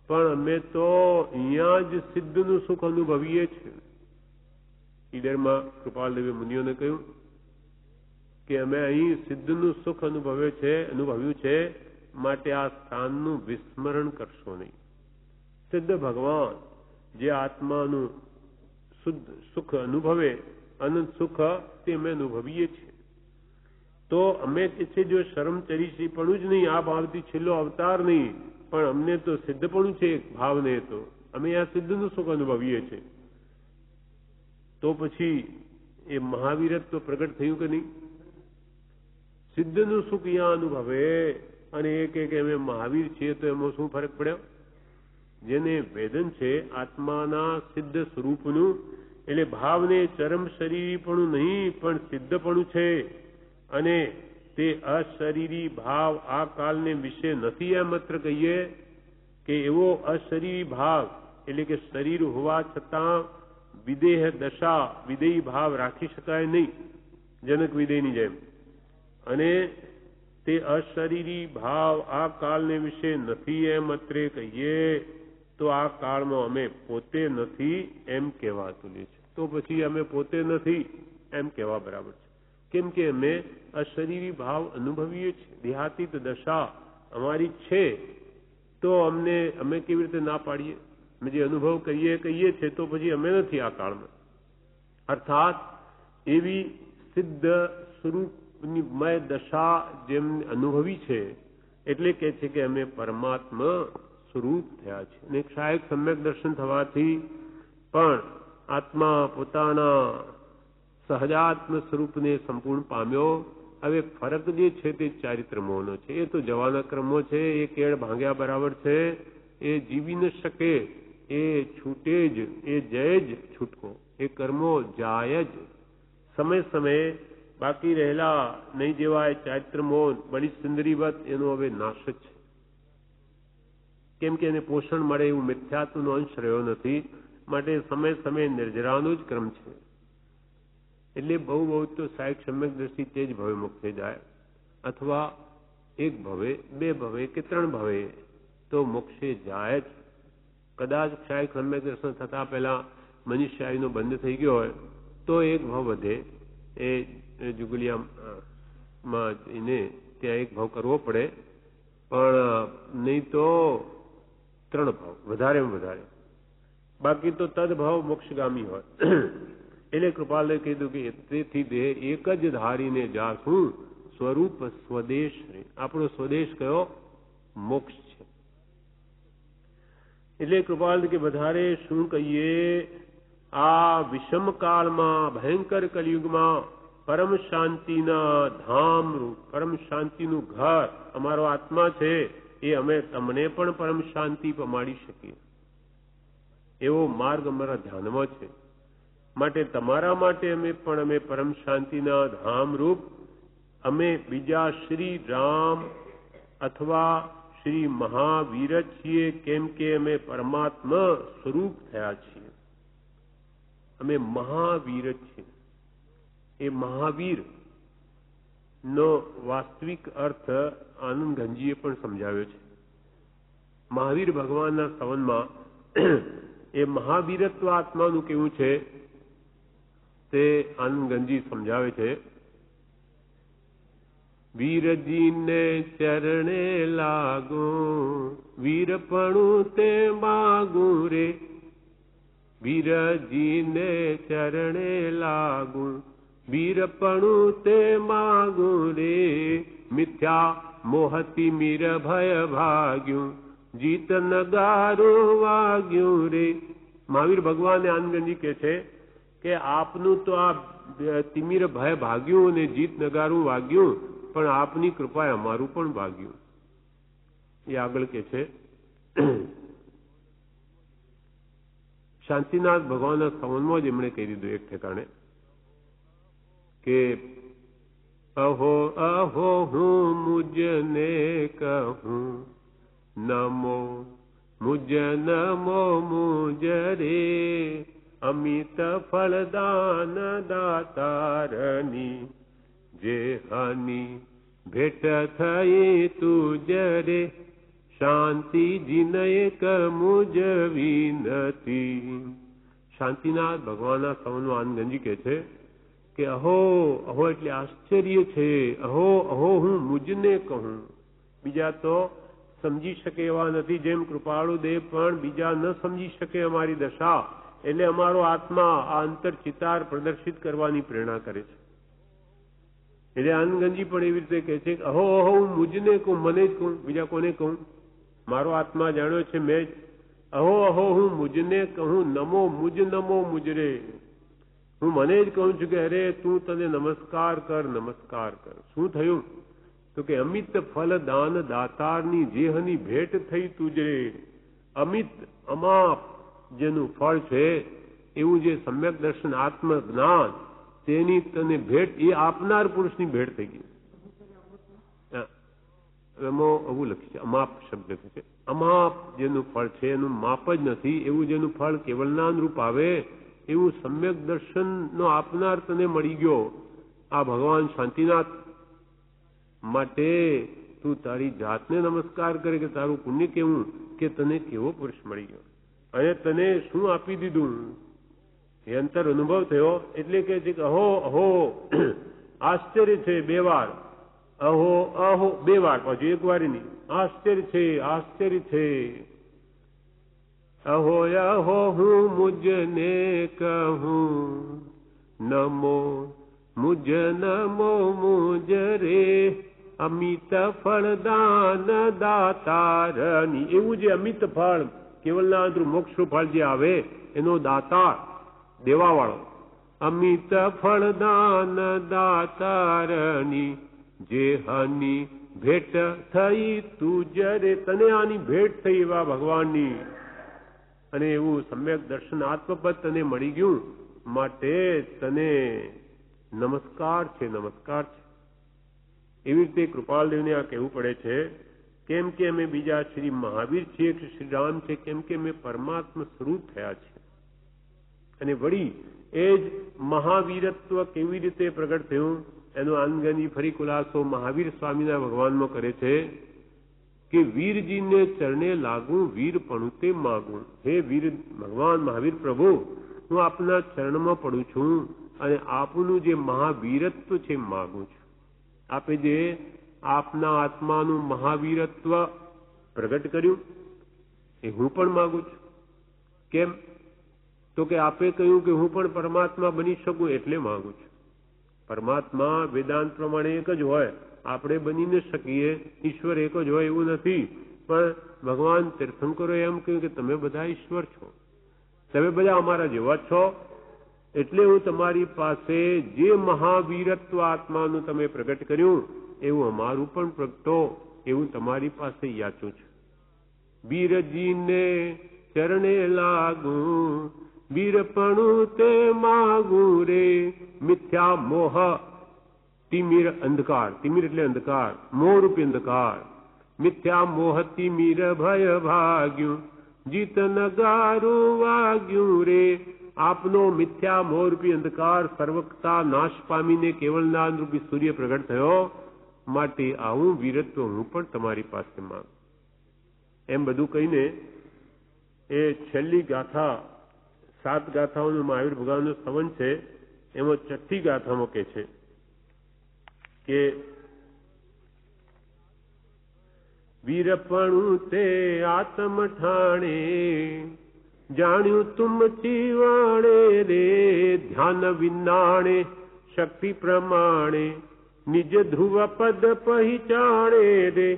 પણ અમે તો અહીંયા જ સિદ્ધનું સુખ અનુભવીએ છીએ. ઈડરમાં કૃપાલદેવે મુનિઓને કહ્યું કે અમે અહીં સિદ્ધનું સુખ અનુભવ્યું છે, માટે આ સ્થાનનું વિસ્મરણ કરશો નહીં. સિદ્ધ ભગવાન જે આત્માનું શુદ્ધ સુખ અનુભવે, અનંત સુખ, તે અમે અનુભવીએ છીએ. તો અમે કે છે જો શરમચરીશીપણું જ નહીં, આ ભાવથી છેલ્લો અવતાર નહીં, પણ અમને તો સિદ્ધપણું છે એક ભાવને, તો અમે આ સિદ્ધનું સુખ અનુભવીએ છીએ. તો પછી એ મહાવીરત્વ પ્રગટ થયું કે નહીં? સિદ્ધનું સુખ અહીંયા અનુભવે અને એ કે અમે મહાવીર છીએ, તો એમાં શું ફરક પડ્યો? જેને વેદન છે આત્માના સિદ્ધ સ્વરૂપનું, એટલે ભાવને ચરમ શરીરીપણું નહીં પણ સિદ્ધપણું છે, અને તે અશરીરી ભાવ આ કાલને વિશે નથી. એમ માત્ર કહીએ કે એવો અશરીરી ભાવ એટલે કે શરીર હોવા છતાં વિદેહ દશા, વિદેહી ભાવ રાખી શકાય નહીં, જનક વિદેયની જેમ. અને તે અશરીરી ભાવ આ કાળને વિશે નથી એમ અત્રે કહીએ તો આ કાળમાં અમે પોતે નથી એમ કહેવાતું છે. તો પછી અમે પોતે નથી એમ કહેવા બરાબર છે. કેમ કે અમે અશરીરી ભાવ અનુભવીએ છીએ, દેહાતીત દશા અમારી છે, તો અમે કેવી રીતે ના પાડીએ? અમે જે અનુભવ કહીએ છીએ તો પછી અમે નથી આ કાળમાં. અર્થાત એવી સિદ્ધ સ્વરૂપની મય દશા જેમ અનુભવી છે, એટલે કે છે કે અમે પરમાત્મા સ્વરૂપ થયા છે. અને સહાયક સમ્યક દર્શન થવાથી પણ આત્મા પોતાના સહજાત્મ સ્વરૂપને સંપૂર્ણ પામ્યો. હવે ફરક જે છે તે ચારિત્રમોનો છે. એ તો જવાના ક્રમો છે, એ કેળ ભાંગ્યા બરાબર છે, એ જીવી ન શકે, એ છૂટે જ, એ જય જ છૂટકો, એ કર્મો જાય જ સમય સમયે. બાકી રહેલા નહીં જેવાય ચારિત્રમોન બળી સુંદરીવત એનો હવે નાશ જ છે. કેમ કે એને પોષણ મળે એવું મિથ્યાત્વનો અંશ રહ્યો નથી, માટે સમય સમયે નિર્જરાનો જ ક્રમ છે. એટલે બહુ તો સહાયક સમ્યક દ્રષ્ટિ તે જ ભવે મુક્ત થઈ જાય, અથવા એક ભવે, બે ભવે કે ત્રણ ભવે તો મોક્ષે જાય જ. કદાચ સહાયક સમ્યક દર્શન થતા પહેલા મનુષ્યાયુનો બંધ થઈ ગયો હોય તો એક ભાવ વધે, એ જુગલિયામાં જઈને ત્યાં એક ભાવ કરવો પડે, પણ નહીં તો ત્રણ ભાવ વધારેમાં વધારે, બાકી તો તદભાવ મોક્ષગામી હોય. એટલે કૃપાલય કીધું કે તેથી દેહ એક જ ધારીને જાશું સ્વરૂપ સ્વદેશ. આપણો સ્વદેશ કયો? મોક્ષ છે. એટલે કૃપાલ કે વધારે શું કહીએ, આ વિષમ કાળમાં ભયંકર કલયુગમાં પરમ શાંતિના ધામ રૂપ, પરમ શાંતિનું ઘર અમારો આત્મા છે, એ અમે તમને પણ પરમ શાંતિ પમાડી શકીએ એવો માર્ગ અમારા ધ્યાનમાં છે. માટે તમારા માટે અમે પરમ શાંતિના ધામ રૂપ, અમે બીજા શ્રી રામ અથવા શ્રી મહાવીર છીએ, કેમ કે અમે પરમાત્મા સ્વરૂપ થયા છીએ. અમે મહાવીર છીએ. એ મહાવીર નો વાસ્તવિક અર્થ આનંદ ગંજીએ પણ સમજાવ્યો છે. મહાવીર ભગવાનના સંવનમાં એ મહાવીરત્વ આત્માનું કેવું છે તે આનંદ ગંજી સમજાવે છે. વીરજીને ચરણે લાગો, વીરપણું તે માગું રે, વીરજીને ચરણે લાગું, વીરપણું તે માગું રે, મિથ્યા મોહતી મીર ભય ભાગ્યું, જીત નગારું વાગ્યું રે. મહાવીર ભગવાન આનંદજી કહે છે કે આપનું તો આ તિમિર ભય ભાગ્યું અને જીત નગારું વાગ્યું, પણ આપની કૃપાએ અમારું પણ ભાગ્યું. એ આગળ કે છે. શાંતિનાથ ભગવાનના સંવનમાં જ એમણે કહી દીધું એક ઠેકાણે કે અહો અહો હું મુજને કહું, નમો મુજ નમો મુજ રે, અમિત ફળદાન દાતારની, જે હાની ભેટ થઈ તુજ રે, શાંતિ જીનય મુજ વિનતી. શાંતિનાથ ભગવાનના સંવનમાં આનંદજી કહે છે કે અહો અહો એટલે આશ્ચર્ય છે, અહો અહો હું મુજને કહું. બીજા તો સમજી શકે એવા નથી, જેમ કૃપાળુ દેવ પણ બીજા ન સમજી શકે અમારી દશા, એટલે અમારો આત્મા આ અંતર ચિતાર પ્રદર્શિત કરવાની પ્રેરણા કરે છે. એટલે આનંદગંજી પણ એવી રીતે કહે છે કે અહો અહો હું મુજને કહું, મને જ કહું, બીજા કોને કહું? મારો આત્મા જાણ્યો છે મેં જ. અહો અહો હું મુજને કહું, નમો મુજ નમો મુજરે. હું મને જ કહું છું કે અરે તું તને નમસ્કાર કર, નમસ્કાર કર. શું થયું? તો કે અમિત ફલ દાન દાતારની જેહની ભેટ થઈ તુજરે. અમિત અમાપ જેનું ફળ છે એવું જે સમ્યક દર્શન આત્મ જ્ઞાન તેની તને ભેટ, એ આપનાર પુરુષની ભેટ થઈ ગઈ. એમાં આવું લખ્યું છે, અમાપ શબ્દ છે. અમાપ જેનું ફળ છે એનું માપ જ નથી, એવું જેનું ફળ કેવળ જ્ઞાન રૂપ આવે એવું સમ્યક દર્શન નો આપનાર તને મળી ગયો આ ભગવાન શાંતિનાથ. માટે તું તારી જાતને નમસ્કાર કરે કે તારું પુણ્ય કેવું કે તને કેવો પુરુષ મળી ગયો અને તને શું આપી દીધું એ અંતર અનુભવ થયો. એટલે કે અહો અહો આશ્ચર્ય છે. બે વાર અહો અહો, બે વાર, પાછું એક વાર નહીં. આશ્ચર્ય છે, આશ્ચર્ય છે. અહો અહો હું મુજને કહું, નમો મુજ નમો મુજ રે, અમિત ફળદાન દાતારની, એવું જે અમિત ફળ કેવલના અંતર મોક્ષનું ફળ જે આવે એનો દાતાર, દેવાવાળો. અમિત ફળદાન દાતારની જે હની ભેટ થઈ તુજરે, તને આની ભેટ થઈ એવા ભગવાનની, અને એવું સમ્યક દર્શન આત્મપદ તને મળી ગયું, માટે તને નમસ્કાર છે, નમસ્કાર છે. એવી રીતે કૃપાલદેવને આ કહેવું પડે છે. કેમ કે અમે બીજા શ્રી મહાવીર છીએ કે શ્રી રામ છે, કેમ કે અમે પરમાત્મા સ્વરૂપ થયા છે. અને વળી એ જ મહાવીરત્વ કેવી રીતે પ્રગટ થયું એનો આનંદની ફરી ખુલાસો મહાવીર સ્વામીના ભગવાનમાં કરે છે કે વીરજીને ચરણે લાગું, વીર પણ તે માગું. હે વીર ભગવાન મહાવીર પ્રભુ, હું આપના ચરણમાં પડું છું અને આપનું જે મહાવીરત્વ છે માગું છું. આપે જે આપના આત્માનું મહાવીરત્વ પ્રગટ કર્યું એ હું પણ માગું છું. કેમ? તો કે આપે કહ્યું કે હું પણ પરમાત્મા બની શકું એટલે માગું છું. પરમાત્મા વેદાંત પ્રમાણે એક જ હોય, આપણે બની ન શકીએ. ઈશ્વર એક જ હોય એવું નથી. પણ ભગવાન તીર્થંકરોએ એમ કહ્યું કે તમે બધા ઈશ્વર છો, તમે બધા અમારા જેવા છો, એટલે હું તમારી પાસે જે મહાવીરત્વ આત્માનું તમે પ્રગટ કર્યું એવું અમારું પણ પ્રગટો, એવું તમારી પાસે યાચું છું. વીરજીને ચરણે લાગું, વીરપણું તે માગું રે. મિથ્યા મોહ, તિમિર અંધકાર, તિમિર એટલે અંધકાર, મોહ રૂપી અંધકાર. મિથ્યા મોહ તિમિર ભય ભાગ્યું, જીત નગારું વાગ્યું રે. આપનો મિથ્યા મોહ રૂપી અંધકાર સર્વકતા નાશ પામીને કેવળના રૂપી સૂર્ય પ્રગટ થયો, માટે આવું વીરત્વ હું પણ તમારી પાસે માંગ. એમ બધું કહીને એ છેલ્લી ગાથા, 7 ગાથાઓનું મહાવીર ભગવાનનું સ્તવન છે, એમાં 6ઠ્ઠી ગાથામાં કહે છે કે વીરપણું તે આત્મ ઠાણે, જાણ્યું તુમ ચીવાણે રે. ધ્યાન વિનાણે શક્તિ પ્રમાણે, નિજ ધ્રુવ પદ પહેચાણે રે.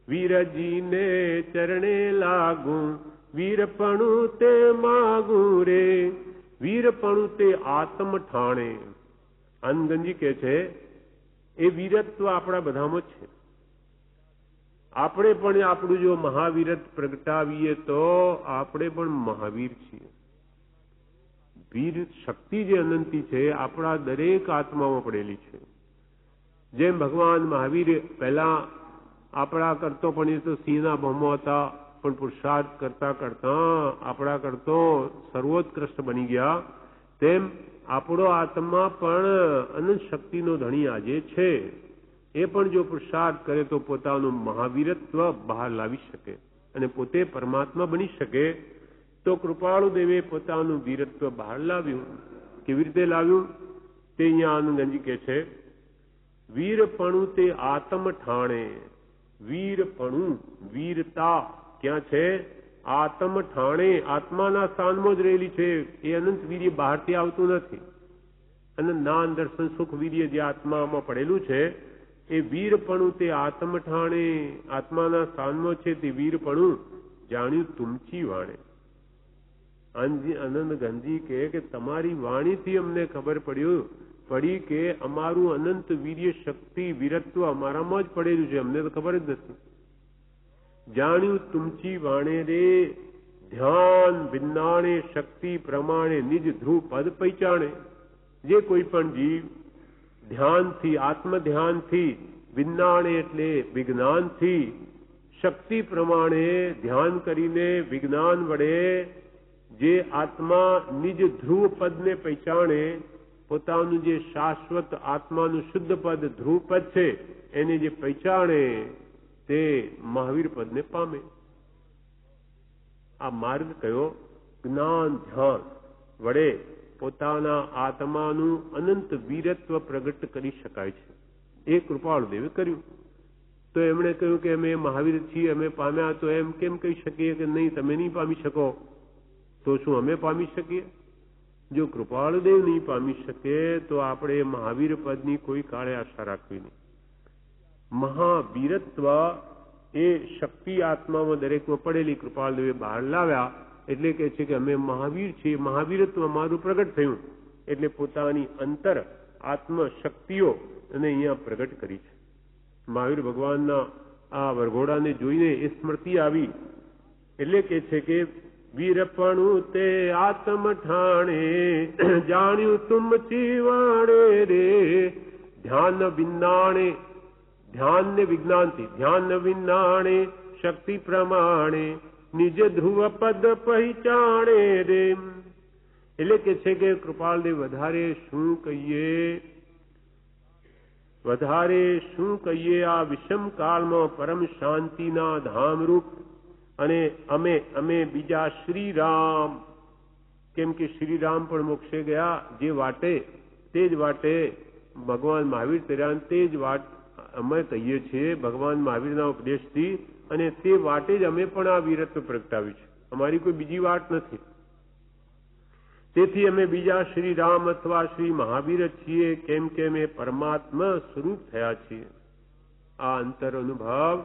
વીરજીને ચરણે લાગું, વીરપણું તે માગું રે. વીરપણું તે આત્મ ઠાણે. આનંદજી કહે છે એ વીરત્વ આપણા બધામાં છે. આપણે પણ આપણું જો મહાવીરત પ્રગટાવીએ તો આપણે પણ મહાવીર છીએ. વીર શક્તિ જે અનંતી છે આપણા દરેક આત્મામાં પડેલી છે. જેમ ભગવાન મહાવીર પહેલા આપણા કરતો પણ એ તો સિંહના ભમો હતા, પણ પુરુષાર્થ કરતા કરતા આપણા કરતો સર્વોત્કૃષ્ટ બની ગયા, તેમ આપણો આત્મા પણ અનંત શક્તિનો ધણી આજે છે. એ પણ જો પુરુષાર્થ કરે તો પોતાનું મહાવીરત્વ બહાર લાવી શકે અને પોતે પરમાત્મા બની શકે. તો કૃપાળુ દેવે પોતાનું વીરત્વ બહાર લાવ્યું. કેવી રીતે લાવ્યું તે અહીંયા આનંદજી કહે છે. વીરપણું તે આત્મ ઠાણે. વીરપણું, વીરતા ક્યાં છે? આત્મ ઠાણે, આત્માના સ્થાનમાં જ રહેલી છે. એ અનંત વીર્ય બહારથી આવતું નથી. અને જ્ઞાન દર્શન સુખ વીર્ય જે આત્મામાં પડેલું છે એ વીરપણું તે આત્મ ઠાણે, આત્માના સ્થાનમાં છે. તે વીરપણું જાણ્યું તુમચી વાણે. આનંદ ગંજી કહે કે તમારી વાણીથી અમને ખબર પડી કે અમારું અનંત વીર્ય શક્તિ વીરત્વ અમારામાં જ પડેલું છે, અમને તો ખબર જ નથી. જાણ્યું તુમચી વાણે રે. ધ્યાન વિજ્ઞાને શક્તિ પ્રમાણે નિજ ધ્રુવ પદ પૈચાણે. જે કોઈ પણ જીવ ધ્યાનથી, આત્મ ધ્યાનથી, વિજ્ઞાને એટલે વિજ્ઞાનથી, શક્તિ પ્રમાણે ધ્યાન કરીને વિજ્ઞાન વડે જે આત્મા નિજ ધ્રુવ પદને પૈચાણે, પોતાનું જે શાશ્વત આત્માનું શુદ્ધ પદ ધ્રુવ પદ છે એને જે પૈચાણે તે મહાવીર પદને પામે. આ માર્ગ કયો? જ્ઞાન ધ્યાન વડે પોતાના આત્માનું અનંત વીરત્વ પ્રગટ કરી શકાય છે. એ કૃપાળુદેવે કર્યું. તો એમણે કહ્યું કે અમે મહાવીર છીએ, અમે પામ્યા, તો એમ કેમ કહી શકીએ કે નહીં તમે નહીં પામી શકો? તો શું અમે પામી શકીએ? જો કૃપાળુદેવ નહીં પામી શકે તો આપણે મહાવીર પદની કોઈ કાળે આશા રાખવી નહીં. મહાવીરત્વ એ શક્તિ આત્મામાં દરેકમાં પડેલી કૃપાળદેવે બહાર લાવ્યા. એટલે કે છે કે અમે મહાવીર છીએ, મહાવીરત્વ મારું પ્રગટ થયું. એટલે પોતાની અંતર આત્મશક્તિઓ અને અહીંયા પ્રગટ કરી છે. મહાવીર ભગવાનના આ વરઘોડાને જોઈને એ સ્મૃતિ આવી. એટલે કે છે કે વીરપણું તે આત્મ ઠાણે, જાણ્યું તુમ ચીવાડે રે, ધ્યાન વિજ્ઞાણે, ધ્યાન ને વિજ્ઞાનથી, ધ્યાન વિજ્ઞાણે શક્તિ પ્રમાણે, નિજ ધ્રુવ પદ પહેચાણે રે. એટલે કે છે કે કૃપાળદેવ વધારે શું કહીએ, વધારે શું કહીએ. આ વિષમ કાળમાં પરમ શાંતિના ધામરૂપ અને અમે બીજા શ્રી રામ, કેમ કે શ્રી રામ પણ મોક્ષે ગયા જે વાટે, તે જ વાટે ભગવાન મહાવીર તર્યા, તે જ વાટ અમે કહીએ છીએ ભગવાન મહાવીરના ઉપદેશથી. અને તે વાટે જ અમે પણ આ વીરત્વ પ્રગટાવ્યું છે. અમારી કોઈ બીજી વાટ નથી. તેથી અમે બીજા શ્રી રામ અથવા શ્રી મહાવીર જ છીએ, કેમ કે અમે પરમાત્મા સ્વરૂપ થયા છીએ. આ અંતર અનુભવ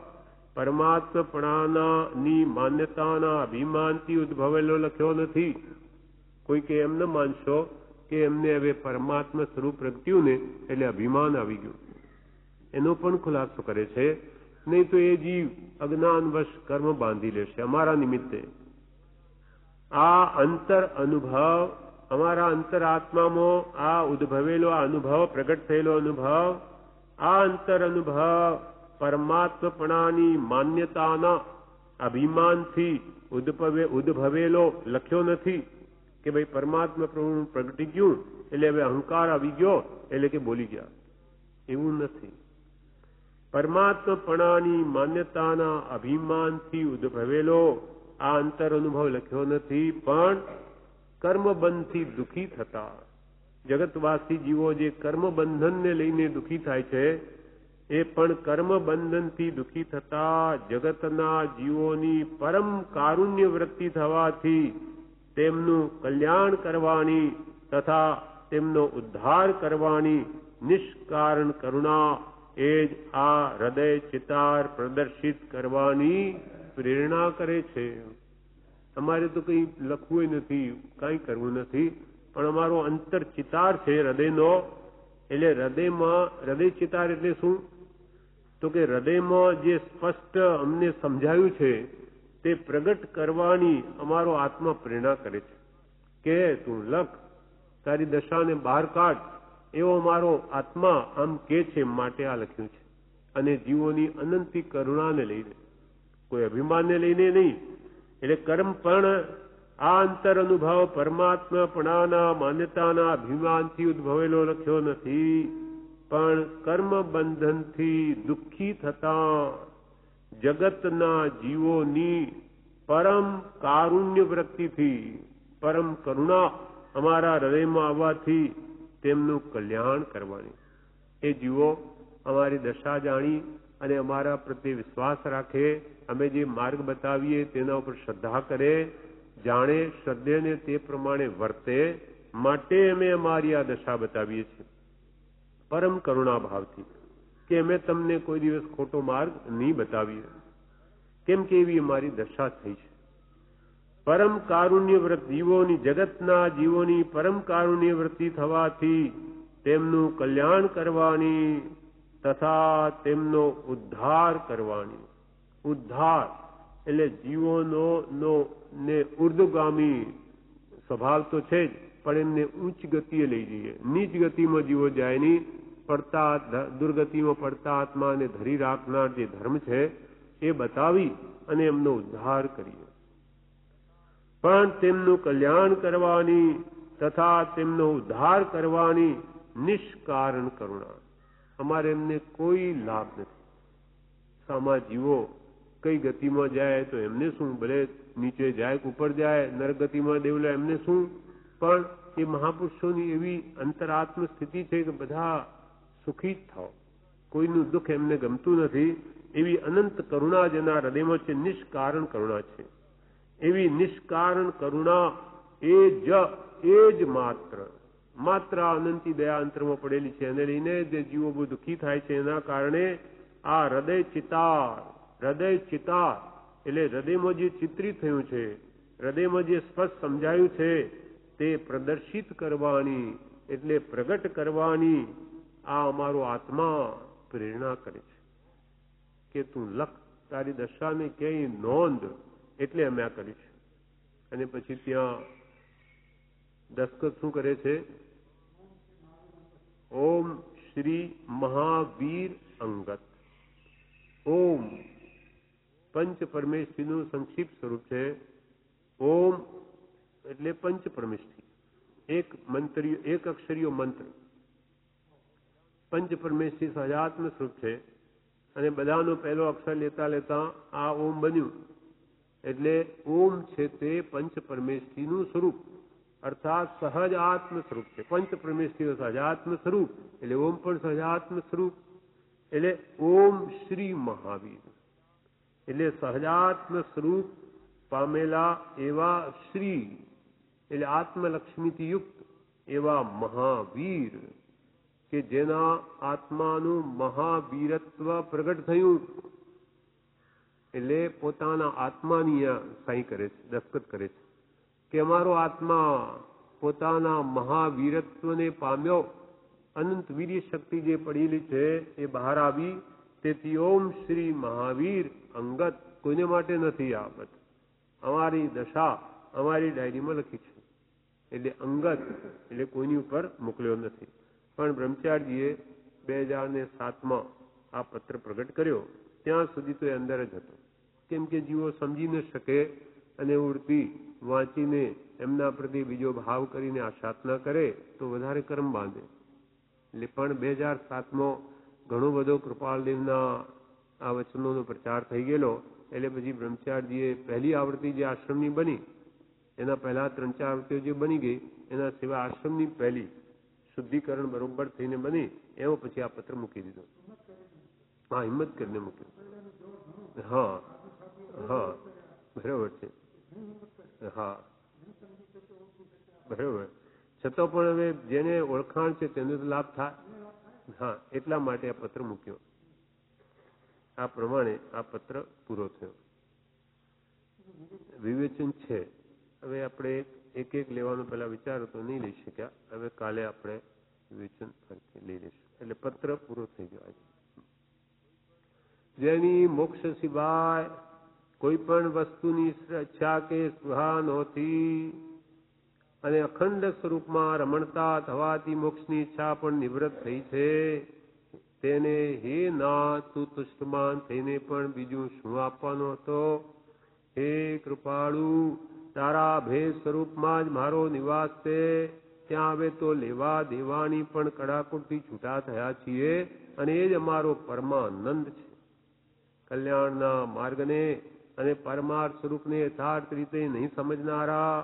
પરમાત્મપણાની માન્યતાના અભિમાનથી ઉદ્ભવેલો લખ્યો નથી. કોઈ કે એમ ન માનશો કે એમને હવે પરમાત્મા સ્વરૂપ પ્રગટ્યું ને એટલે અભિમાન આવી ગયું, એનો પણ ખુલાસો કરે છે. નહીં તો એ જીવ અજ્ઞાનવશ કર્મ બાંધી લેશે અમારા નિમિત્તે. આ અંતર અનુભવ, અમારા અંતરાત્મામાં આ ઉદ્ભવેલો આ અનુભવ, પ્રગટ થયેલો અનુભવ, આ અંતર અનુભવ પરમાત્મપણાની માન્યતાના અભિમાનથી ઉદ્ભવેલો લખ્યો નથી કે ભાઈ પરમાત્મા પ્રગટી ગયું એટલે હવે અહંકાર આવી ગયો એટલે કે બોલી ગયા. એવું નથી. પરમાત્મપણાની માન્યતાના અભિમાનથી ઉદ્ભવેલો આ અંતર અનુભવ લખ્યો નથી. પણ કર્મબંધથી દુઃખી થતા જગતવાસી જીવો જે કર્મબંધનને લઈને દુઃખી થાય છે, એ પણ કર્મબંધનથી દુઃખી થતા જગતના જીવોની પરમ કારુણ્ય વૃત્તિ થવાથી તેમનું કલ્યાણ કરવાની તથા તેમનો ઉદ્ધાર કરવાની નિષ્કારણ કરુણા એ જ આ હૃદય ચિતાર પ્રદર્શિત કરવાની પ્રેરણા કરે છે. અમારે તો કંઈ લખવું નથી, કાંઈ કરવું નથી, પણ અમારો અંતર ચિતાર છે હૃદયનો. એટલે હૃદયમાં, હૃદય ચિતાર એટલે શું? તો કે હૃદયમાં જે સ્પષ્ટ અમને સમજાયું છે તે પ્રગટ કરવાની અમારો આત્મા પ્રેરણા કરે છે કે તું લખ, તારી દશાને બહાર કાઢ, એવો અમારો આત્મા આમ કે છે. માટે આ લખ્યું છે. અને જીવોની અનંતી કરુણાને લઈને, કોઈ અભિમાનને લઈને નહીં. એટલે કર્મ પણ આ અંતર અનુભવ પરમાત્માપણાના માન્યતાના અભિમાનથી ઉદ્ભવેલો લખ્યો નથી, પણ કર્મ બંધનથી દુઃખી થતા જગતના જીવોની પરમ કારુણ્ય વૃત્તિથી, પરમ કરુણા અમારા હૃદયમાં આવવાથી તેમનું કલ્યાણ કરવાની. એ જીવો અમારી દશા જાણી અને અમારા પ્રત્યે વિશ્વાસ રાખે, અમે જે માર્ગ બતાવીએ તેના ઉપર શ્રદ્ધા કરે, જાણે, શ્રદ્ધેને તે પ્રમાણે વર્તે, માટે અમે અમારી આ દશા બતાવીએ છીએ પરમ કરુણા ભાવથી, કે અમે તમને કોઈ દિવસ ખોટો માર્ગ નહીં બતાવીએ, કેમ કે એવી અમારી દશા થઈ છે. પરમ કારુણ્ય વ્રત જીવોની, જગતના જીવોની પરમ કારુણ્ય વૃત્તિ થવાથી તેમનું કલ્યાણ કરવાની તથા તેમનો ઉદ્ધાર કરવાની. ઉદ્ધાર એટલે જીવોનો ને ઉર્ધ્વગામી સ્વભાવ તો છે જ, પણ એમને ઉચ્ચ ગતિએ લઈ જઈએ. નીચ ગતિમાં જીવો જાય નહીં. પડતા દુર્ગતિમાં પડતા આત્માને ધરી રાખનાર જે ધર્મ છે એ બતાવી અને એમનો ઉદ્ધાર કરીએ. પણ તેમનું કલ્યાણ કરવાની તથા તેમનો ઉદ્ધાર કરવાની નિષ્કારણ કરુણા. અમારે એમને કોઈ લાભ નથી. સામા જીવો કઈ ગતિમાં જાય તો એમને શું, ભલે નીચે જાય કે ઉપર જાય, નરગતિમાં દેવલા એમને શું, પણ એ મહાપુરુષોની એવી અંતરાત્મ સ્થિતિ છે કે બધા સુખી જ થાવ, કોઈનું દુઃખ એમને ગમતું નથી. એવી અનંત કરુણા જેના હૃદયમાં છે, નિષ્કારણ કરુણા છે. એવી નિષ્કારણ કરુણા એ જ માત્ર અનંતી દયા અંતરમાં પડેલી છે. એને લઈને જે જીવો બહુ દુઃખી થાય છે એના કારણે આ હૃદય ચિતાર, હૃદય ચિતાર એટલે હૃદયમાં જે ચિત્રિત થયું છે, હૃદયમાં જે સ્પષ્ટ સમજાયું છે તે પ્રદર્શિત કરવાની એટલે પ્રગટ કરવાની આ અમારો આત્મા પ્રેરણા કરે છે કે તું લખ, તારી દશાને ક્યાંય નોંધ, એટલે અમે આ કરીશું. અને પછી ત્યાં દસ્તખત શું કરે છે? ઓમ શ્રી મહાવીર અંગત. ઓમ પંચ પરમેશ્વરીનું સંક્ષિપ્ત સ્વરૂપ છે. ઓમ એટલે પંચ પરમેશ્વરી, એક મંત્રી, એક અક્ષરીયો મંત્ર. પંચ પરમેશ્વરી સહજાત્મ સ્વરૂપ છે અને બધાનો પહેલો અક્ષર લેતા લેતા આ ઓમ બન્યું. એટલે ઓમ છે તે પંચ પરમેશ્વરીનું સ્વરૂપ, અર્થાત સહજાત્મ સ્વરૂપ છે. પંચ પરમેશ્વરીનું સહજાત્મ સ્વરૂપ એટલે ઓમ પણ સહજાત્મ સ્વરૂપ. એટલે ઓમ શ્રી મહાવીર એટલે સહજાત્મ સ્વરૂપ પામેલા એવા શ્રી એટલે આત્મલક્ષ્મીથી યુક્ત એવા મહાવીર કે જેના આત્માનું મહાવીરત્વ પ્રગટ થયું. એટલે પોતાના આત્માની સહી કરે છે, દસ્તખત કરે છે કે અમારો આત્મા પોતાના મહાવીરત્વને પામ્યો. અનંત વીર્ય શક્તિ જે પડેલી છે એ બહાર આવી. તેથી ઓમ શ્રી મહાવીર અંગત કોઈને માટે નથી. આ બધું અમારી દશા અમારી ડાયરીમાં લખી છે. એટલે અંગત એટલે કોઈની ઉપર મોકલ્યો નથી. પણ બ્રહ્મચારીજીએ 2007માં આ પત્ર પ્રગટ કર્યો. ત્યાં સુધી તો એ અંદર જ હતો. કેમ કે જીવો સમજી ન શકે અને ઉડતી વાંચીને એમના પ્રતિ બીજો ભાવ કરીને આ સાધના કરે તો વધારે કર્મ બાંધે. એટલે પણ 2007માં ઘણો બધો કૃપાલદેવના આ વચનોનો પ્રચાર થઈ ગયેલો. એટલે પછી બ્રહ્મચારીજીએ પહેલી આવૃત્તિ જે આશ્રમની બની, એના પહેલા 3-4 આવૃત્તિઓ જે બની ગઈ, એના સિવાય આશ્રમની પહેલી શુદ્ધિકરણ બરોબર થઈને બની, એમાં પછી આ પત્ર મૂકી દીધો. હા, હિંમત કરીને મૂક્યો. હા હા બરાબર છે. હા બરાબર. છતાં પણ હવે જેને ઓળખાણ છે તેને તો લાભ થાય. હા, એટલા માટે આ પત્ર મૂક્યો. આ પ્રમાણે આ પત્ર પૂરો થયો. વિવેચન છે. હવે આપણે એક એક લેવાનો પહેલા વિચારો તો નહીં લઈ શક્યા. હવે કાલે આપણે વિવેચન લઈ લઈશું. એટલે પત્ર પૂરો થઈ ગયો. આજે જેની મોક્ષ સિવાય કોઈ પણ વસ્તુની ઈચ્છા કે સ્પૃહા નહોતી અને અખંડ સ્વરૂપમાં રમણતા થવાથી મોક્ષની ઈચ્છા પણ નિવૃત્ત થઈ છે, તેને હે નાથ તું તુષ્ટમાન થઈને પણ બીજું શું આપવાનો હતો? હે કૃપાળુ, તારા ભેદ સ્વરૂપમાં જ મારો નિવાસ છે. ત્યાં હવે તો લેવા દેવાની પણ કડાકૂટથી છૂટા થયા છીએ અને એ જ અમારો પરમાનંદ છે. કલ્યાણના માર્ગને અને પરમાર્થ સ્વરૂપને યથાર્થ રીતે નહીં સમજનારા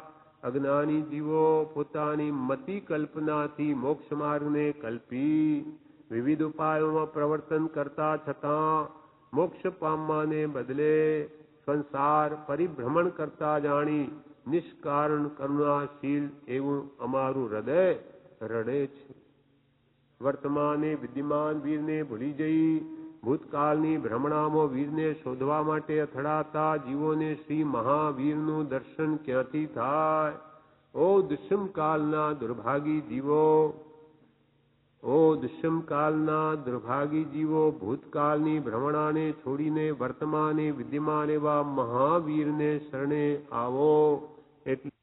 અજ્ઞાની જીવો પોતાની મતિ કલ્પનાથી મોક્ષ માર્ગને કલ્પી વિવિધ ઉપાયોમાં પ્રવર્તન કરતા છતાં મોક્ષ પામવાને બદલે સંસાર પરિભ્રમણ કરતા જાણી નિષ્કારણ કરુણાશીલ એવું અમારું હૃદય રડે છે. વર્તમાને વિદ્યમાન વીરને ભૂલી જઈ ભૂતકાળની ભ્રમણામાં વીરને શોધવા માટે અથડાતા જીવોને શ્રી મહાવીરનું દર્શન ક્યાંથી થાય? ઓ દુષ્મકાળના દુર્ભાગી જીવો, ઓ દુષ્મકાળના દુર્ભાગી જીવો, ભૂતકાળની ભ્રમણાને છોડીને વર્તમાને વિદ્યમાન એવા મહાવીરને શરણે આવો. એટલે